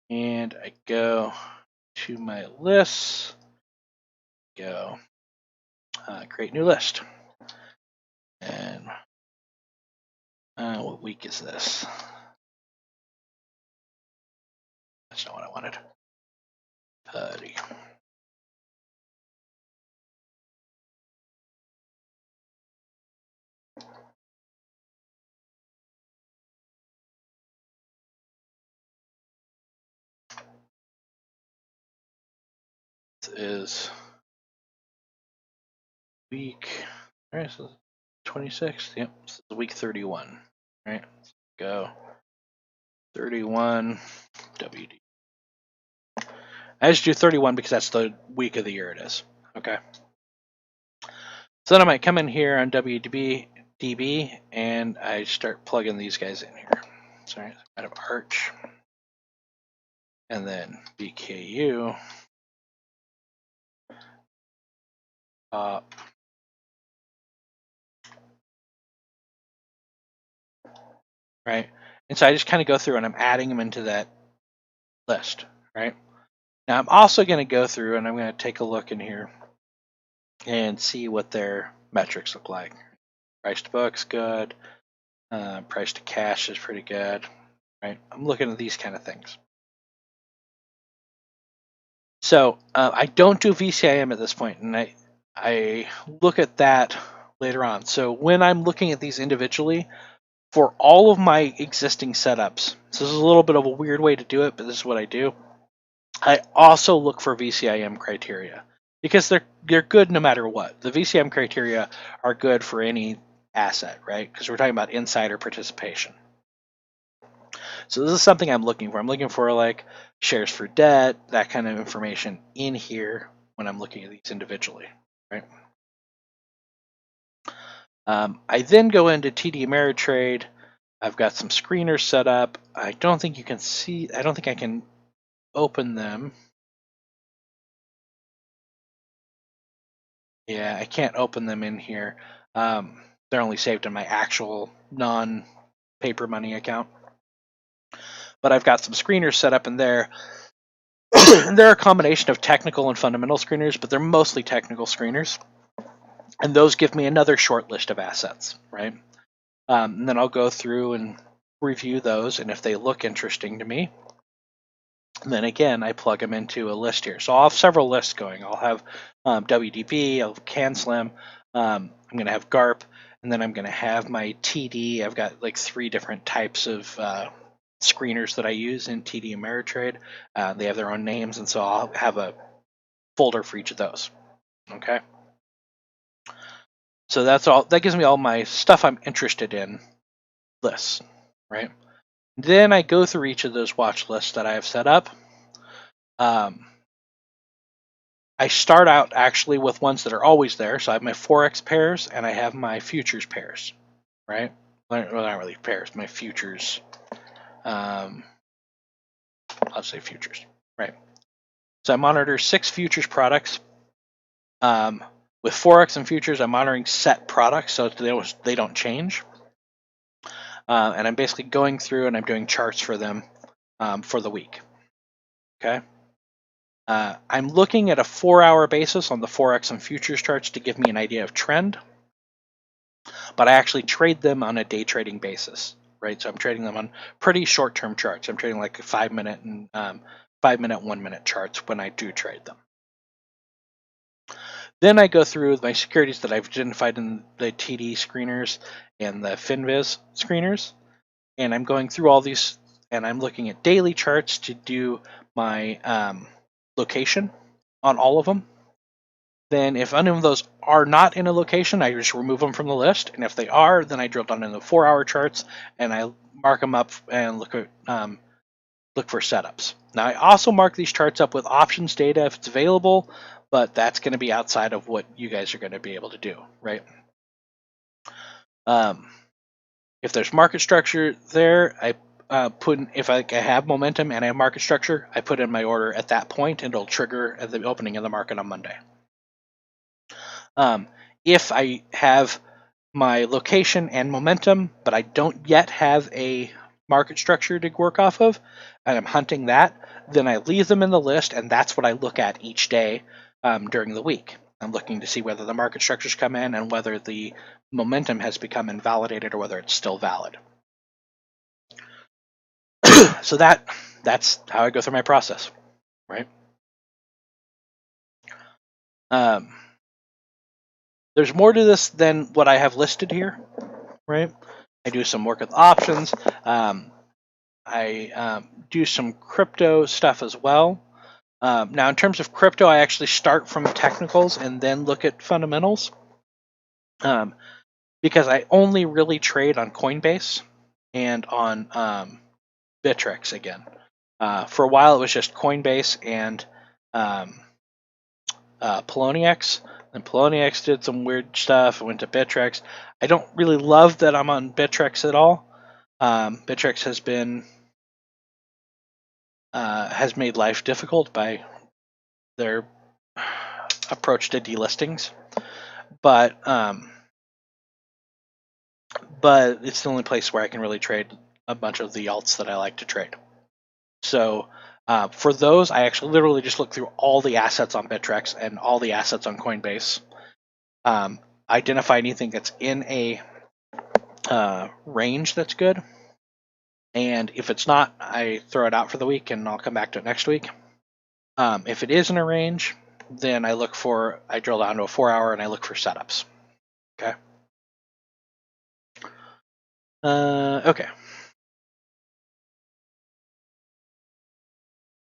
and I go to my lists, go create new list. And what week is this? That's not what I wanted. Putty. This is week, all right, so 26th. Yep, this is week 31. All right, let's go 31 WD. I just do 31 because that's the week of the year it is. Okay. So then I might come in here on WDB and I start plugging these guys in here. Sorry, out of Arch. And then BKU. Right. And so I just kind of go through and I'm adding them into that list. Right. Now I'm also going to go through and I'm going to take a look in here and see what their metrics look like. Price to book's good. Price to cash is pretty good. Right. I'm looking at these kind of things. So I don't do VCIM at this point, and I look at that later on. So when I'm looking at these individually, for all of my existing setups, so this is a little bit of a weird way to do it, but this is what I do. I also look for VCIM criteria. because they're good no matter what. The VCM criteria are good for any asset, right? Because we're talking about insider participation. So this is something I'm looking for. I'm looking for like shares for debt, that kind of information in here when I'm looking at these individually, right? I then go into TD Ameritrade. I've got some screeners set up. I don't think you can see. I don't think I can open them. Yeah, I can't open them in here. They're only saved in my actual non-paper money account. But I've got some screeners set up in there. They're a combination of technical and fundamental screeners, but they're mostly technical screeners. And those give me another short list of assets, right? And then I'll go through and review those, and if they look interesting to me, then again, I plug them into a list here. So I'll have several lists going. I'll have WDB, I'll have CanSlim, I'm going to have GARP, and then I'm going to have my TD. I've got like 3 different types of screeners that I use in TD Ameritrade. They have their own names, and so I'll have a folder for each of those. Okay. So that's all. That gives me all my stuff I'm interested in lists, right? Then I go through each of those watch lists that I have set up. I start out actually with ones that are always there. So I have my Forex pairs and I have my futures pairs, right? Well, not really pairs, my futures. I'll say futures, right? So I monitor 6 futures products. With Forex and futures, I'm monitoring set products, so they don't change. And I'm basically going through and I'm doing charts for them for the week. Okay. I'm looking at a 4-hour basis on the Forex and futures charts to give me an idea of trend, but I actually trade them on a day trading basis, right? So I'm trading them on pretty short-term charts. I'm trading like 5-minute and 5-minute, 1-minute charts when I do trade them. Then I go through my securities that I've identified in the TD screeners and the FinViz screeners, and I'm going through all these, and I'm looking at daily charts to do my location on all of them. Then if any of those are not in a location, I just remove them from the list, and if they are, then I drill down into the 4-hour charts and I mark them up and look for setups. Now I also mark these charts up with options data if it's available, but that's going to be outside of what you guys are going to be able to do, right? If there's market structure there, I put in, if I have momentum and I have market structure, I put in my order at that point, and it'll trigger at the opening of the market on Monday. If I have my location and momentum, but I don't yet have a market structure to work off of, and I'm hunting that, then I leave them in the list, and that's what I look at each day during the week. I'm looking to see whether the market structures come in and whether the momentum has become invalidated or whether it's still valid. So that's how I go through my process, right? There's more to this than what I have listed here, right? I do some work with options. I do some crypto stuff as well. Now, in terms of crypto, I actually start from technicals and then look at fundamentals because I only really trade on Coinbase and on Bittrex again. For a while, it was just Coinbase and Poloniex. And Poloniex did some weird stuff. I went to Bittrex. I don't really love that I'm on Bittrex at all. Bittrex has made life difficult by their approach to delistings, but it's the only place where I can really trade a bunch of the alts that I like to trade. So for those, I actually literally just look through all the assets on Bittrex and all the assets on Coinbase, identify anything that's in a range that's good, and if it's not, I throw it out for the week and I'll come back to it next week. If it is in a range, then I drill down to a 4-hour and I look for setups. Okay. Okay.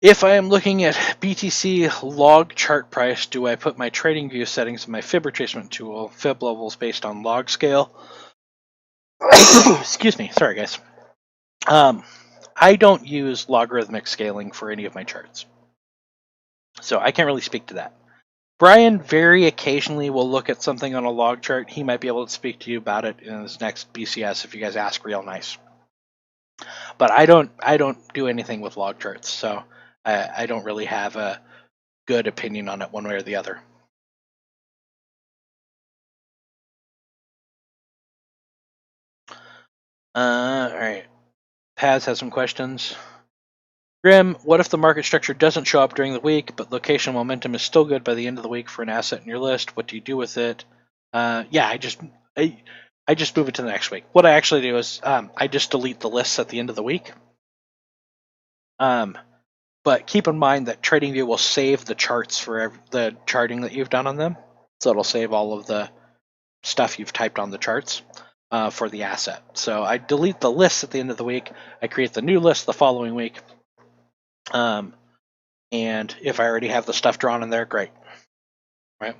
If I am looking at BTC log chart price, do I put my trading view settings in my fib retracement tool, fib levels based on log scale? Excuse me, sorry guys. I don't use logarithmic scaling for any of my charts, so I can't really speak to that. Brian very occasionally will look at something on a log chart. He might be able to speak to you about it in his next BCS if you guys ask real nice. But I don't do anything with log charts, so I don't really have a good opinion on it one way or the other. All right. Paz has some questions. Grim, what if the market structure doesn't show up during the week, but location momentum is still good by the end of the week for an asset in your list? What do you do with it? Yeah, I just move it to the next week. What I actually do is I just delete the lists at the end of the week. But keep in mind that TradingView will save the charts for the charting that you've done on them. So it'll save all of the stuff you've typed on the charts for the asset. So I delete the lists at the end of the week. I create the new list the following week. And if I already have the stuff drawn in there, great. Right?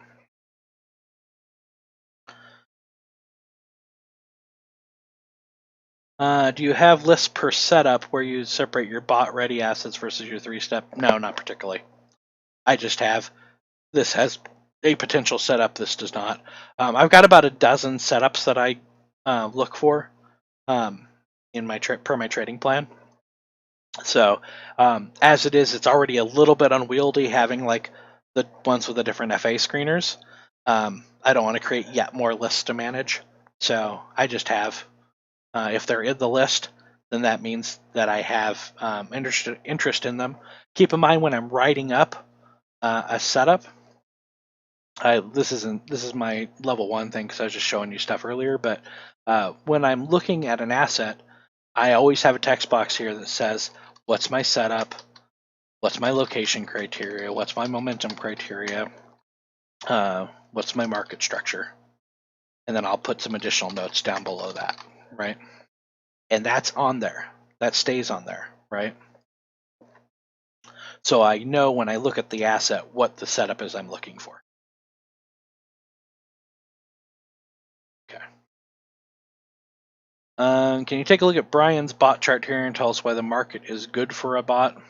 Do you have lists per setup where you separate your bot ready assets versus your 3-step? No, not particularly. I just have, this has a potential setup, this does not. I've got about a dozen setups that I look for in my per my trading plan. So as it is, it's already a little bit unwieldy having like the ones with the different FA screeners. I don't want to create yet more lists to manage. So I just have, if they're in the list, then that means that I have interest in them. Keep in mind when I'm writing up a setup, this is my level 1 thing because I was just showing you stuff earlier, but when I'm looking at an asset, I always have a text box here that says, what's my setup, what's my location criteria, what's my momentum criteria, what's my market structure, and then I'll put some additional notes down below that, right? And that's on there. That stays on there, right? So I know when I look at the asset what the setup is I'm looking for. Okay. Can you take a look at Brian's bot chart here and tell us why the market is good for a bot?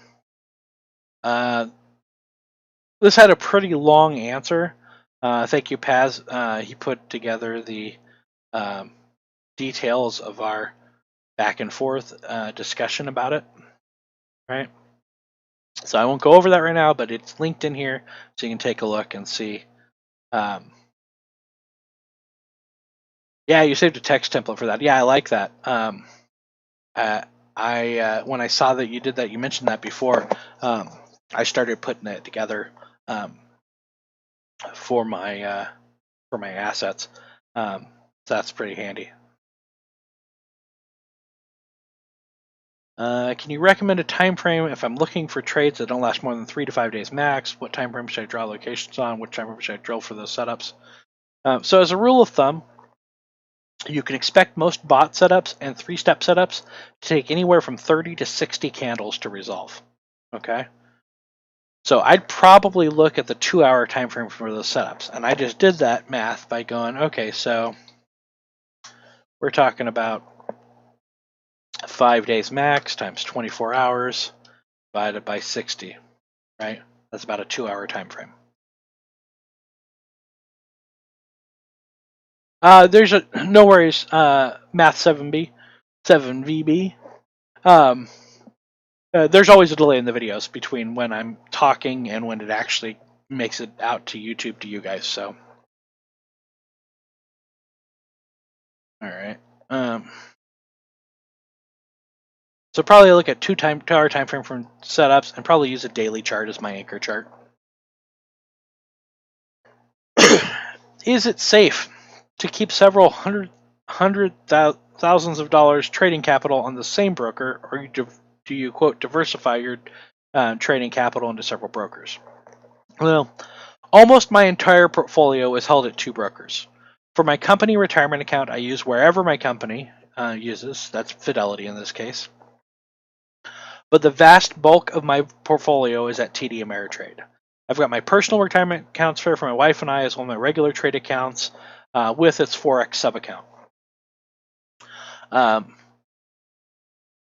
This had a pretty long answer. Thank you, Paz. He put together the details of our back and forth discussion about it, right? So I won't go over that right now, but it's linked in here so you can take a look and see. Yeah, you saved a text template for that. Yeah, I like that. When I saw that you did that, you mentioned that before. I started putting it together for my assets. So that's pretty handy. Can you recommend a time frame if I'm looking for trades that don't last more than 3 to 5 days max? What time frame should I draw locations on? What time frame should I drill for those setups? So as a rule of thumb, you can expect most bot setups and 3-step setups to take anywhere from 30 to 60 candles to resolve. Okay. So I'd probably look at the 2-hour time frame for those setups. And I just did that math by going, okay, so we're talking about 5 days max times 24 hours divided by 60, right? That's about a 2-hour time frame. There's no worries, Math 7VB. There's always a delay in the videos between when I'm talking and when it actually makes it out to YouTube to you guys. So, all right. So probably look at 2-hour time frame from setups and probably use a daily chart as my anchor chart. Is it safe to keep several hundred thousands of dollars trading capital on the same broker, or do you quote diversify your trading capital into several brokers? Well, almost my entire portfolio is held at 2 brokers. For my company retirement account, I use wherever my company uses. That's Fidelity in this case. but the vast bulk of my portfolio is at TD Ameritrade. I've got my personal retirement accounts for my wife and I, as well as my regular trade accounts with its Forex sub account.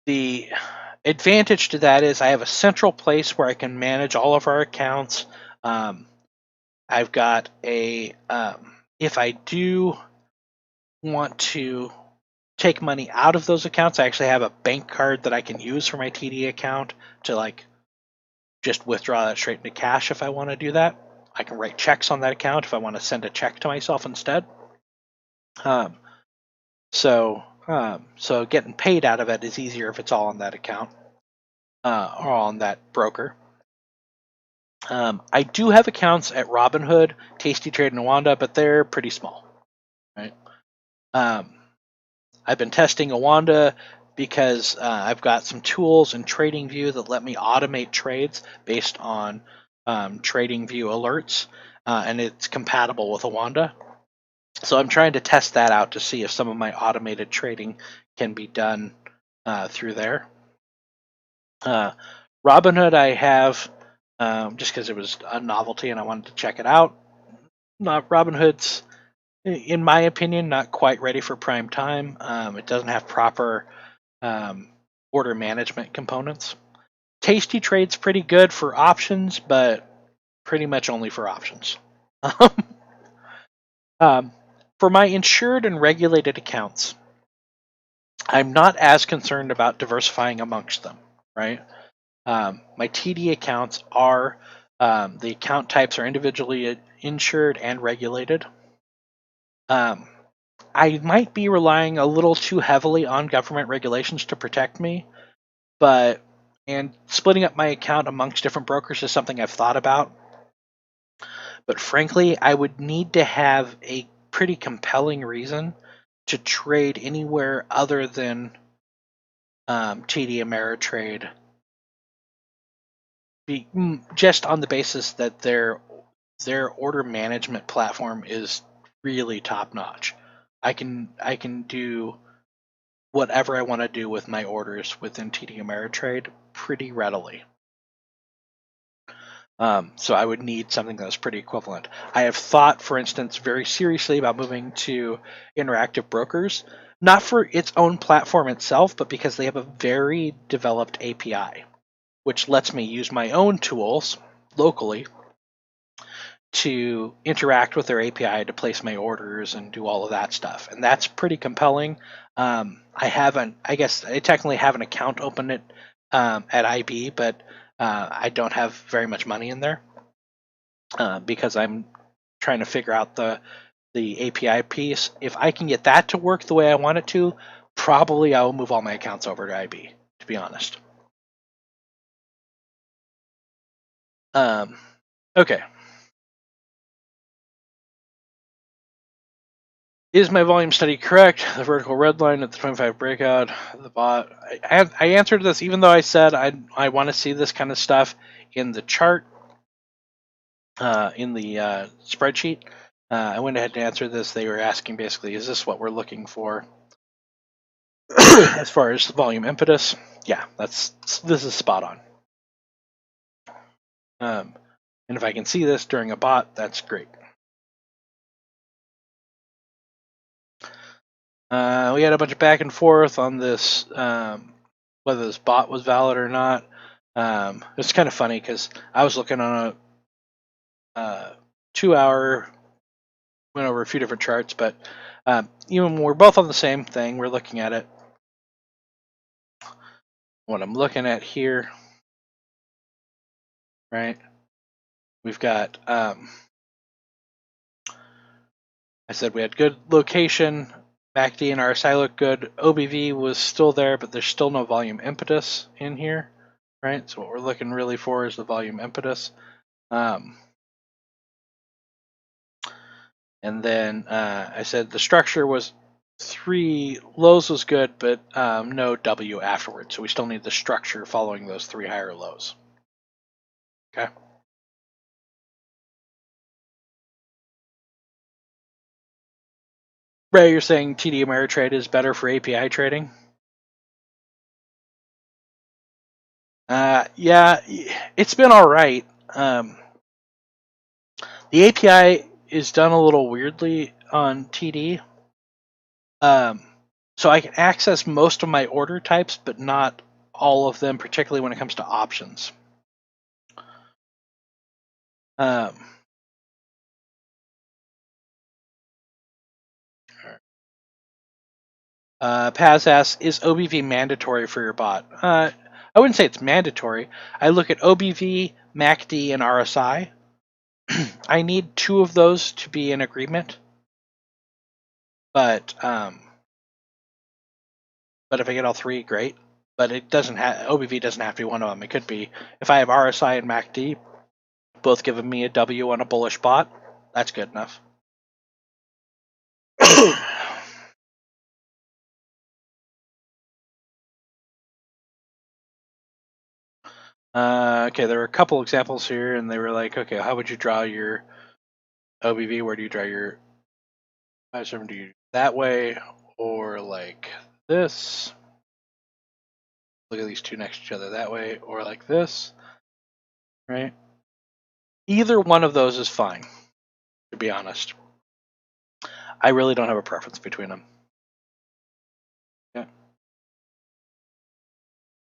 The advantage to that is I have a central place where I can manage all of our accounts. I've got if I do want to take money out of those accounts, I actually have a bank card that I can use for my TD account to just withdraw that straight into cash if I want to do that. I can write checks on that account if I want to send a check to myself instead. So getting paid out of it is easier if it's all on that account or on that broker. I do have accounts at Robinhood, Tasty Trade, and Wanda, but they're pretty small. Right. I've been testing Wanda because I've got some tools in TradingView that let me automate trades based on TradingView alerts, and it's compatible with Wanda. So I'm trying to test that out to see if some of my automated trading can be done through there. Robinhood I have just because it was a novelty and I wanted to check it out. Robinhood's, in my opinion, not quite ready for prime time. It doesn't have proper order management components. Tasty Trade's pretty good for options, but pretty much only for options. For my insured and regulated accounts, I'm not as concerned about diversifying amongst them, right? My TD accounts are, the account types are individually insured and regulated. I might be relying a little too heavily on government regulations to protect me, and splitting up my account amongst different brokers is something I've thought about. But frankly, I would need to have a pretty compelling reason to trade anywhere other than TD Ameritrade, just on the basis that their order management platform is really top notch. I can do whatever I want to do with my orders within TD Ameritrade pretty readily. So I would need something that's pretty equivalent. I have thought, for instance, very seriously about moving to Interactive Brokers, not for its own platform itself, but because they have a very developed API, which lets me use my own tools locally to interact with their API to place my orders and do all of that stuff. And that's pretty compelling. I guess I technically have an account open at IB, but I don't have very much money in there because I'm trying to figure out the API piece. If I can get that to work the way I want it to, probably I will move all my accounts over to IB, to be honest. Okay. Is my volume study correct? The vertical red line at the 25 breakout, the bot. I answered this even though I said I want to see this kind of stuff in the chart, in the spreadsheet. I went ahead and answered this. They were asking basically, is this what we're looking for as far as volume impetus? Yeah, this is spot on. And if I can see this during a bot, that's great. We had a bunch of back and forth on this, whether this bot was valid or not. It's kind of funny because I was looking on a 2 hour, went over a few different charts, but even when we're both on the same thing, we're looking at it. What I'm looking at here, right? We've got, I said we had good location. MACD and RSI look good. OBV was still there, but there's still no volume impetus in here, right? So what we're looking really for is the volume impetus. And then I said the structure was 3 lows was good, but no W afterwards. So we still need the structure following those 3 higher lows. Okay. Ray, you're saying TD Ameritrade is better for API trading? Yeah, it's been all right. The API is done a little weirdly on TD. So I can access most of my order types, but not all of them, particularly when it comes to options. Um, Paz asks, is OBV mandatory for your bot? I wouldn't say it's mandatory. I look at OBV, MACD, and RSI. I need 2 of those to be in agreement. But if I get all 3, great. But it doesn't have OBV doesn't have to be one of them. It could be if I have RSI and MACD both giving me a W on a bullish bot, that's good enough. Okay, there were a couple examples here, and they were like, okay, how would you draw your OBV? Where do you draw your 5-7? Do you that way or like this? Look at these two next to each other that way or like this, right? Either one of those is fine, to be honest. I really don't have a preference between them. Yeah.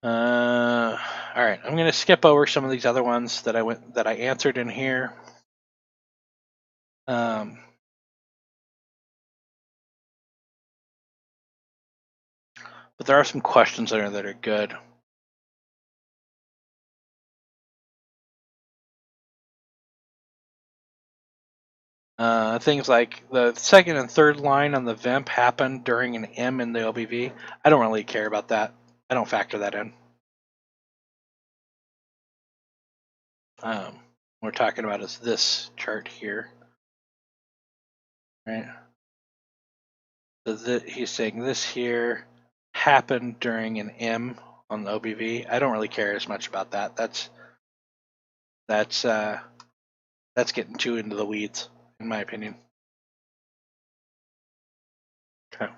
All right, I'm gonna skip over some of these other ones that I answered in here. But there are some questions there that are good. Things like the second and third line on the vimp happened during an M in the OBV. I don't really care about that. I don't factor that in. We're talking about is this chart here, right? So he's saying this here happened during an M on the OBV. I don't really care as much about that. That's getting too into the weeds, in my opinion. Okay.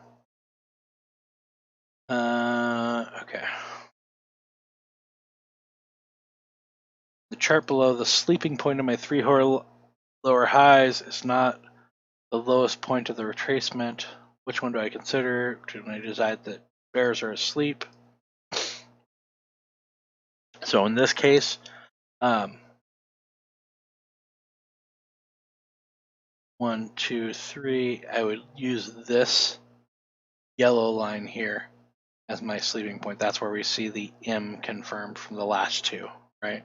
Okay. The chart below the sleeping point of my 3 lower highs is not the lowest point of the retracement. Which one do I consider? When I decide that bears are asleep. So in this case, 1, 2, 3, I would use this yellow line here as my sleeping point. That's where we see the M confirmed from the last 2, right?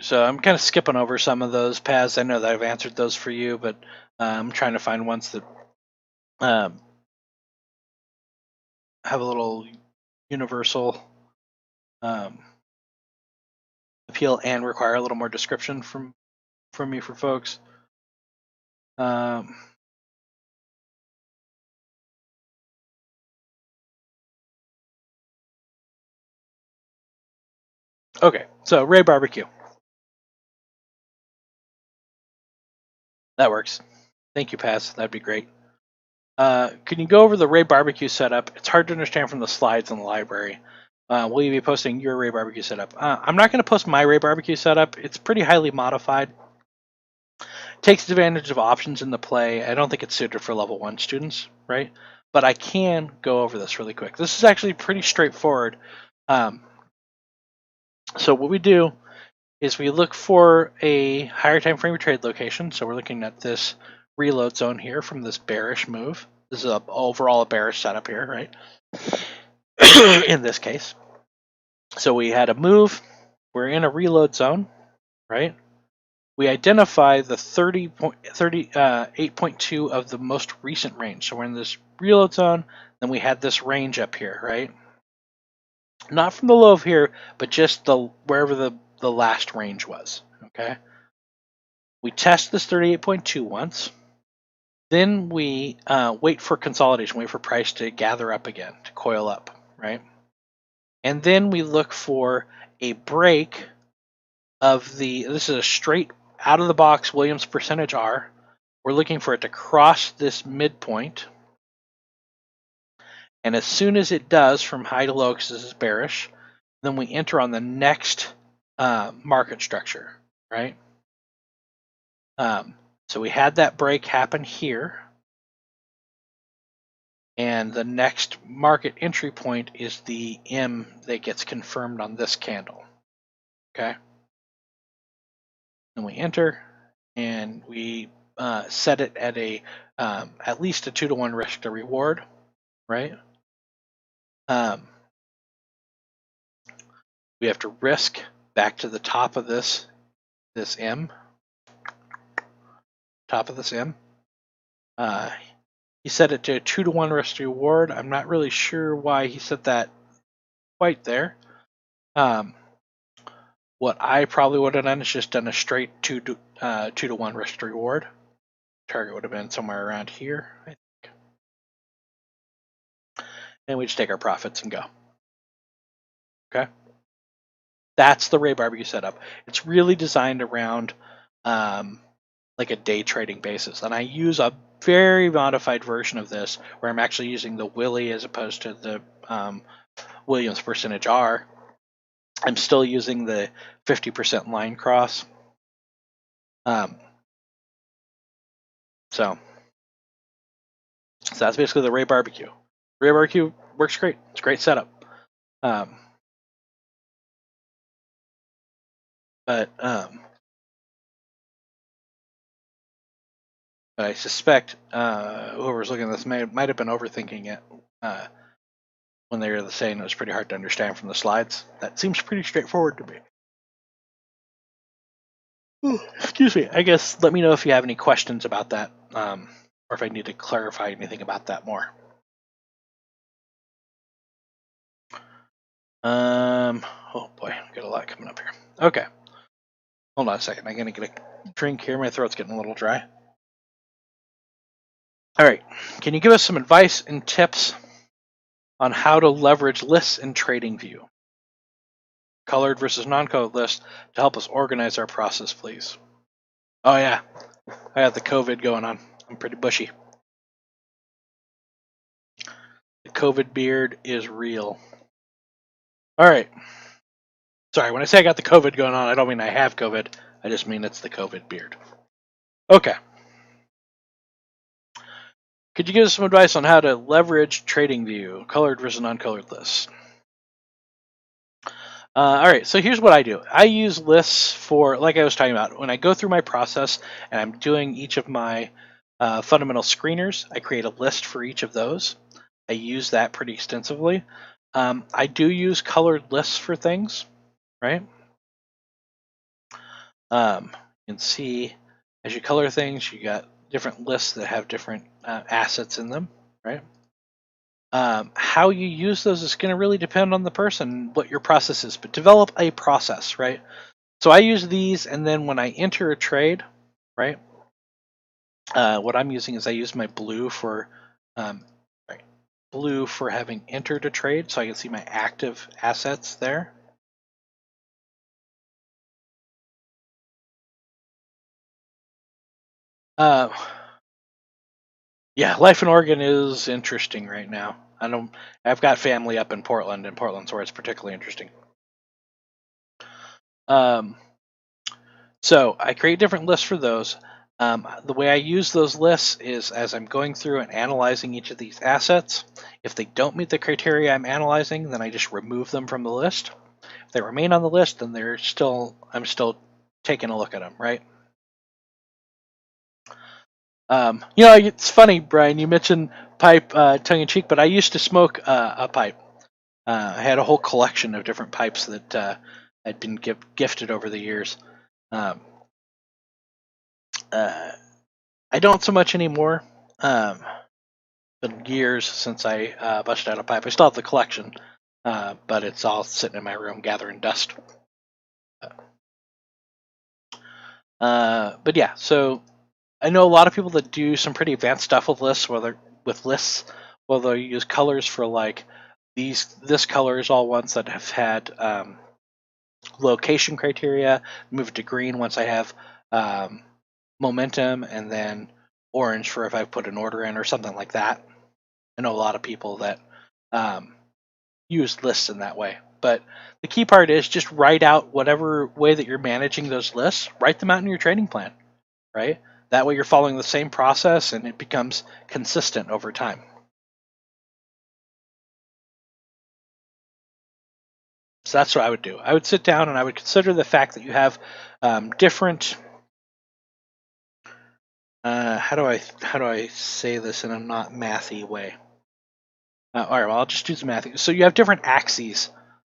So I'm kind of skipping over some of those, Paz. I know that I've answered those for you, but I'm trying to find ones that have a little universal appeal and require a little more description from me for folks. Okay, so Ray Barbecue. That works. Thank you, Paz. That'd be great. Can you go over the Ray Barbecue setup? It's hard to understand from the slides in the library. Will you be posting your Ray Barbecue setup? I'm not going to post my Ray Barbecue setup. It's pretty highly modified. Takes advantage of options in the play. I don't think it's suited for level 1 students, right? But I can go over this really quick. This is actually pretty straightforward. So what we do is we look for a higher time frame of trade location. So we're looking at this reload zone here from this bearish move. This is overall a bearish setup here, right? In this case. So we had a move. We're in a reload zone, right? We identify the 38.2 of the most recent range. So we're in this reload zone. Then we had this range up here, right? Not from the low of here, but just wherever the last range was, okay? We test this 38.2 once. Then we wait for consolidation, wait for price to gather up again, to coil up, right? And then we look for a break of this is a straight out of the box Williams percentage R. We're looking for it to cross this midpoint. And as soon as it does, from high to low, because this is bearish, then we enter on the next market structure, right? So we had that break happen here. And the next market entry point is the M that gets confirmed on this candle. Okay. And we enter, and we set it at at least a 2-to-1 risk to reward, right? We have to risk back to the top of this M. Top of this M. He set it to a 2-to-1 risk to reward. I'm not really sure why he set that quite there. What I probably would have done is just done a straight 2-to-1 risk to reward. Target would have been somewhere around here, I think. And we just take our profits and go. Okay. That's the Ray Barbecue setup. It's really designed around like a day trading basis. And I use a very modified version of this where I'm actually using the Willie as opposed to the Williams percentage R. I'm still using the 50% line cross. So that's basically the Ray Barbecue. Ray Barbecue works great. It's a great setup. But I suspect whoever's looking at this might have been overthinking it when they were saying it was pretty hard to understand from the slides. That seems pretty straightforward to me. Excuse me. I guess let me know if you have any questions about that, or if I need to clarify anything about that more. Oh boy, I've got a lot coming up here. Okay. Hold on a second. I'm gonna get a drink here. My throat's getting a little dry. All right. Can you give us some advice and tips on how to leverage lists in TradingView? Colored versus non-colored lists to help us organize our process, please. Oh yeah, I got the COVID going on. I'm pretty bushy. The COVID beard is real. All right. Sorry, when I say I got the COVID going on, I don't mean I have COVID. I just mean it's the COVID beard. Okay. Could you give us some advice on how to leverage TradingView, colored versus non-colored lists? All right, so here's what I do. I use lists for, like I was talking about, when I go through my process and I'm doing each of my fundamental screeners, I create a list for each of those. I use that pretty extensively. I do use colored lists for things, right? You can see as you color things, you got different lists that have different assets in them, right? How you use those is going to really depend on the person, what your process is, but develop a process, right? So I use these, and then when I enter a trade, right, what I'm using is I use my blue for having entered a trade, so I can see my active assets there. Yeah, life in Oregon is interesting right now. I've got family up in Portland, and Portland's where it's particularly interesting. So I create different lists for those. The way I use those lists is as I'm going through and analyzing each of these assets. If they don't meet the criteria I'm analyzing, then I just remove them from the list. If they remain on the list, then I'm still taking a look at them, right? It's funny, Brian, you mentioned pipe tongue-in-cheek, but I used to smoke a pipe. I had a whole collection of different pipes that had been gifted over the years. I don't so much anymore. Been years since I busted out a pipe. I still have the collection, but it's all sitting in my room gathering dust. But yeah, so I know a lot of people that do some pretty advanced stuff with lists, where they'll use colors for like this color is all ones that have had location criteria, move it to green once I have momentum, and then orange for if I put an order in or something like that. I know a lot of people that use lists in that way. But the key part is just write out whatever way that you're managing those lists, write them out in your trading plan, right? That way you're following the same process and it becomes consistent over time. So that's what I would do. I would sit down and I would consider the fact that you have different. How do I say this in a not mathy way? All right, well, I'll just do some mathy. So you have different axes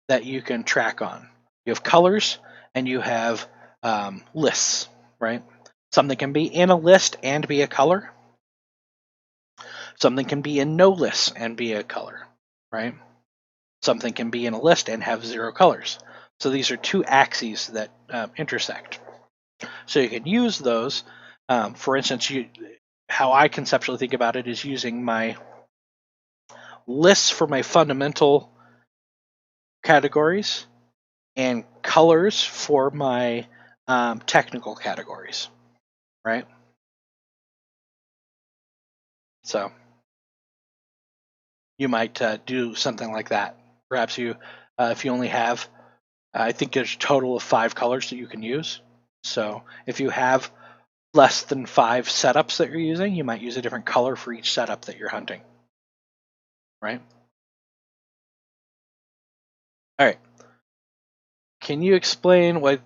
that you can track on. You have colors and you have lists, right? Something can be in a list and be a color. Something can be in no lists and be a color, right? Something can be in a list and have 0 colors. So these are 2 axes that intersect. So you can use those. For instance, how I conceptually think about it is using my lists for my fundamental categories and colors for my technical categories, right? So you might do something like that. Perhaps if you only have, I think there's a total of 5 colors that you can use. So if you have less than 5 setups that you're using, you might use a different color for each setup that you're hunting, right? All right. Can you explain what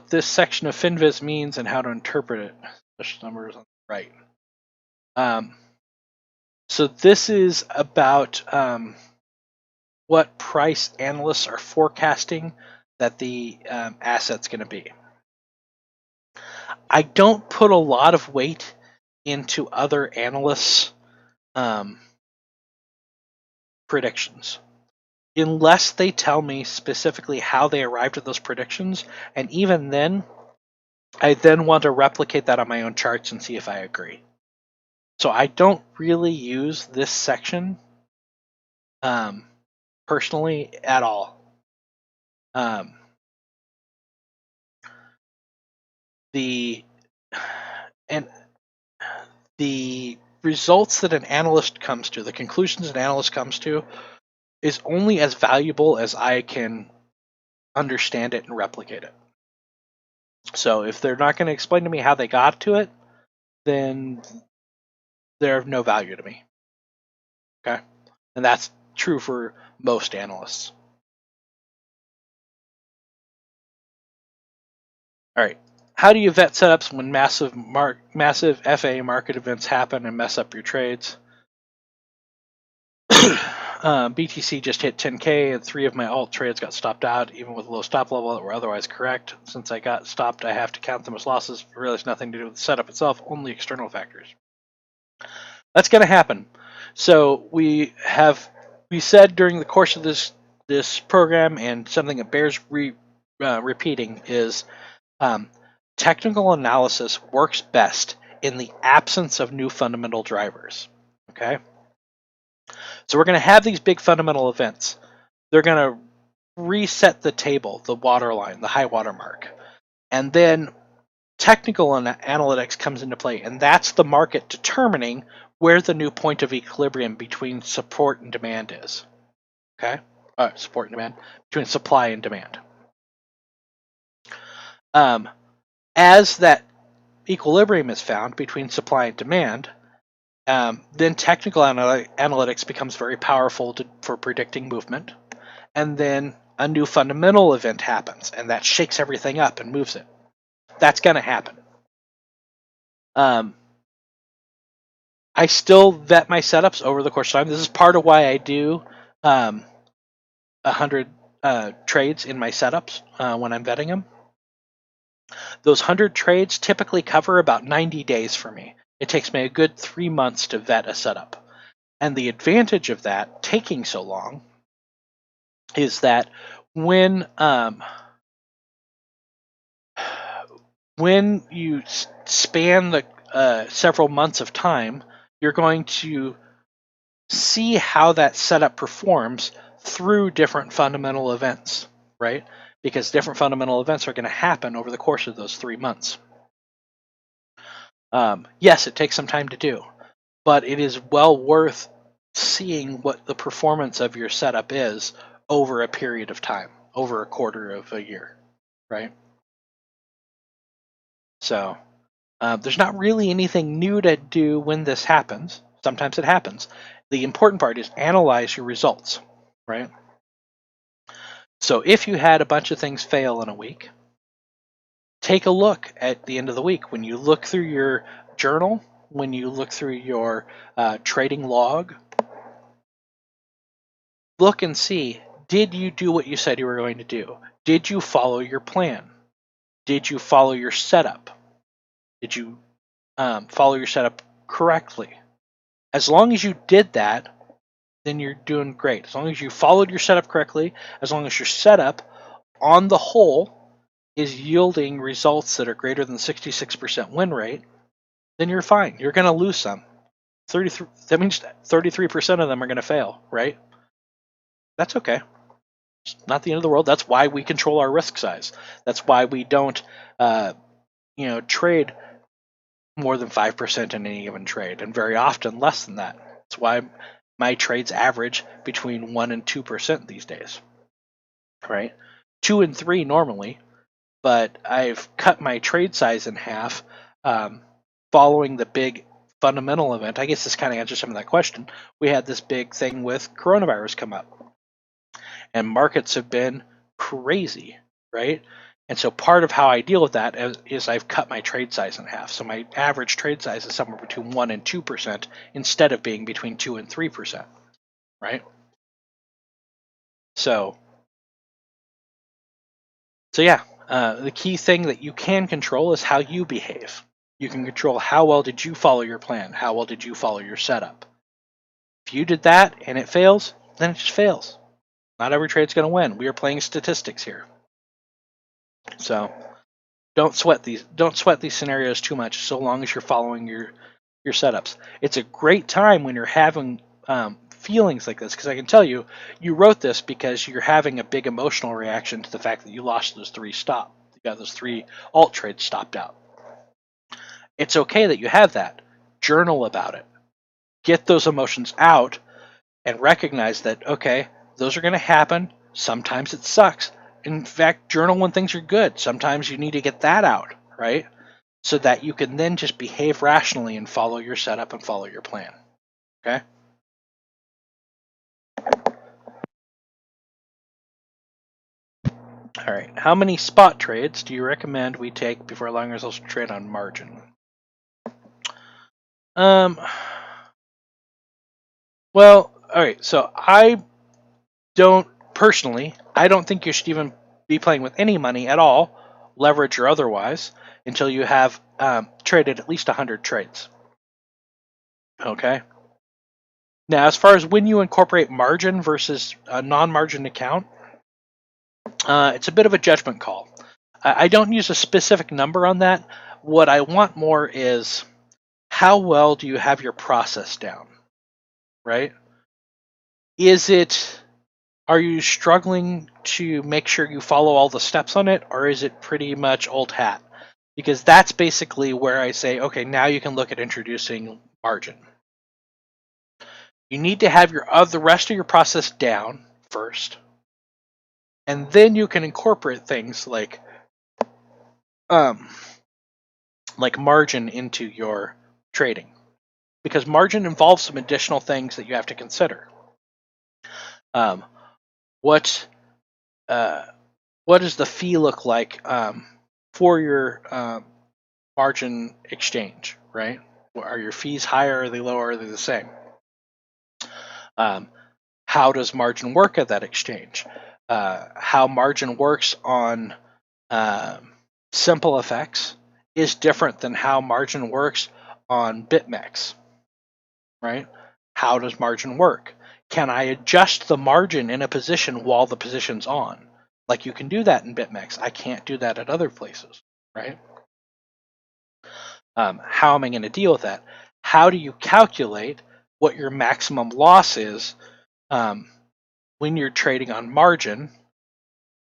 this section of FinViz means and how to interpret it? Special numbers on the right. So this is about what price analysts are forecasting that the asset's going to be. I don't put a lot of weight into other analysts' predictions unless they tell me specifically how they arrived at those predictions, and even then, I then want to replicate that on my own charts and see if I agree. So I don't really use this section personally at all. The results that an analyst comes to, the conclusions an analyst comes to, is only as valuable as I can understand it and replicate it. So if they're not going to explain to me how they got to it, then they're of no value to me. Okay? And that's true for most analysts. All right. How do you vet setups when massive FA market events happen and mess up your trades? BTC just hit 10K and 3 of my alt trades got stopped out, even with a low stop level that were otherwise correct. Since I got stopped, I have to count them as losses. Really, it's nothing to do with the setup itself, only external factors. That's going to happen. So we said during the course of this program, and something that bears repeating is technical analysis works best in the absence of new fundamental drivers. Okay? So we're going to have these big fundamental events. They're going to reset the table, the waterline, the high water mark. And then technical analytics comes into play, and that's the market determining where the new point of equilibrium between support and demand is. Okay? Support and demand, between supply and demand. As that equilibrium is found between supply and demand, then technical analytics becomes very powerful for predicting movement. And then a new fundamental event happens, and that shakes everything up and moves it. That's going to happen. I still vet my setups over the course of time. This is part of why I do 100 trades in my setups when I'm vetting them. Those 100 trades typically cover about 90 days for me. It takes me a good 3 months to vet a setup. And the advantage of that taking so long is that when you span several months of time, you're going to see how that setup performs through different fundamental events, right? Because different fundamental events are going to happen over the course of those 3 months. Yes, it takes some time to do, but it is well worth seeing what the performance of your setup is over a period of time, over a quarter of a year, right? So there's not really anything new to do when this happens. Sometimes it happens. The important part is analyze your results, right? So if you had a bunch of things fail in a week, take a look at the end of the week. When you look through your journal, when you look through your trading log, look and see, did you do what you said you were going to do? Did you follow your plan? Did you follow your setup? Did you follow your setup correctly? As long as you did that, then you're doing great. As long as you followed your setup correctly, as long as your setup on the whole is yielding results that are greater than 66% win rate, then you're fine. You're going to lose some. 33. That means 33% of them are going to fail, right? That's okay. It's not the end of the world. That's why we control our risk size. That's why we don't, trade more than 5% in any given trade, and very often less than that. That's why my trades average between 1 and 2% these days, right? 2 and 3 normally, but I've cut my trade size in half following the big fundamental event. I guess this kind of answers some of that question. We had this big thing with coronavirus come up, and markets have been crazy, right? And so part of how I deal with that is I've cut my trade size in half. So my average trade size is somewhere between 1 and 2% instead of being between 2 and 3%, right? So yeah, the key thing that you can control is how you behave. You can control how well did you follow your plan, how well did you follow your setup. If you did that and it fails, then it just fails. Not every trade's going to win. We are playing statistics here. So don't sweat these scenarios too much, so long as you're following your setups. It's a great time when you're having feelings like this, because I can tell you wrote this because you're having a big emotional reaction to the fact that you lost those 3 You got those 3 alt trades stopped out. It's okay that you have that. Journal about it. Get those emotions out and recognize that, okay, those are going to happen. Sometimes it sucks. In fact, journal when things are good. Sometimes you need to get that out, right? So that you can then just behave rationally and follow your setup and follow your plan. Okay? All right. How many spot trades do you recommend we take before allowing ourselves to trade on margin? Well, all right. So I don't think you should even be playing with any money at all, leverage or otherwise, until you have traded at least 100 trades. Okay. Now, as far as when you incorporate margin versus a non-margin account, it's a bit of a judgment call. I don't use a specific number on that. What I want more is how well do you have your process down, right? Are you struggling to make sure you follow all the steps on it, or is it pretty much old hat? Because that's basically where I say, okay, now you can look at introducing margin. You need to have the rest of your process down first, and then you can incorporate things like margin into your trading, because margin involves some additional things that you have to consider. What does the fee look like for your margin exchange, right? Are your fees higher? Are they lower? Are they the same? How does margin work at that exchange? How margin works on simple effects is different than how margin works on BitMEX, right? How does margin work? Can I adjust the margin in a position while the position's on? Like you can do that in BitMEX. I can't do that at other places, right? How am I going to deal with that? How do you calculate what your maximum loss is when you're trading on margin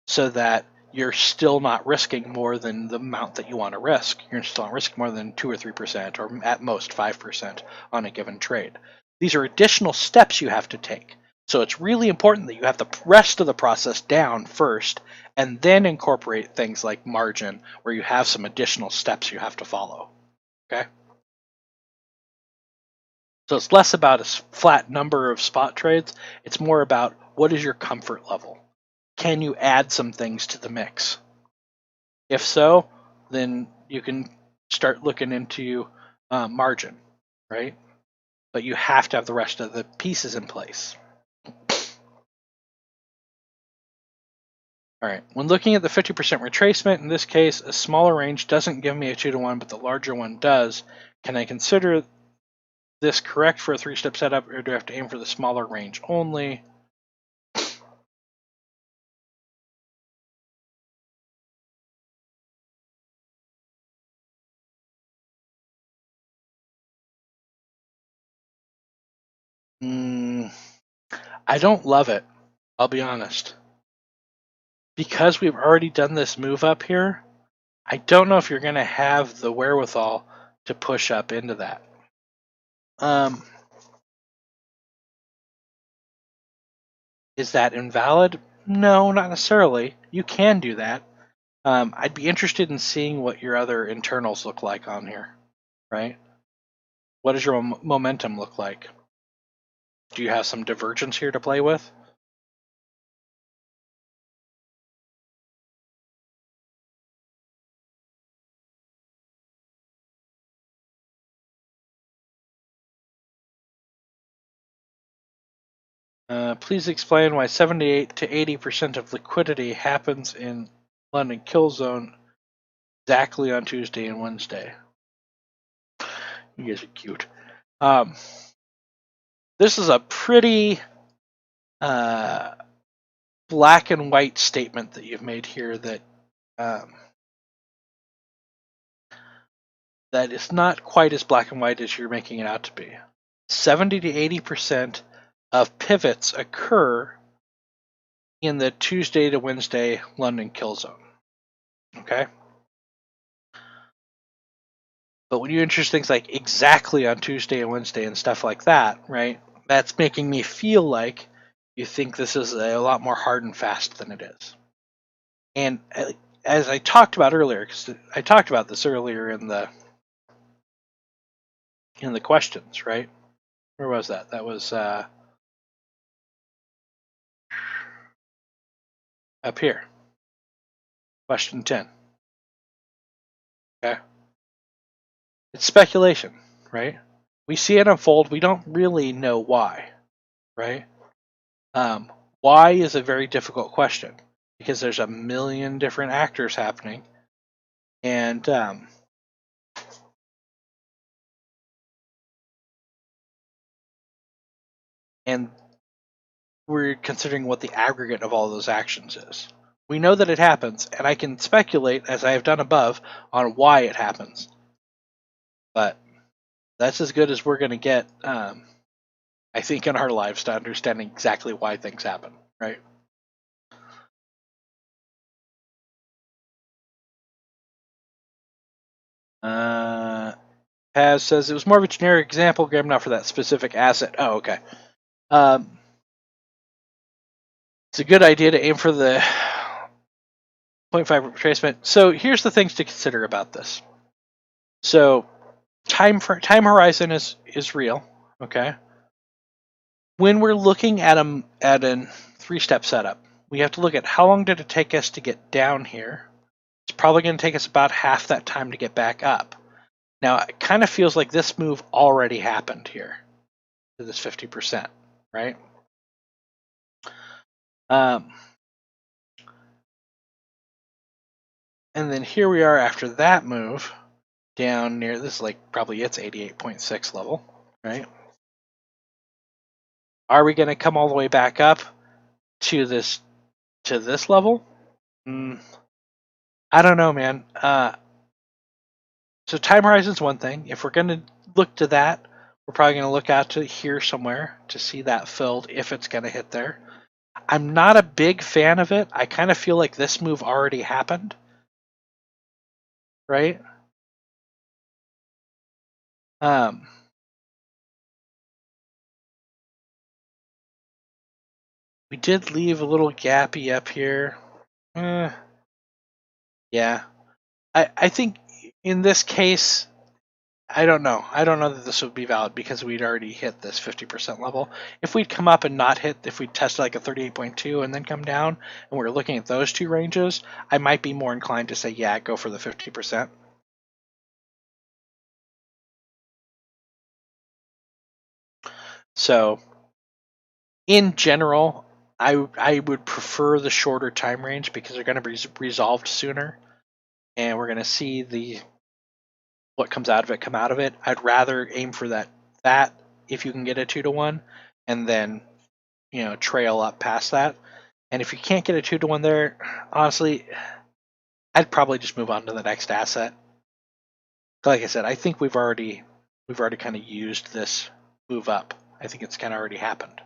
so that you're still not risking more than the amount that you want to risk? You're still not risking more than 2 or 3%, or at most 5% on a given trade. These are additional steps you have to take. So it's really important that you have the rest of the process down first and then incorporate things like margin, where you have some additional steps you have to follow. Okay? So it's less about a flat number of spot trades. It's more about what is your comfort level? Can you add some things to the mix? If so, then you can start looking into margin, right? But you have to have the rest of the pieces in place. All right, when looking at the 50% retracement, in this case, a smaller range doesn't give me a 2-to-1, but the larger one does. Can I consider this correct for a 3-step setup, or do I have to aim for the smaller range only? I don't love it, I'll be honest. Because we've already done this move up here, I don't know if you're going to have the wherewithal to push up into that. Is that invalid? No, not necessarily. You can do that. I'd be interested in seeing what your other internals look like on here, right? What does your momentum look like? Do you have some divergence here to play with? Please explain why 78 to 80% of liquidity happens in London kill zone exactly on Tuesday and Wednesday. You guys are cute. This is a pretty black and white statement that you've made here that that is not quite as black and white as you're making it out to be. 70 to 80% of pivots occur in the Tuesday to Wednesday London kill zone. Okay? But when you introduce things like exactly on Tuesday and Wednesday and stuff like that, right? That's making me feel like you think this is a lot more hard and fast than it is. And as I talked about earlier, because I talked about this earlier in the questions, right? Where was that? That was up here. Question 10. Okay. It's speculation, right? We see it unfold. We don't really know why, right? Why is a very difficult question because there's a million different actors happening, and we're considering what the aggregate of all those actions is. We know that it happens, and I can speculate, as I have done above, on why it happens. But that's as good as we're going to get, I think, in our lives to understanding exactly why things happen, right? Paz says it was more of a generic example, Graham, not for that specific asset. Oh, okay. It's a good idea to aim for the 0.5 retracement. So here's the things to consider about this. So time horizon is real, okay? When we're looking at a 3-step setup, we have to look at how long did it take us to get down here. It's probably going to take us about half that time to get back up. Now, it kind of feels like this move already happened here to this 50%, right? And then here we are after that move down near this, like probably its 88.6 level, right? Are we going to come all the way back up to this level? I don't know, man. So time horizon is one thing. If we're going to look to that, we're probably going to look out to here somewhere to see that filled if it's going to hit there. I'm not a big fan of it. I kind of feel like this move already happened, right? We did leave a little gappy up here. Yeah. I think in this case, I don't know. I don't know that this would be valid because we'd already hit this 50% level. If we'd come up and not hit, if we tested like a 38.2 and then come down, and we're looking at those two ranges, I might be more inclined to say, yeah, go for the 50%. So, in general, I would prefer the shorter time range because they're going to be resolved sooner, and we're going to see what comes out of it come out of it. I'd rather aim for that if you can get a 2-to-1, and then trail up past that. And if you can't get a 2-to-1 there, honestly, I'd probably just move on to the next asset. Like I said, I think we've already kind of used this move up. I think it's kind of already happened.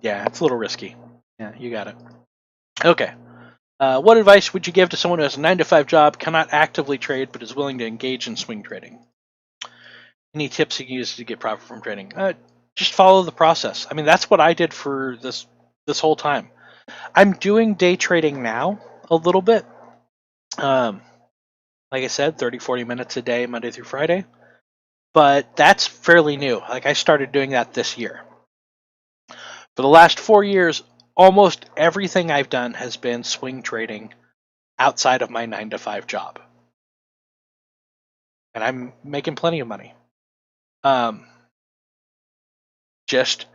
Yeah, it's a little risky. Yeah, you got it. Okay. What advice would you give to someone who has a 9-to-5 job, cannot actively trade, but is willing to engage in swing trading? Any tips you can use to get profit from trading? Just follow the process. I mean, that's what I did for this whole time. I'm doing day trading now a little bit. Like I said, 30, 40 minutes a day, Monday through Friday. But that's fairly new. Like I started doing that this year. For the last 4 years, almost everything I've done has been swing trading outside of my 9-to-5 job. And I'm making plenty of money. Just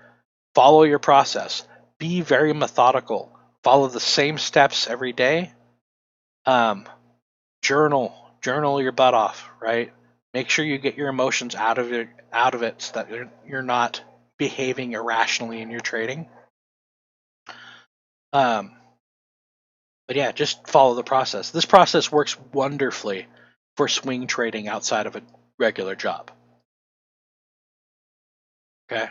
follow your process. Be very methodical. Follow the same steps every day. Journal your butt off, right? Make sure you get your emotions out of it so that you're not behaving irrationally in your trading. But yeah, just follow the process. This process works wonderfully for swing trading outside of a regular job. Okay?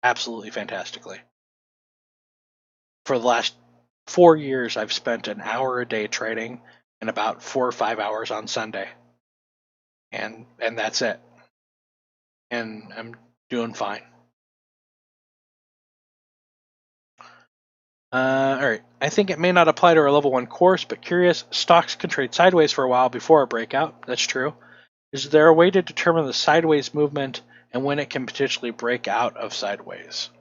Absolutely fantastically. For the last 4 years, I've spent an hour a day trading and about 4 or 5 hours on Sunday. And that's it. And I'm doing fine. Alright, I think it may not apply to our level 1 course, but curious, stocks can trade sideways for a while before a breakout. That's true. Is there a way to determine the sideways movement and when it can potentially break out of sideways?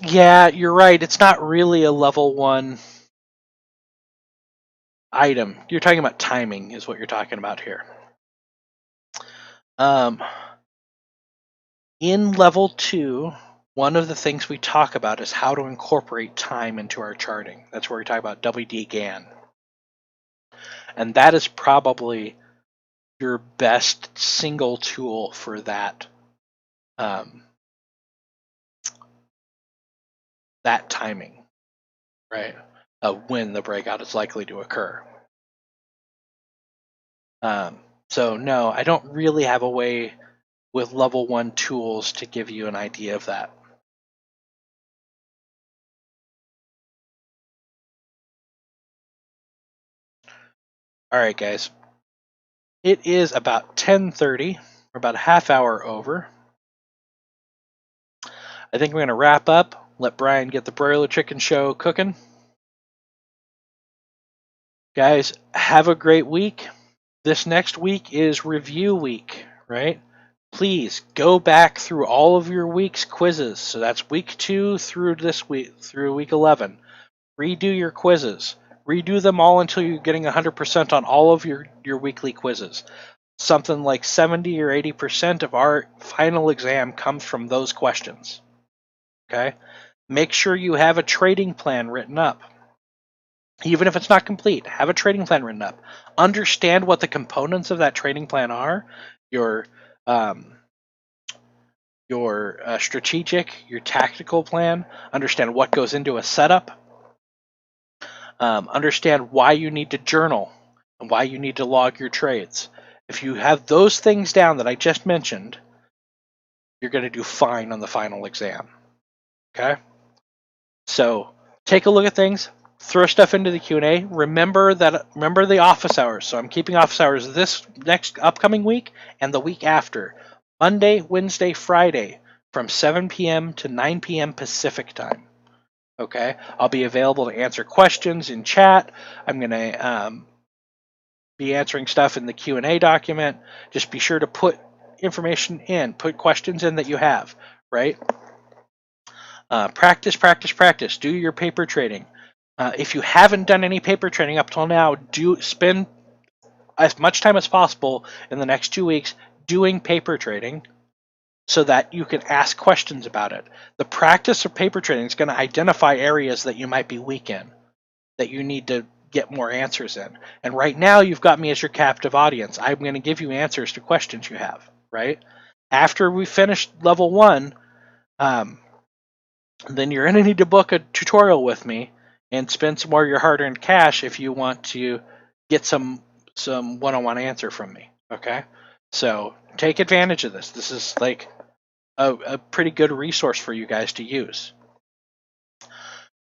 Yeah, you're right. It's not really a level 1 item. You're talking about timing is what you're talking about here. In level 2, one of the things we talk about is how to incorporate time into our charting. That's where we talk about WD-GAN. And that is probably your best single tool for that that timing, right? When the breakout is likely to occur. So no, I don't really have a way with level 1 tools to give you an idea of that. All right, guys. It is about 10:30. We're about a half hour over. I think we're going to wrap up, let Brian get the broiler chicken show cooking. Guys, have a great week. This next week is review week, right? Please go back through all of your week's quizzes. So that's week 2 through this week, through week 11. Redo your quizzes. Redo them all until you're getting 100% on all of your weekly quizzes. Something like 70 or 80% of our final exam comes from those questions. Okay? Make sure you have a trading plan written up. Even if it's not complete, have a trading plan written up. Understand what the components of that trading plan are. Your your strategic, your tactical plan, understand what goes into a setup, understand why you need to journal and why you need to log your trades. If you have those things down that I just mentioned, you're going to do fine on the final exam. Okay? So take a look at things, throw stuff into the Q&A. Remember the office hours. So I'm keeping office hours this next upcoming week and the week after. Monday, Wednesday, Friday from 7 p.m. to 9 p.m. Pacific time. Okay? I'll be available to answer questions in chat. I'm going to be answering stuff in the Q&A document. Just be sure to put information in, put questions in that you have, right? Practice, practice, practice. Do your paper trading. If you haven't done any paper trading up till now, do spend as much time as possible in the next 2 weeks doing paper trading so that you can ask questions about it. The practice of paper trading is going to identify areas that you might be weak in, that you need to get more answers in. And right now, you've got me as your captive audience. I'm going to give you answers to questions you have, right? After we finish level 1, then you're going to need to book a tutorial with me and spend some more of your hard-earned cash if you want to get some one-on-one answer from me. Okay, so take advantage of this. This is like a pretty good resource for you guys to use.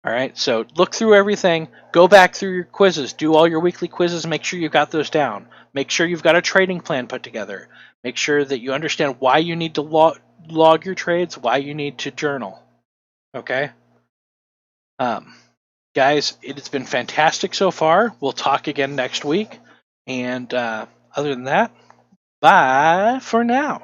All right, so look through everything. Go back through your quizzes. Do all your weekly quizzes. Make sure you've got those down. Make sure you've got a trading plan put together. Make sure that you understand why you need to log your trades, why you need to journal. Okay. Guys, it has been fantastic so far. We'll talk again next week. And other than that, bye for now.